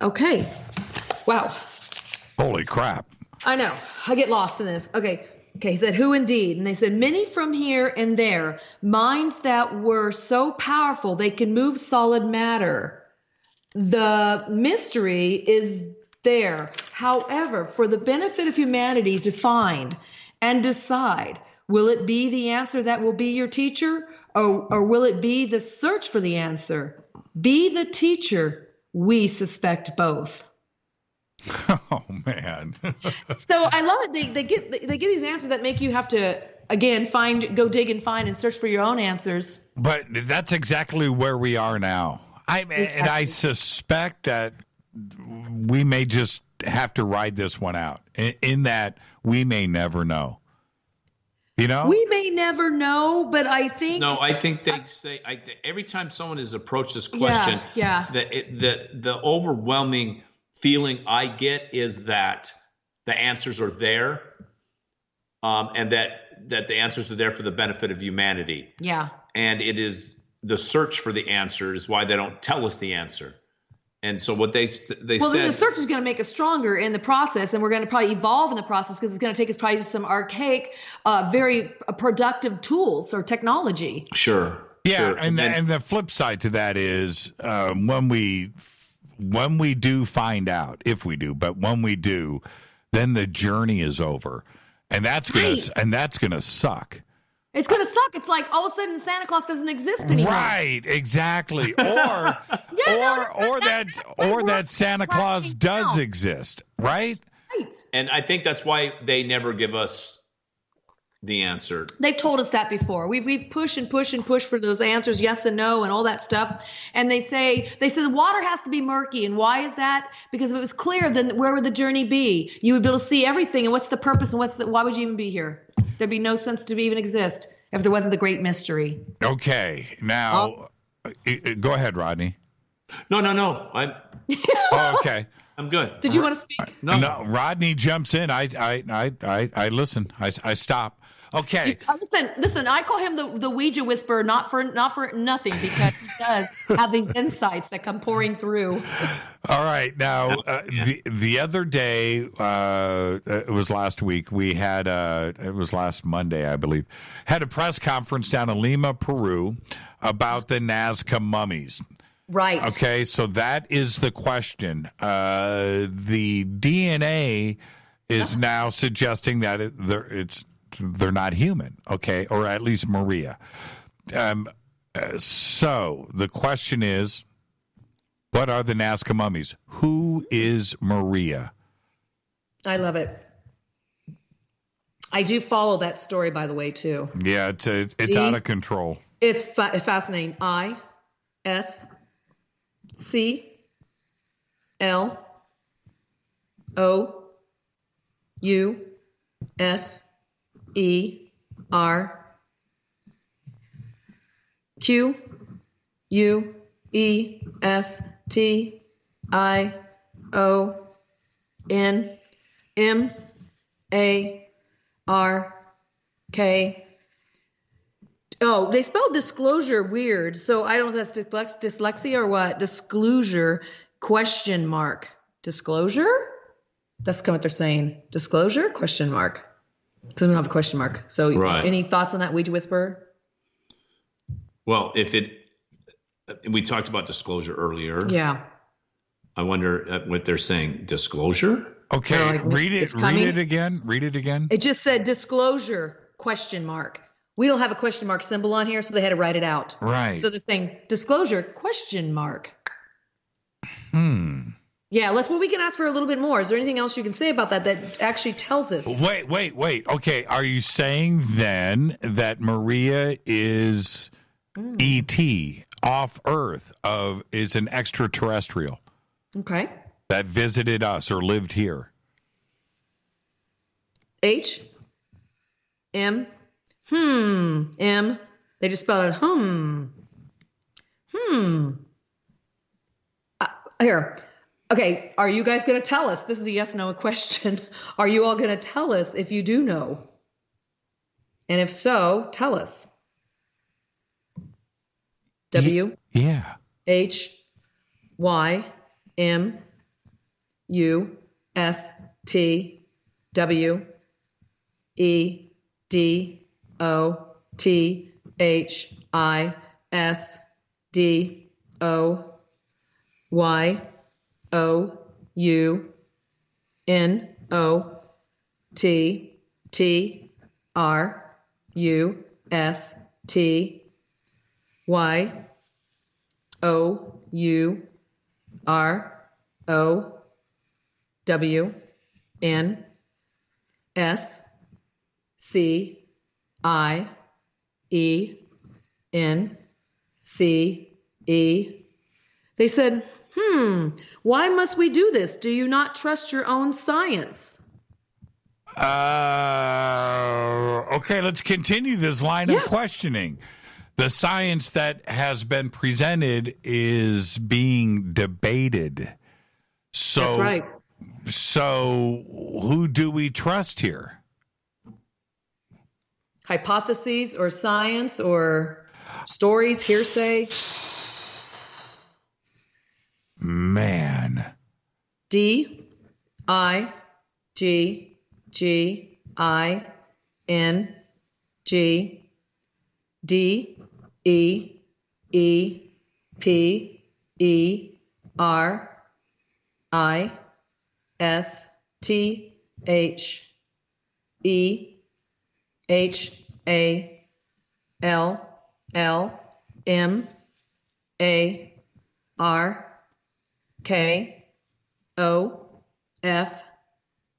Okay. Wow. Holy crap. I know. I get lost in this. Okay. He said, who indeed? And they said, many from here and there, minds that were so powerful they can move solid matter. The mystery is there. However, for the benefit of humanity to find and decide, will it be the answer that will be your teacher, or will it be the search for the answer? Be the teacher. We suspect both. Oh man. So I love it. They give these answers that make you have to, again, go dig and find and search for your own answers. But that's exactly where we are now. And I suspect that we may just have to ride this one out, in that we may never know. You know? We may never know, but I think... No, I think they say... every time someone has approached this question, the overwhelming feeling I get is that the answers are there, and that the answers are there for the benefit of humanity. Yeah. And it is the search for the answer is why they don't tell us the answer. And so what they said... Well, then the search is going to make us stronger in the process, and we're going to probably evolve in the process because it's going to take us probably some archaic, very productive tools or technology. Sure. Yeah, Sure. and the flip side to that is when we do find out, if we do, but when we do, then the journey is over, and that's gonna suck. It's going to suck. It's like all of a sudden Santa Claus doesn't exist anymore. Right, exactly. Or that Santa Claus does exist, right? Right. And I think that's why they never give us the answer. They've told us that before. We've pushed and pushed and pushed for those answers, yes and no, and all that stuff. And they say the water has to be murky. And why is that? Because if it was clear, then where would the journey be? You would be able to see everything. And what's the purpose? And why would you even be here? There'd be no sense to even exist if there wasn't the great mystery. Okay, now go ahead, Rodney. No. Oh, okay. I'm good. Did you want to speak? No. Rodney jumps in. I listen. I stop. Okay. Listen. I call him the Ouija whisperer, not for nothing, because he does have these insights that come pouring through. All right. Now, the other day, it was last week. We had it was last Monday, I believe, had a press conference down in Lima, Peru, about the Nazca mummies. Right. Okay. So that is the question. The DNA is now suggesting that they're not human, okay, or at least Maria. So the question is, what are the Nazca mummies? Who is Maria? I love it. I do follow that story, by the way, too. Yeah, it's out of control. It's fascinating. ISQUESTIQUESTIARK. Oh, they spelled disclosure weird. So I don't know if that's dyslexia or what. Disclosure, ? Disclosure? That's kind of what they're saying. Disclosure, ? Because we don't have a question mark. So Any thoughts on that, Ouija whisperer? Well, we talked about disclosure earlier. Yeah. I wonder what they're saying. Disclosure? Okay, read it again. Read it again. It just said disclosure, ? We don't have a question mark symbol on here, so they had to write it out. Right. So they're saying disclosure, ? Yeah, we can ask for a little bit more. Is there anything else you can say about that actually tells us? Wait. Okay, are you saying then that Maria is E.T. off Earth is an extraterrestrial? Okay. That visited us or lived here? M. They just spelled it Here. Okay, are you guys going to tell us? This is a yes/no question. Are you all going to tell us if you do know? And if so, tell us. W. Yeah. H. Y. M. U. S. T. W. E. D. O. T. H. I. S. D. O. Y. O. U. N. O. T. T. R. U. S. T. Y. O. U. R. O. W. N. S. C. I. E. N. C. E. They said, why must we do this? Do you not trust your own science? Okay, let's continue this line of questioning. The science that has been presented is being debated. So, that's right. So who do we trust here? Hypotheses or science or stories, hearsay? Man. D. I. G. G. I. N. G. D. E. E P E R I S T H E H A L L M A R K O F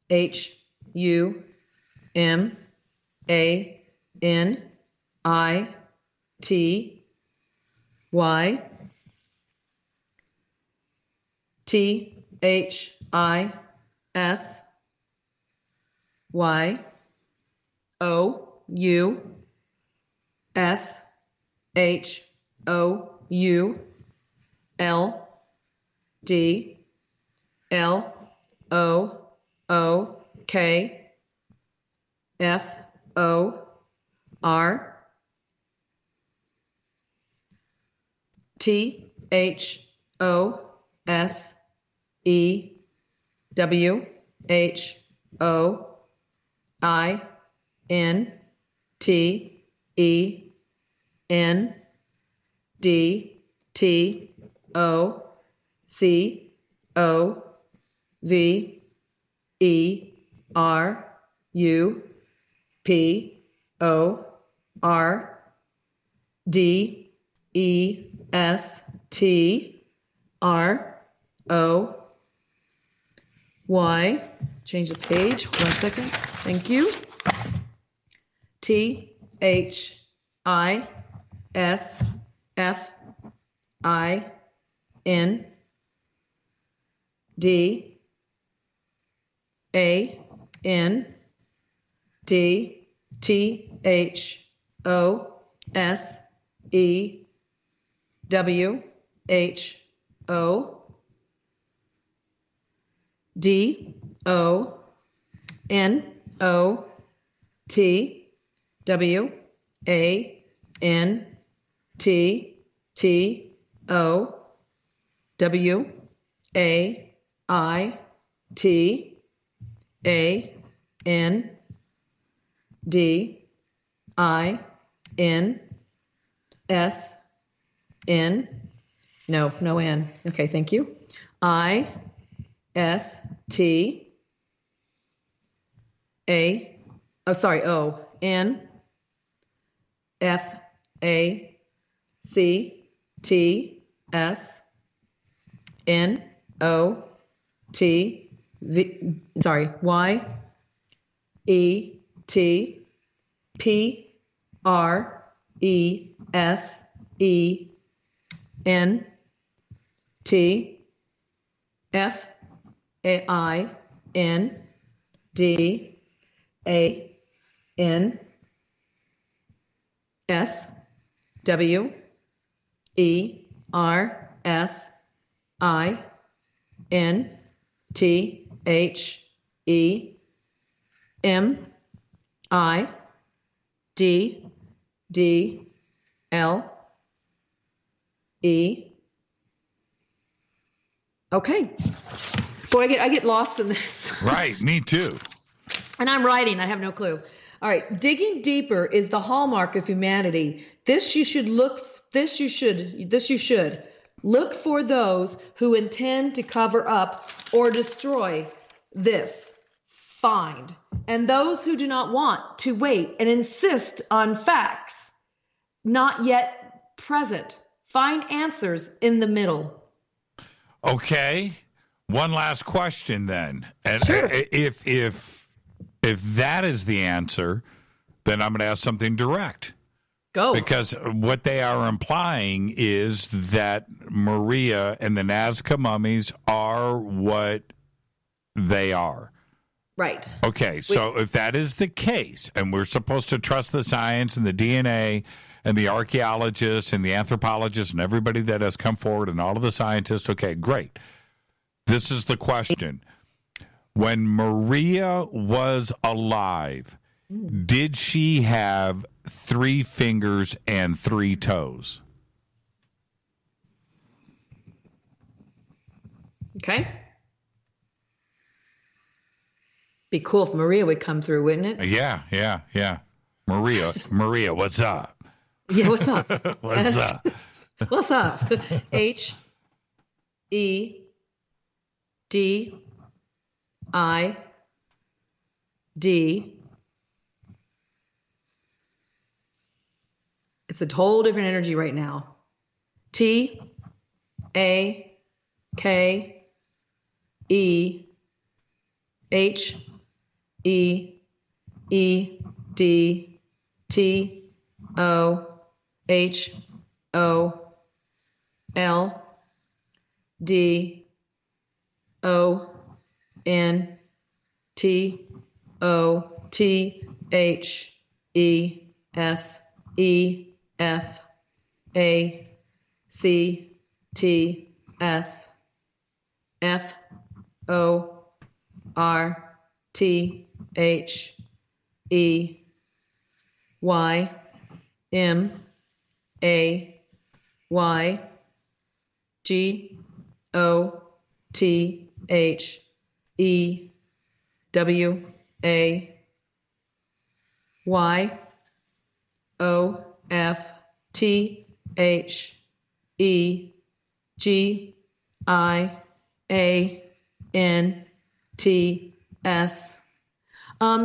H U M A N I T Y T H I S Y O U S H O U L D L O O K F O R T H O S E W H O I N T E N D T O C O V E R U P O R D E S T R O Y. Change the page. 1 second. Thank you. T H I S F I N D A N D T H O S E W H O D O N O T W A N T T O W A I T A N D I N S N. No N. Okay, thank you. I S T A. Oh, sorry. O N F A C T S N O T V. Sorry. Y E T P R E S E N T F A I N D A N S W E R S I N T H E M I D D L E. Okay. Boy, I get lost in this. Right, me too. And I'm writing, I have no clue. All right, digging deeper is the hallmark of humanity. This you should look for those who intend to cover up or destroy this. Find. And those who do not want to wait and insist on facts not yet present. Find answers in the middle. Okay. One last question then. And sure. If that is the answer, then I'm going to ask something direct. Go. Because what they are implying is that Maria and the Nazca mummies are what they are. Right. Okay, so if that is the case, and we're supposed to trust the science and the DNA and the archaeologists and the anthropologists and everybody that has come forward and all of the scientists, okay, great. This is the question. When Maria was alive, did she have 3 fingers and 3 toes? Okay. Be cool if Maria would come through, wouldn't it? Yeah. Maria, what's up? Yeah, what's up? What's up? What's up? H E D I D. It's a whole different energy right now. T A K E H E E D T O H O L D O N T O T H E S E F A C T S F O R T H E Y M A Y G O T H E W A Y O F T H E G I A N T S.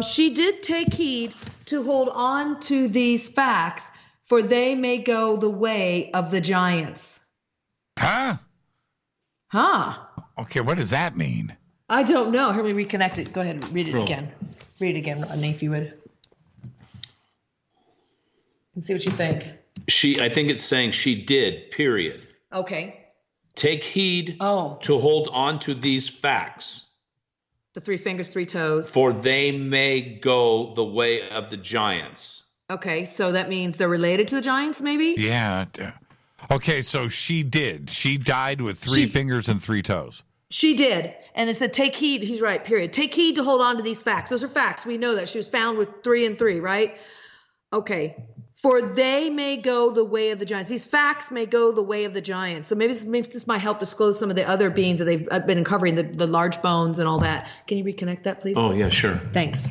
She did take heed to hold on to these facts, for they may go the way of the giants. Huh? Okay, what does that mean? I don't know. Here, we reconnect it. Go ahead and read it again. Read it again, Rodney, if you would. And see what you think. I think it's saying she did, period. Okay. Take heed to hold on to these facts. The 3 fingers, 3 toes. For they may go the way of the giants. Okay, so that means they're related to the giants, maybe? Yeah. Okay, so she did. She died with 3 fingers and 3 toes. She did. And it said, take heed. He's right, period. Take heed to hold on to these facts. Those are facts. We know that. She was found with 3 and 3, right? Okay. For they may go the way of the giants. These facts may go the way of the giants. So maybe this might help disclose some of the other beings that they've been uncovering, the large bones and all that. Can you reconnect that, please? Oh, yeah, sure. Thanks.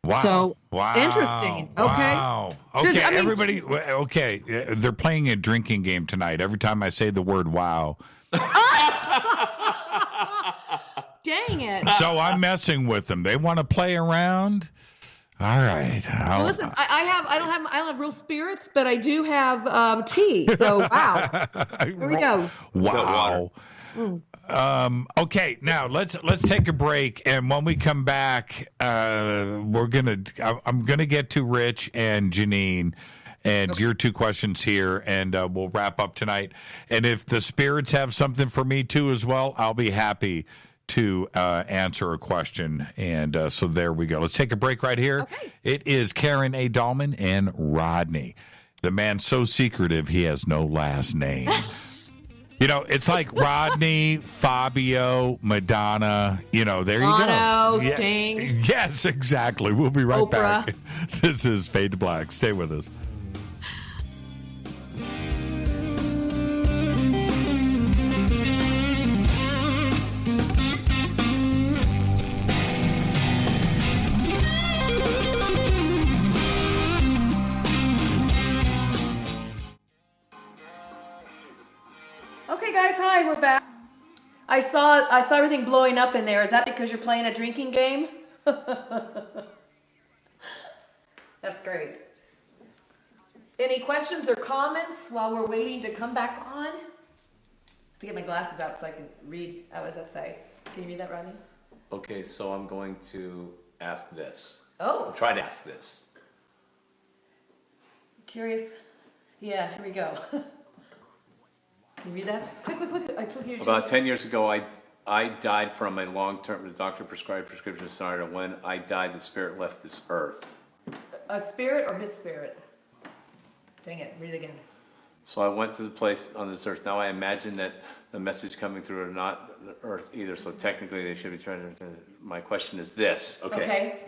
Wow. So, wow. Interesting. Okay. Wow. Okay, everybody, okay, they're playing a drinking game tonight. Every time I say the word wow. Dang it. So I'm messing with them. They want to play around. All right. Well, listen, I don't have real spirits, but I do have tea. So wow. Here we go. Wow. Okay, now let's take a break, and when we come back, I'm gonna get to Rich and Janine, and your 2 questions here, and we'll wrap up tonight. And if the spirits have something for me too as well, I'll be happy to answer a question. And so there we go. Let's take a break right here. Okay. It is Karen A. Dahlman and Rodney, the man so secretive he has no last name. You know, it's like Rodney, Fabio, Madonna. You know, there you go. Sting. Yes, exactly. We'll be right Oprah. back. This is Fade to Black. Stay with us. Hi, we're back. I saw everything blowing up in there. Is that because you're playing a drinking game? That's great. Any questions or comments while we're waiting to come back on? I have to get my glasses out so I can read. What does that say? Can you read that, Rodney? Okay, so I'm going to ask this. Oh. Try to ask this. Curious? Yeah, here we go. Can you read that? Quick. About 10 years ago, I died from a long-term, the doctor prescribed prescription scenario. When I died, the spirit left this earth. A spirit or his spirit? Dang it, read it again. So I went to the place on this earth. Now I imagine that the message coming through are not the earth either, so technically they should be trying to... My question is this. Okay.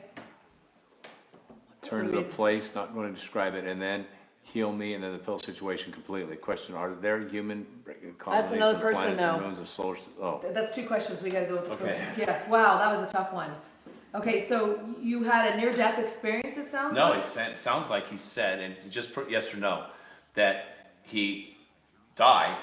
Turn to the place, not going to describe it, and then heal me, and then the pill situation completely. Question, are there human colonies of planets and moons of solar... Oh. That's 2 questions. We got to go with the first. Yeah. Wow, that was a tough one. Okay, so you had a near-death experience, it sounds like? No, it sounds like he said, and just put yes or no, that he died,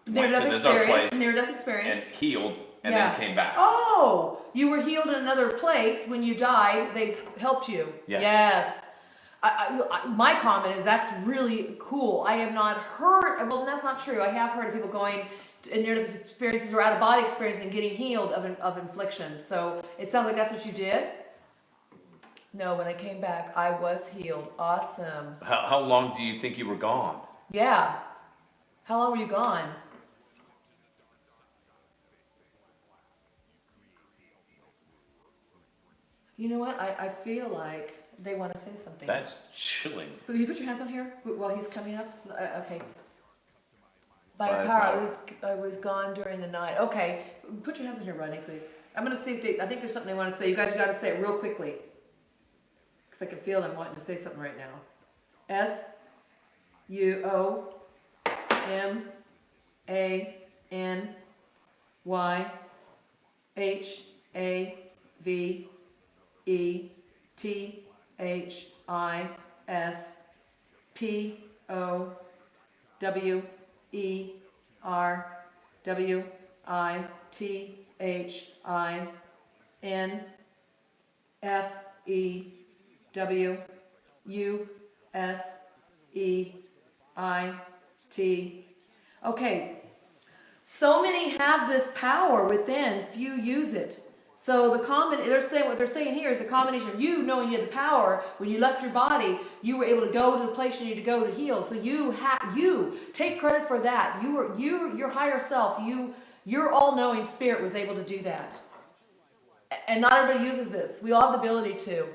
went to this other place, near-death experience, and healed, and then came back. Oh, you were healed in another place when you died. They helped you. Yes. My comment is that's really cool. I have not heard. Well, that's not true. I have heard of people going in near-death experiences or out-of-body experiences and getting healed of inflictions. So it sounds like that's what you did. No, when I came back, I was healed. Awesome. How long do you think you were gone? Yeah. How long were you gone? You know what? I feel like they want to say something. That's chilling. Will you put your hands on here while he's coming up? Okay. By power, I was gone during the night. Okay. Put your hands on here, Rodney, please. I'm going to see if I think there's something they want to say. You guys got to say it real quickly. Because I can feel them wanting to say something right now. Okay. So many have this power within, few use it. So what they're saying here is the combination of you knowing you had the power. When you left your body, you were able to go to the place you need to go to heal. So you take credit for that. Your higher self, your all-knowing spirit was able to do that. And not everybody uses this. We all have the ability to.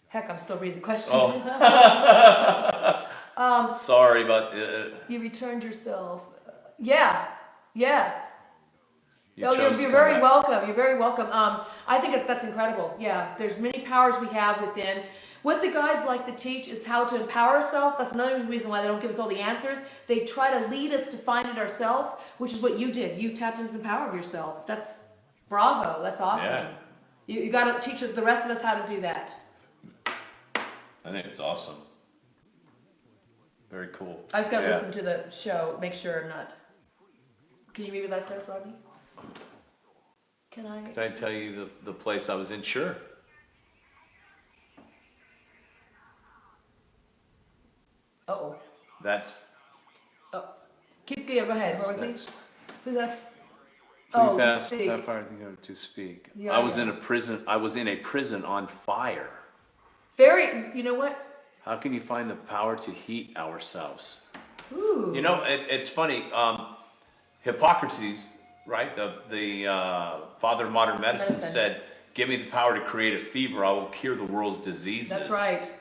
Heck, I'm still reading the question. Oh. Sorry about you returned yourself. Yeah. Yes. You're very welcome. You're very welcome. I think that's incredible. Yeah, there's many powers we have within. What the guides like to teach is how to empower ourselves. That's another reason why they don't give us all the answers. They try to lead us to find it ourselves, which is what you did. You tapped into the power of yourself. That's bravo. That's awesome. Yeah. You got to teach the rest of us how to do that. I think it's awesome. Very cool. I just got to listen to the show, make sure I'm not. Can you read what that says, Rodney? Can I tell you the place I was in? Sure. Uh-oh. That's... Keep going. Go ahead. Where was he? Who's that? Please ask Sapphire to speak. I was in a prison. I was in a prison on fire. You know what? How can you find the power to heat ourselves? Ooh. You know, it's funny. Hippocrates, right? The father of modern medicine said, "Give me the power to create a fever. I will cure the world's diseases." That's right.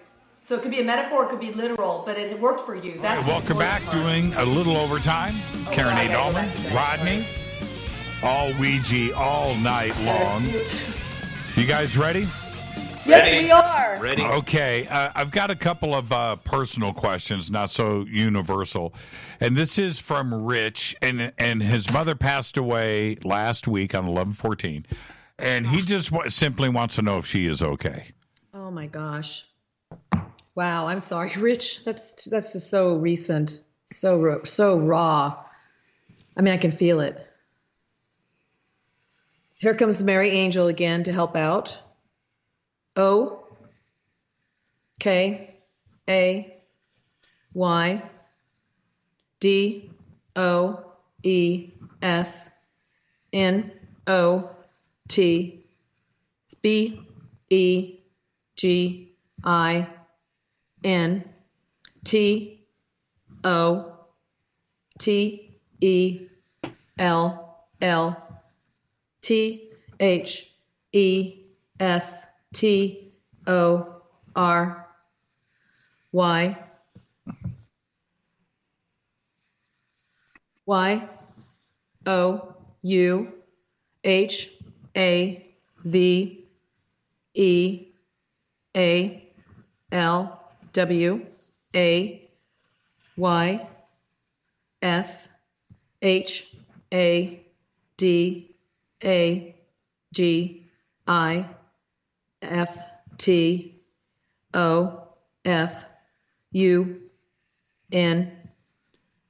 So it could be a metaphor, it could be literal, but it worked for you. Right, welcome back. Doing a little overtime. Karen A. Dahlman, Rodney, all Ouija all night long. You guys ready? Yes, we are. Ready. Okay. I've got a couple of personal questions, not so universal. And this is from Rich, and his mother passed away last week on 11/14. And he just simply wants to know if she is okay. Oh, my gosh. Wow, I'm sorry, Rich. That's just so recent, so raw. I mean, I can feel it. Here comes Mary Angel again to help out. O K A Y D O E S N O T. It's B E G I N T O T E L L T H E S T O R Y Y O U H A V E A L W A Y S H A D A G I F T O F U N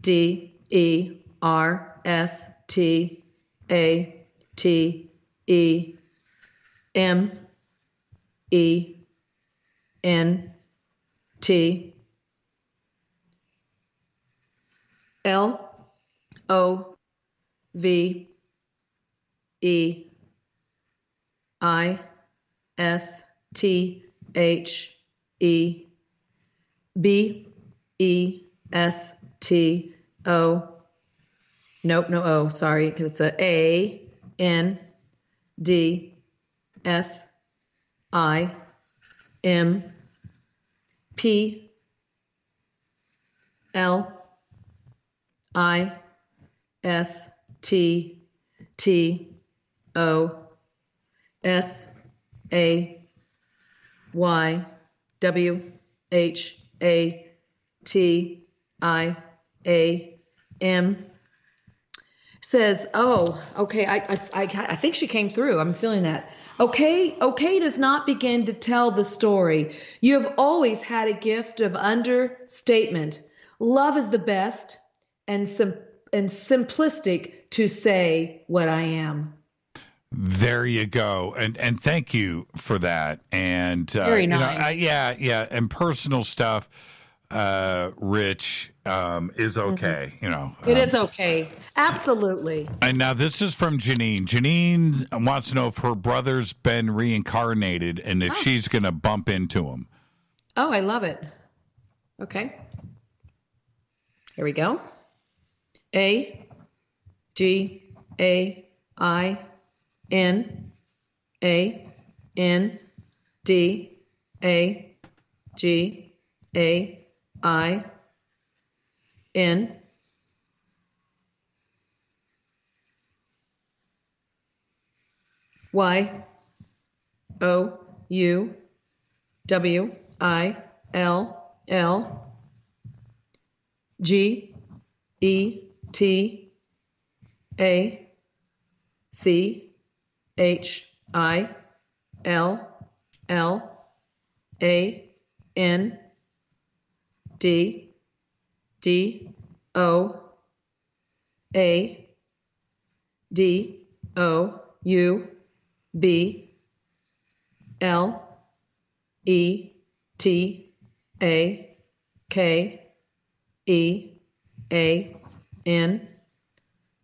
D E R S T A T E M E N T L O V E I S T H E B E S T O. Nope, no O, sorry, because it's A N D S I M P L I S T T O S A Y W H A T I A M. Says, oh, okay, I think she came through. I'm feeling that. Okay does not begin to tell the story. You have always had a gift of understatement. Love is the best and simplistic to say what I am. There you go, and thank you for that. And very nice. Yeah, and personal stuff. Rich is okay. It is okay. Absolutely. And now this is from Janine. Janine wants to know if her brother's been reincarnated and if she's going to bump into him. Oh, I love it. Okay. Here we go. A G A I N A N D A G A I N Y O U W I L L G E T A C H I L L A N D D O A D O U B L E T A K E A N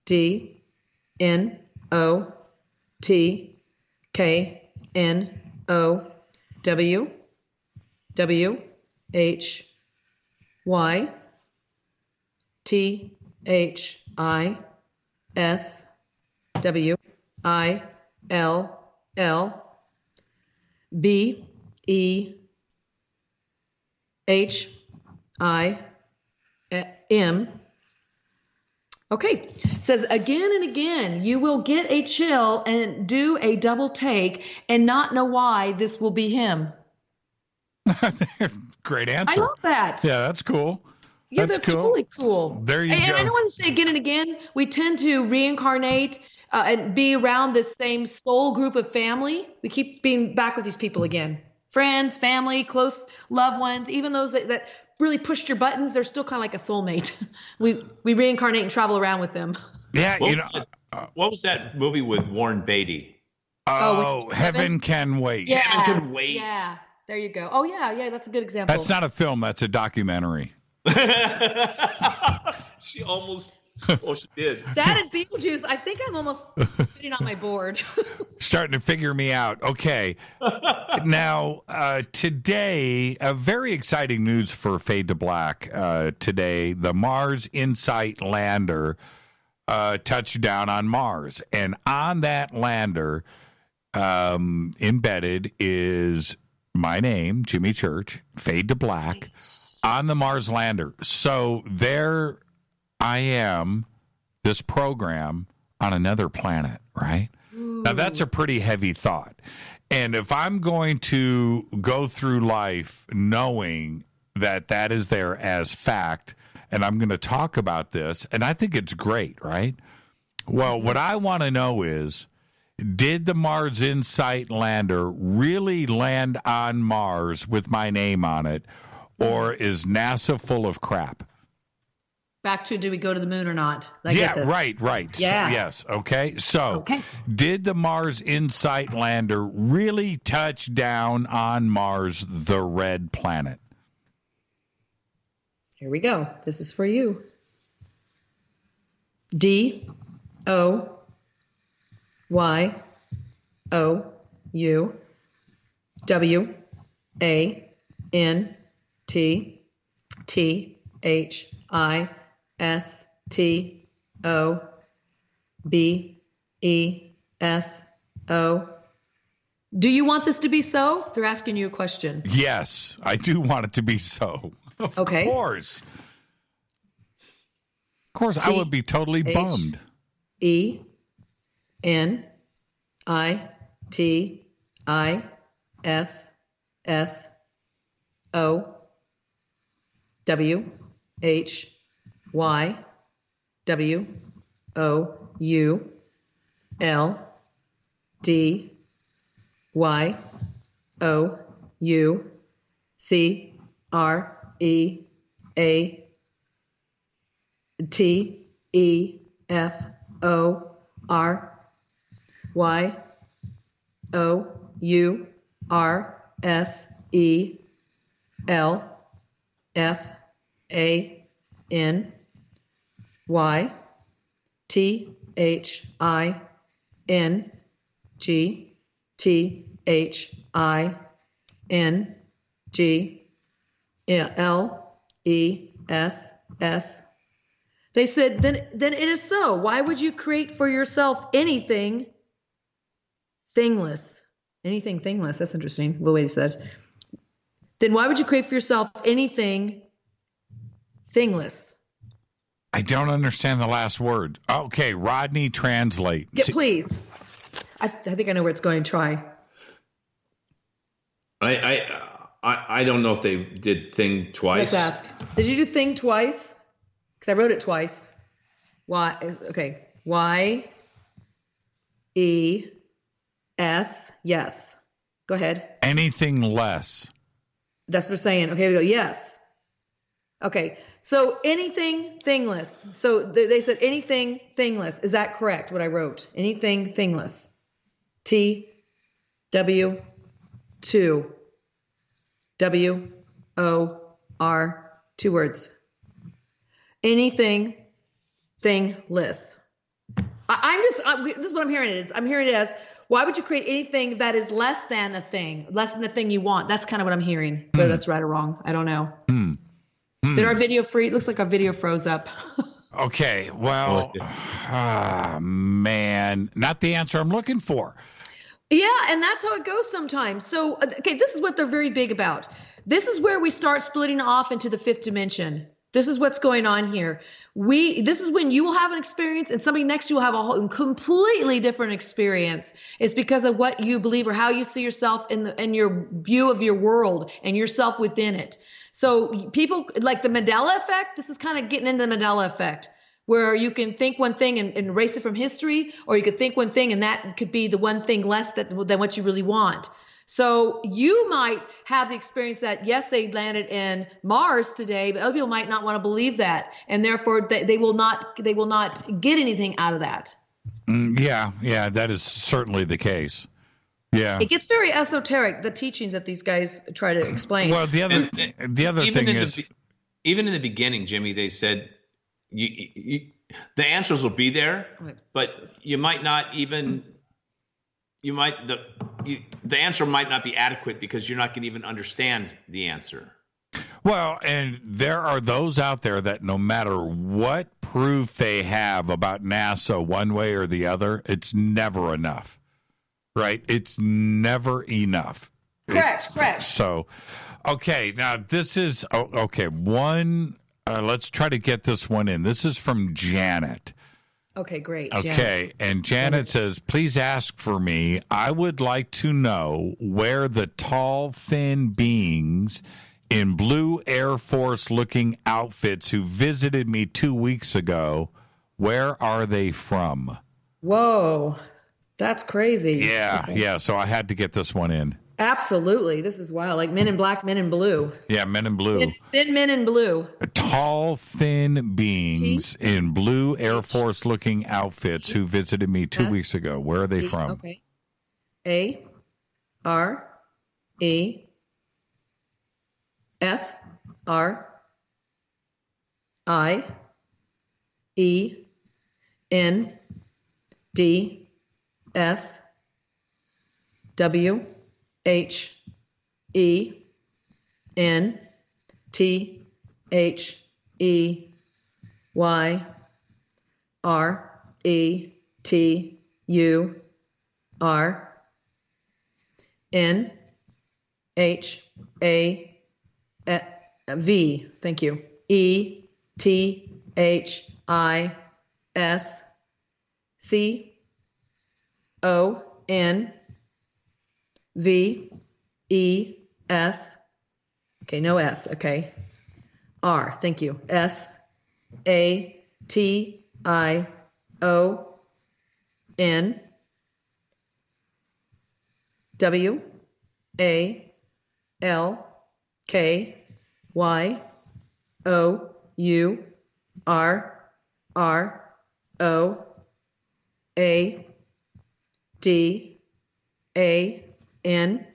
D N O T K N O W W H Y T H I S W I L L B E H I M. Okay, says again and again, you will get a chill and do a double take and not know why this will be him. Great answer. I love that. Yeah, that's cool. Yeah, that's cool. Totally cool. There you go. And I don't want to say again and again, we tend to reincarnate and be around the same soul group of family. We keep being back with these people again. Friends, family, close loved ones, even those that really pushed your buttons, they're still kind of like a soulmate. We reincarnate and travel around with them. Yeah, what was that movie with Warren Beatty? Oh, Heaven Can Wait. Yeah, Heaven Can Wait. Yeah, there you go. Oh, yeah, that's a good example. That's not a film, that's a documentary. She did. That and Beetlejuice, I think I'm almost sitting on my board. Starting to figure me out. Okay. Now, today, a very exciting news for Fade to Black. Today, the Mars Insight lander touched down on Mars. And on that lander, embedded is my name, Jimmy Church, Fade to Black, on the Mars lander. So there I am, this program on another planet, right? Ooh. Now, that's a pretty heavy thought. And if I'm going to go through life knowing that that is there as fact, and I'm going to talk about this, and I think it's great, right? Well, what I want to know is, did the Mars Insight lander really land on Mars with my name on it, or is NASA full of crap? Back to, do we go to the moon or not? I get this. Right. Yeah. Yes. Okay. So, did the Mars InSight lander really touch down on Mars, the red planet? Here we go. This is for you. DOUYOUWTISO. Do you want this to be so? They're asking you a question. Yes, I do want it to be so. Of course. Of course, I would be totally bummed. TIHINGLESS. They said, then it is so. Why would you create for yourself anything thingless? Anything thingless. That's interesting. The way he said. Then why would you create for yourself anything thingless? I don't understand the last word. Okay, Rodney, translate. Yeah, please. I think I know where it's going. Try. I don't know if they did thing twice. Let's ask. Did you do thing twice? Because I wrote it twice. Why? Okay. Y-E-S. Yes. Go ahead. Anything less. That's what they're saying. Okay, we go. Yes. Okay. So anything thingless. So they said anything thingless. Is that correct? What I wrote? Anything thingless. TW2. WOR. 2 words. Anything thingless. This is what I'm hearing it is. I'm hearing it as, why would you create anything that is less than a thing, less than the thing you want? That's kind of what I'm hearing. Whether that's right or wrong, I don't know. Did our video freeze? It looks like our video froze up. Okay, well, man, not the answer I'm looking for. Yeah, and that's how it goes sometimes. So, okay, this is what they're very big about. This is where we start splitting off into the 5th dimension. This is what's going on here. This is when you will have an experience and somebody next to you will have a completely different experience. It's because of what you believe or how you see yourself in your view of your world and yourself within it. So people like the Mandela effect, this is kind of getting into the Mandela effect, where you can think one thing and erase it from history, or you could think one thing and that could be the one thing less than what you really want. So you might have the experience that, yes, they landed in Mars today, but other people might not want to believe that. And therefore they will not get anything out of that. Yeah, that is certainly the case. Yeah. It gets very esoteric, the teachings that these guys try to explain. Well, the other thing is, even in the beginning, Jimmy, they said the answers will be there, but you might not even the answer might not be adequate because you're not going to even understand the answer. Well, and there are those out there that no matter what proof they have about NASA one way or the other, it's never enough, right? It's never enough. Correct. So, okay, now this is, one, let's try to get this one in. This is from Janet. Okay, great. Okay, and Janet says, please ask for me. I would like to know where the tall, thin beings in blue Air Force-looking outfits who visited me 2 weeks ago, where are they from? Whoa, that's crazy. Yeah, so I had to get this one in. Absolutely. This is wild. Like Men in Black, Men in Blue. Yeah, Men in Blue. Thin Men in Blue. tall, thin beings in blue Air Force-looking outfits who visited me 2 weeks ago. Where are they from? Okay. A, R, E, F, R, I, E, N, D, S, W, H, E, N, T, H, E, Y, R, E, T, U, R, N, H, A, V, thank you, E, T, H, I, S, C, O, N, V, E, S, okay, no S, okay, R, thank you, S, A, T, I, O, N, W, A, L, K, Y, O, U, R, R, O, A, D, A, N,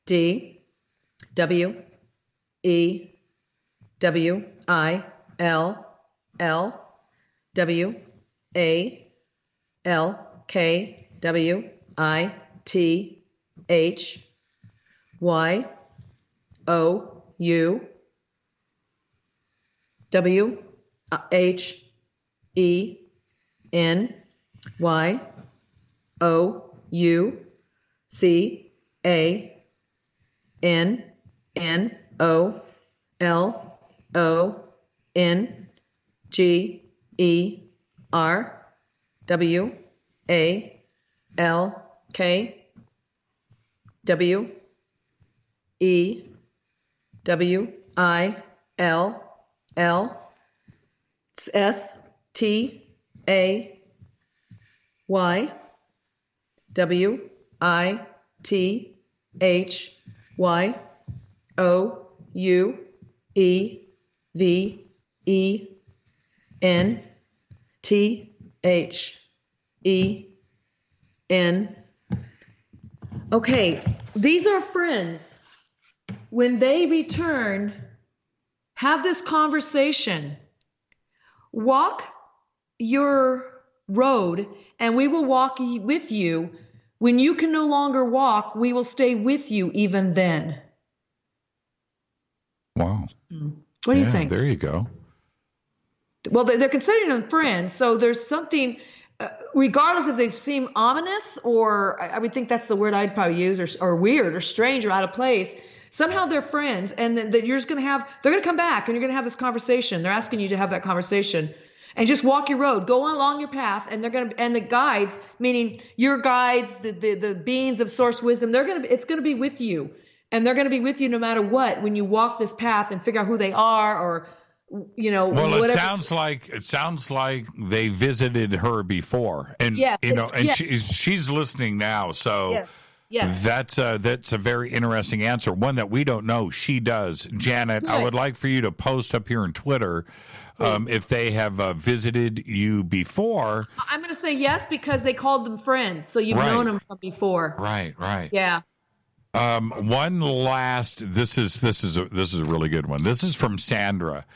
D, W, E, W, I, L, L, W, A, L, K, W, I, T, H, Y, O, U, W, H, E, N, Y, O, U, C, A, N, N, O, L, O, N, G, E, R, W, A, L, K, W, E, W, I, L, L, S, T, A, Y, W, I, T, H, Y, O, U, E, V, E, N, T, H, E, N. Okay, these are friends. When they return, have this conversation. Walk your road, and we will walk with you. When you can no longer walk, we will stay with you even then. Wow. What do you think? There you go. Well, they're considering them friends, so there's something, regardless if they seem ominous, or I would think that's the word I'd probably use, or weird, or strange, or out of place. Somehow they're friends, and then you're just going to have, they're going to come back, and you're going to have this conversation. They're asking you to have that conversation. And just walk your road, go along your path, and they're going to, and the guides, meaning your guides, the beings of source wisdom, it's going to be with you, and they're going to be with you no matter what when you walk this path and figure out who they are, or well, whatever. it sounds like they visited her before, and yes, and yes. she's listening now, so. Yes. Yes. That's a very interesting answer, one that we don't know. She does. Janet, I would like for you to post up here on Twitter if they have visited you before. I'm going to say yes because they called them friends, so you've known them from before. Right. Yeah. One last. This is a really good one. This is from Sandra.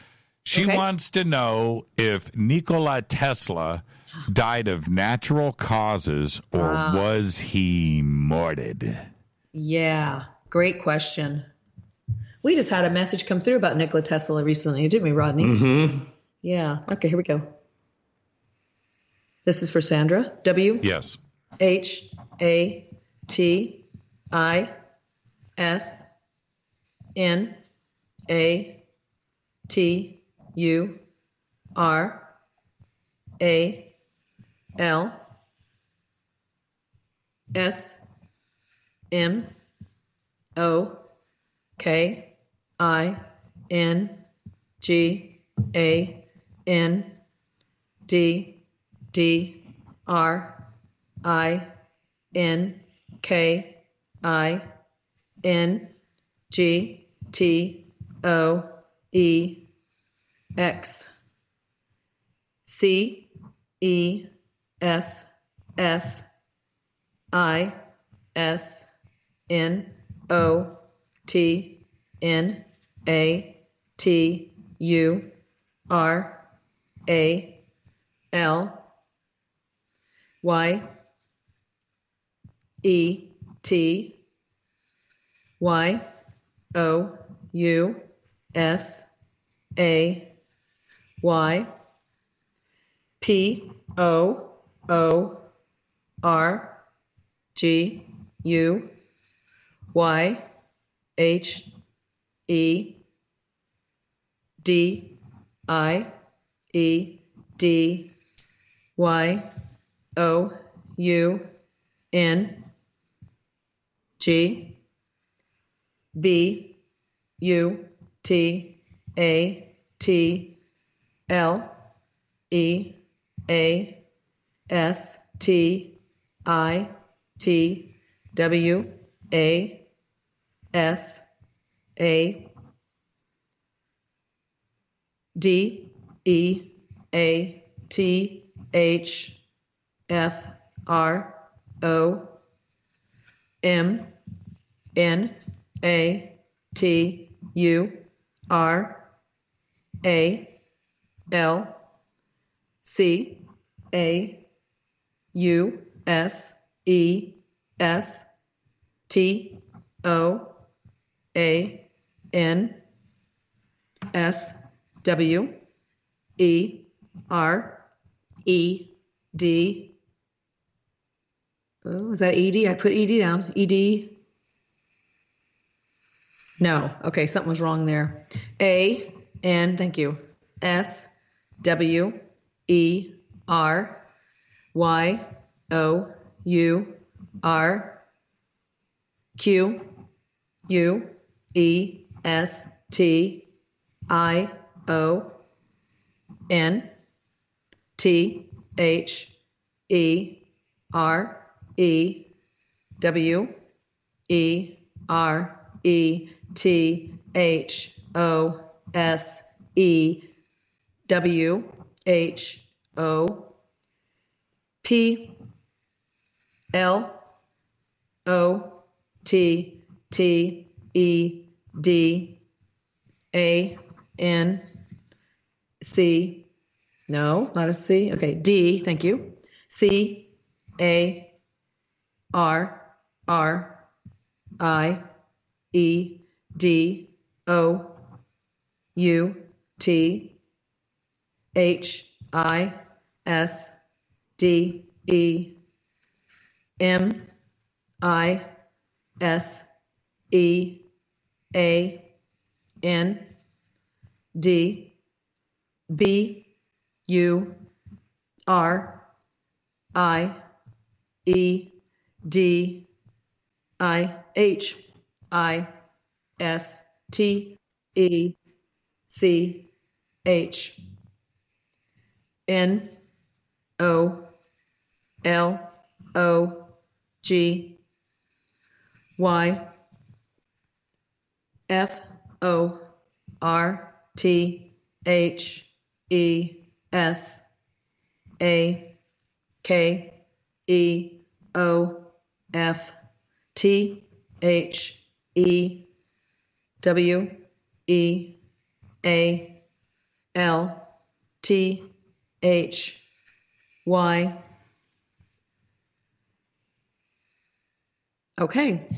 She wants to know if Nikola Tesla died of natural causes or was he murdered? Yeah, great question. We just had a message come through about Nikola Tesla recently, didn't we, Rodney? Mm-hmm. Yeah. Okay, here we go. This is for Sandra. W. Yes. H A T I S N A T U R A L S M O K I N G A N D D R I N K I N G T O E X C E S S I S N O T N A T U R A L Y E T Y O U S A Y P O O R G U Y H E D I E D Y O U N G B U T A T L E A S T I T W A S A D E A T H F R O M N A T U R A L C A U S E S T O A N S W E R E D. Oh, is that ED? I put ED down. ED. No. Okay, something was wrong there. A N, thank you. S W E R Y O U R Q U E S T I O N T H E R E W E R E T H O S E W H O P L O T T E D A N C. No, not a C. Okay, D, thank you. C A R R I E D O U T H I S D E M I S E A N D B U R I E D I H I S T E C H N O L O G Y F O R T H E S A K E O F T H E W E A L T H Y. Okay.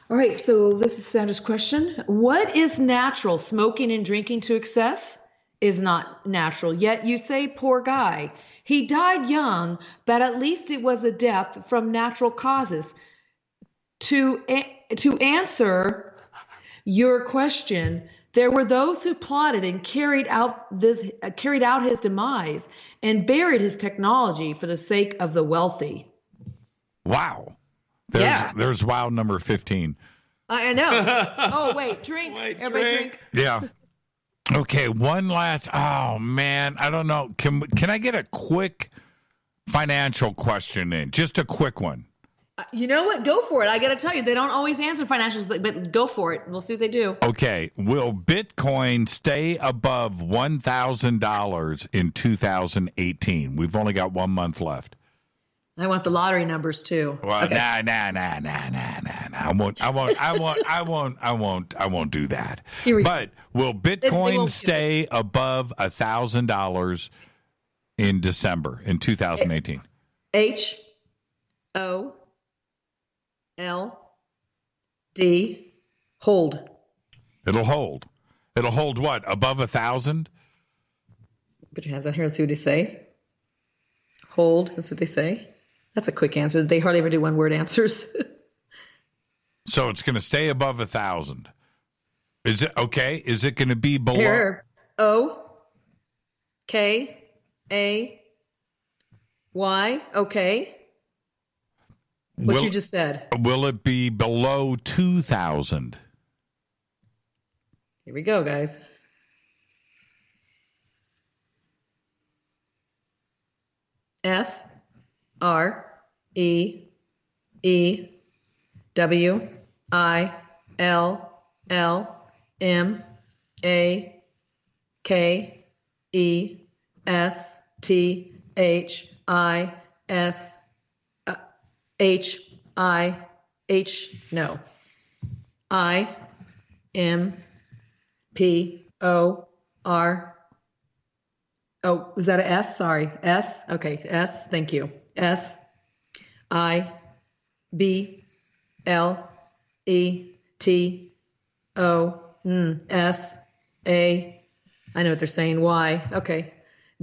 All right. So this is Sandra's question. What is natural? Smoking and drinking to excess is not natural. Yet you say, poor guy. He died young, but at least it was a death from natural causes. To answer your question, there were those who plotted and carried out his demise and buried his technology for the sake of the wealthy. Wow. There's wow number 15. I know. Oh, wait, drink. Everybody drink. Yeah. Okay, one last. Oh man, I don't know. Can I get a quick financial question in? Just a quick one. You know what? Go for it. I got to tell you, they don't always answer financials, but go for it. We'll see what they do. Okay. Will Bitcoin stay above $1,000 in 2018? We've only got 1 month left. I want the lottery numbers too. Well, okay. nah. I won't do that. But will Bitcoin stay above $1,000 in December in 2018? HOLD. Hold. It'll hold. It'll hold what? Above 1,000? Put your hands on here and see what they say. Hold. That's what they say. That's a quick answer. They hardly ever do one-word answers. So it's going to stay above 1,000. Is it okay? Is it going to be below? Here. O-K-A-Y. Okay. What you just said. Will it be below 2,000? Here we go, guys. No. I-M-P-O-R. Oh, was that an S? Sorry. S? Okay. S. Thank you. S-I-B-L-E-T-O-S-A. I know what they're saying. Y. Okay.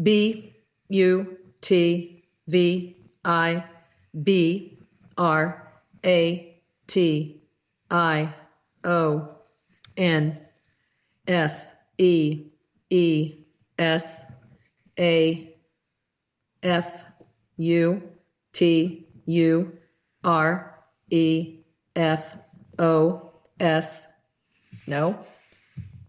B-U-T-V-I-B-R-A-T-I-O-N-S-E-F-U-T-U-R-E-F-O-S. No.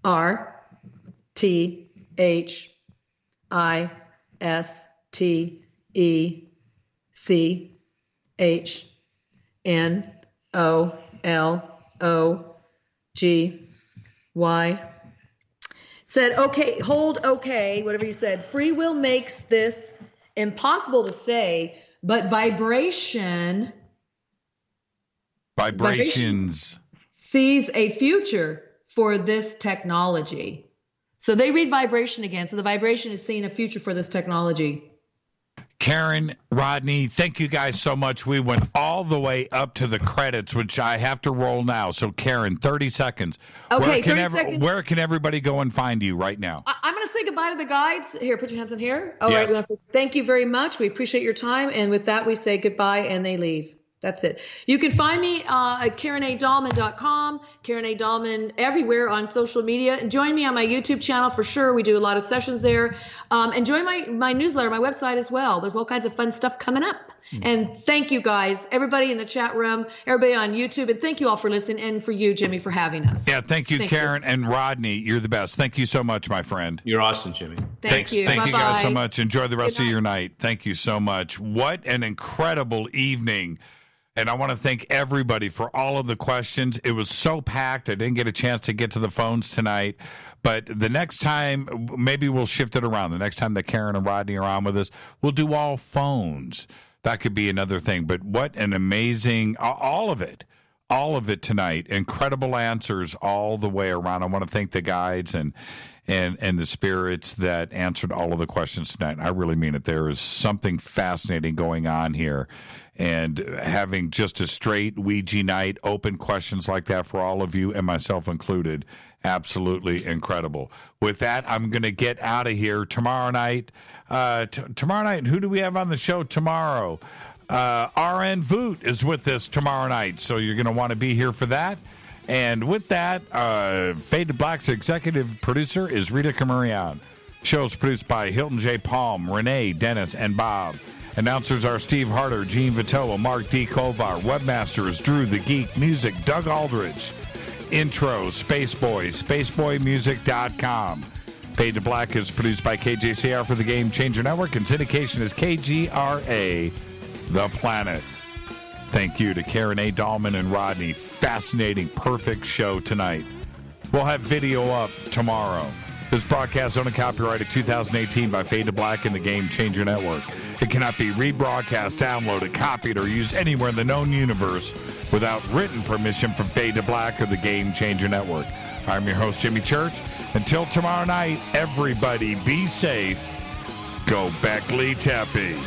R-T-H-I-S-T-E-C-H-N-O-L-O-G-Y. Said, okay, hold, okay, whatever you said. Free will makes this impossible to say, but vibrations sees a future for this technology. So they read vibration again. So the vibration is seeing a future for this technology. Karen, Rodney, thank you guys so much. We went all the way up to the credits, which I have to roll now. So, Karen, 30 seconds. Okay, 30 seconds. Where can everybody go and find you right now? I'm going to say goodbye to the guides. Here, put your hands in here. All yes. right. Thank you very much. We appreciate your time. And with that, we say goodbye and they leave. That's it. You can find me at KarenADahlman.com, Karen A. Dahlman everywhere on social media. And join me on my YouTube channel for sure. We do a lot of sessions there. And join my newsletter, my website as well. There's all kinds of fun stuff coming up. And thank you guys, everybody in the chat room, everybody on YouTube. And thank you all for listening and for you, Jimmy, for having us. Yeah, thank you, Karen. And Rodney, you're the best. Thank you so much, my friend. You're awesome, Jimmy. Thank you. Thank Bye-bye. you guys so much. Enjoy the rest of your night. Thank you so much. What an incredible evening. And I want to thank everybody for all of the questions. It was so packed. I didn't get a chance to get to the phones tonight. But the next time, maybe we'll shift it around. The next time that Karen and Rodney are on with us, we'll do all phones. That could be another thing. But what an amazing, all of it tonight. Incredible answers all the way around. I want to thank the guides and the spirits that answered all of the questions tonight. I really mean it. There is something fascinating going on here. And having just a straight Ouija night, open questions like that for all of you and myself included, absolutely incredible. With that, I'm going to get out of here. Tomorrow night, who do we have on the show tomorrow? RN Voot is with us tomorrow night, so you're going to want to be here for that. And with that, Fade to Black's executive producer is Rita Camarion. Show's produced by Hilton J. Palm, Renee, Dennis, and Bob. Announcers are Steve Harder, Gene Vitoa, Mark D. Kovar. Webmaster is Drew the Geek. Music, Doug Aldridge. Intro, Spaceboy, spaceboymusic.com. Fade to Black is produced by KJCR for the Game Changer Network, and syndication is KGRA, The Planet. Thank you to Karen A. Dahlman and Rodney. Fascinating, perfect show tonight. We'll have video up tomorrow. This broadcast owned and copyrighted 2018 by Fade to Black and the Game Changer Network. It cannot be rebroadcast, downloaded, copied, or used anywhere in the known universe without written permission from Fade to Black or the Game Changer Network. I'm your host, Jimmy Church. Until tomorrow night, everybody be safe. Go Beckley Tepe.